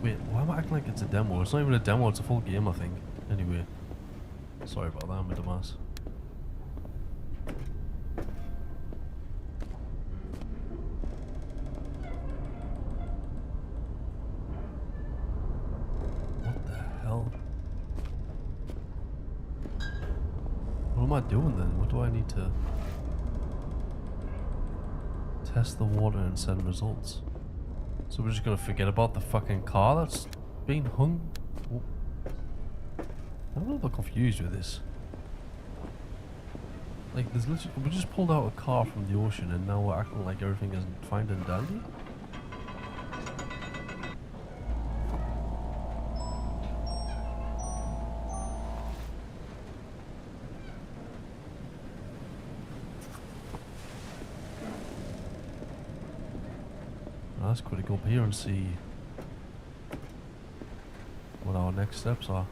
Wait, why am I acting like it's a demo? It's not even a demo, it's a full game, I think. Anyway, sorry about that, I'm a dumbass. What am I doing then? What do I need to... Test the water and send results. So we're just gonna forget about the fucking car that's being hung? I'm a little bit confused with this. Like, there's literally... We just pulled out a car from the ocean and now we're acting like everything is fine and dandy? Let's quickly go up here and see what our next steps are.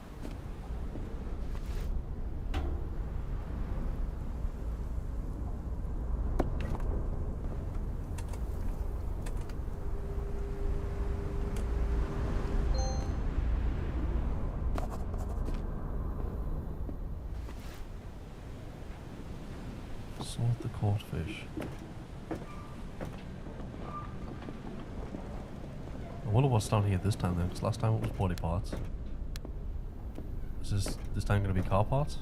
Sort the caught fish. I wonder what's down here this time then, because last time it was body parts. Is this time going to be car parts?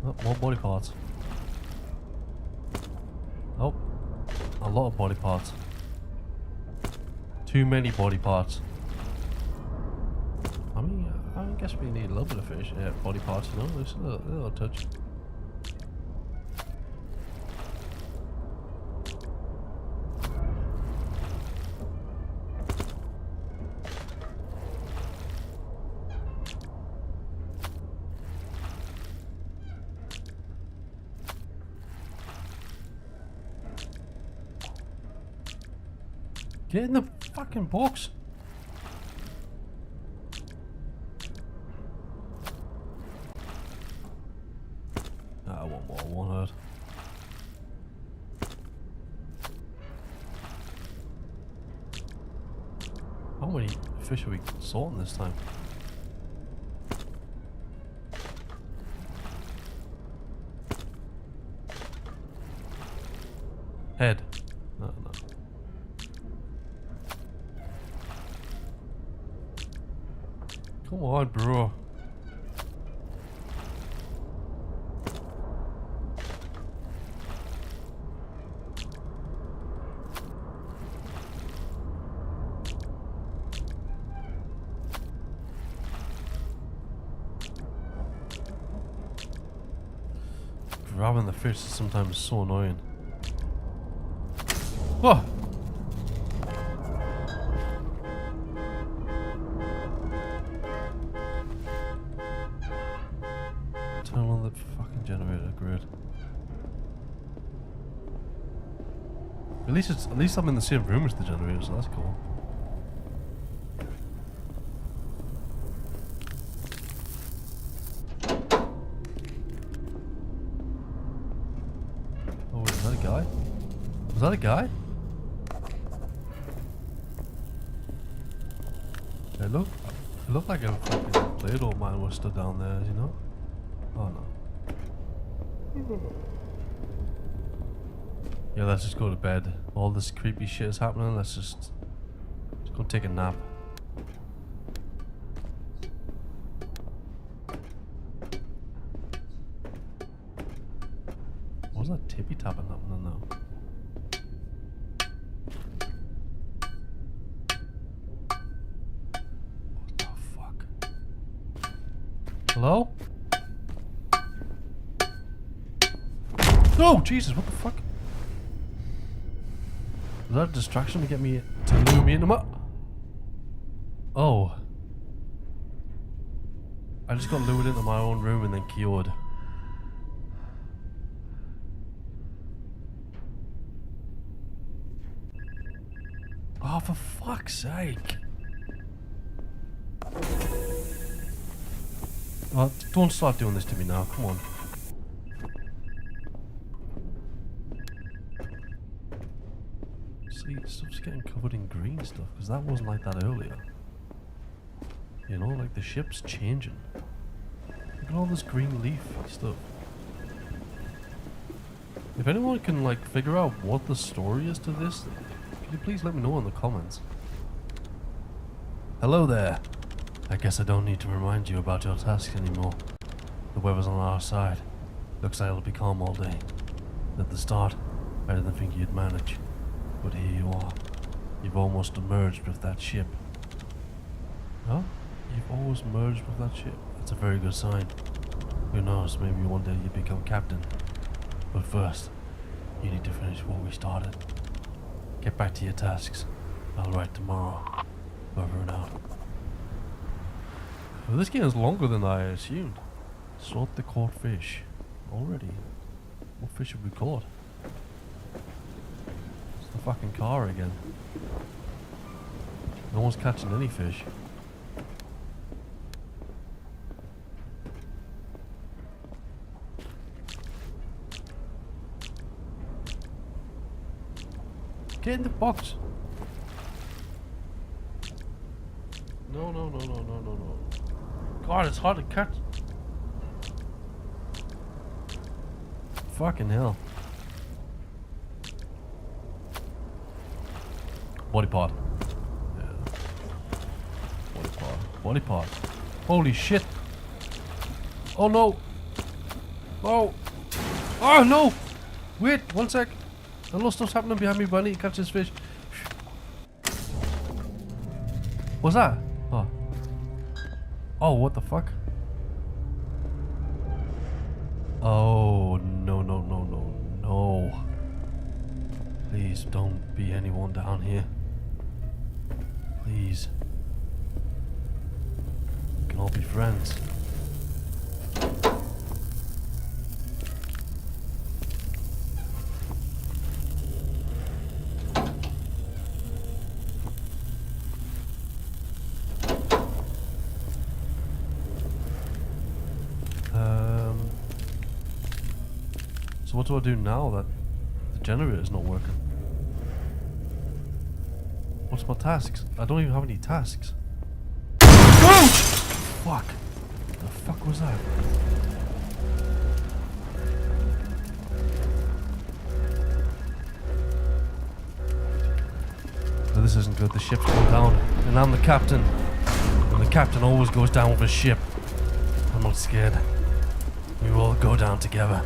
Oh, more body parts. Oh, a lot of body parts. Too many body parts. I guess we need a little bit of fish. Yeah, body parts, you know, there's a little touch. Get in the fucking box. Ah, one more, one hurt. How many fish are we sorting this time? Head. No. Come on, bro. Grabbing the fish is sometimes so annoying. Oh! Turn on the fucking generator, great. At least I'm in the same room as the generator, so that's cool. Oh, is that a guy? Was that a guy? It looked like a fucking Play-Doh man was stood down there, you know? Oh no. Yeah, let's just go to bed. All this creepy shit is happening. Let's just go take a nap. What's that tippy tapping happening now? What the fuck? Hello? Oh, Jesus, what the fuck? Was that a distraction to get me to lure me into my... Oh. I just got lured into my own room and then cured. Oh, for fuck's sake. Oh, don't start doing this to me now, come on. See, stuff's getting covered in green stuff, because that wasn't like that earlier. You know, like the ship's changing. Look at all this green leaf stuff. If anyone can, like, figure out what the story is to this, could you please let me know in the comments? Hello there. I guess I don't need to remind you about your tasks anymore. The weather's on our side. Looks like it'll be calm all day. At the start, I didn't think you'd manage. But here you are. You've almost merged with that ship. Huh? You've almost merged with that ship? That's a very good sign. Who knows, maybe one day you become captain. But first, you need to finish what we started. Get back to your tasks. I'll write tomorrow. Over and out. Well, this game is longer than I assumed. Sort the caught fish. Already? What fish have we caught? It's the fucking car again. No one's catching any fish. Get in the box. No, no, no, no, no, no, no. God, it's hard to catch. Fucking hell. Body part. Yeah. Body part. Body part. Holy shit. Oh no. Oh. Oh no. Wait, 1 sec. A lot of stuff's happening behind me, but I need to catch this fish. What's that? Oh. Oh, what the fuck? Oh, no, no, no, no, no. Please don't be anyone down here. Please. We can all be friends. So what do I do now that the generator's not working? What's my tasks? I don't even have any tasks. Oh! Fuck. The fuck was that? No, this isn't good. The ship's going down. And I'm the captain. And the captain always goes down with a ship. I'm not scared. We will all go down together.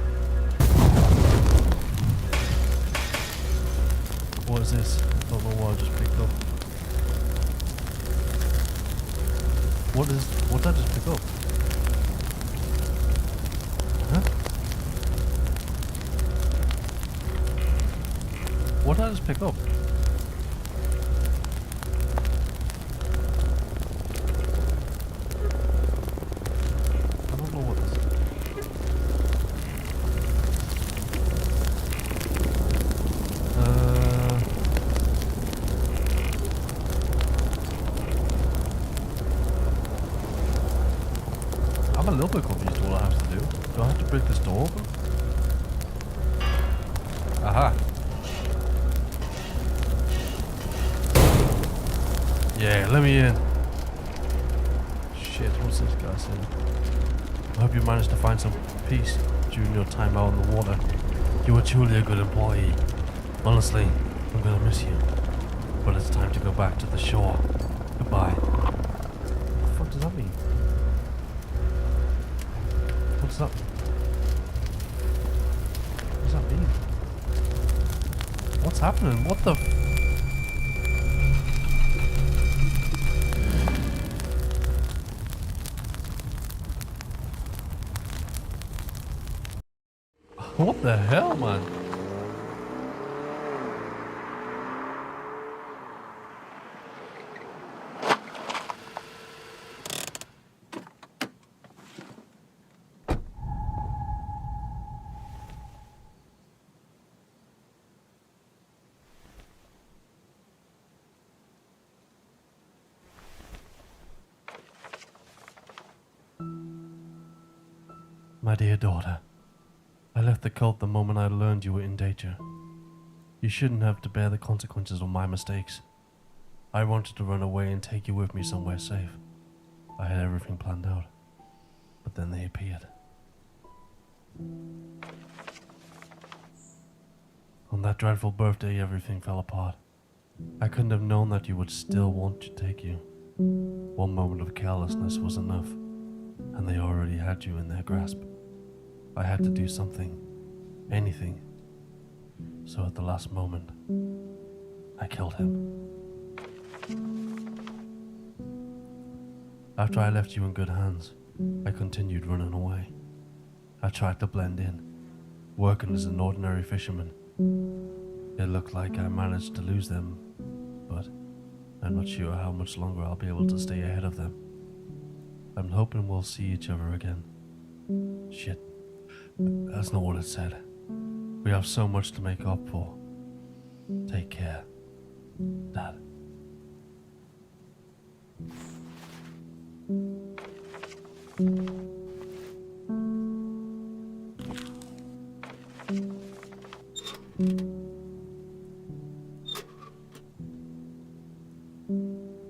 What is this? I don't know what I just picked up. What did I just pick up? Huh? What did I just pick up? I don't know what this is. I'm a little bit confused what I have to do. Do I have to break this door open? Aha. Yeah, let me in. Shit, what's this guy saying? I hope you managed to find some peace during your time out in the water. You were truly a good employee. Honestly, I'm gonna miss you. But it's time to go back to the shore. Goodbye. What the fuck does that mean? What's that? What does that mean? What's happening? What the What the hell, man? My dear daughter, I left the cult the moment I learned you were in danger. You shouldn't have to bear the consequences of my mistakes. I wanted to run away and take you with me somewhere safe. I had everything planned out. But then they appeared. On that dreadful birthday, everything fell apart. I couldn't have known that you would still want to take you. One moment of carelessness was enough, and they already had you in their grasp. I had to do something, anything. So at the last moment, I killed him. After I left you in good hands, I continued running away. I tried to blend in, working as an ordinary fisherman. It looked like I managed to lose them, but I'm not sure how much longer I'll be able to stay ahead of them. I'm hoping we'll see each other again. Shit, that's not what it said. We have so much to make up for. Take care, Dad.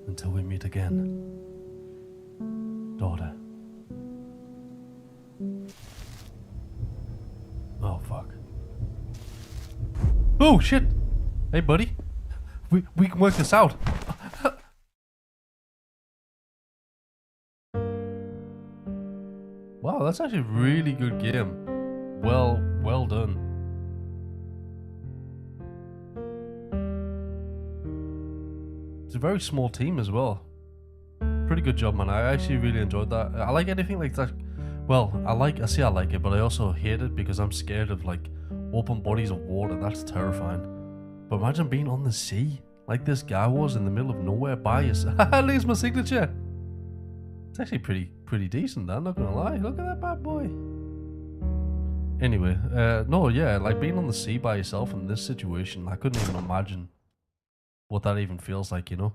Until we meet again, daughter. Oh, fuck. Oh, shit! Hey, buddy. We can work this out. Wow, that's actually a really good game. Well done. It's a very small team as well. Pretty good job, man. I actually really enjoyed that. I like anything like that. Well, I say I like it, but I also hate it because I'm scared of like open bodies of water. That's terrifying. But imagine being on the sea, like this guy was in the middle of nowhere by yourself. Leaves my signature. It's actually pretty decent, I'm not gonna lie. Look at that bad boy. Anyway, no, yeah, like being on the sea by yourself in this situation, I couldn't even imagine what that even feels like, you know?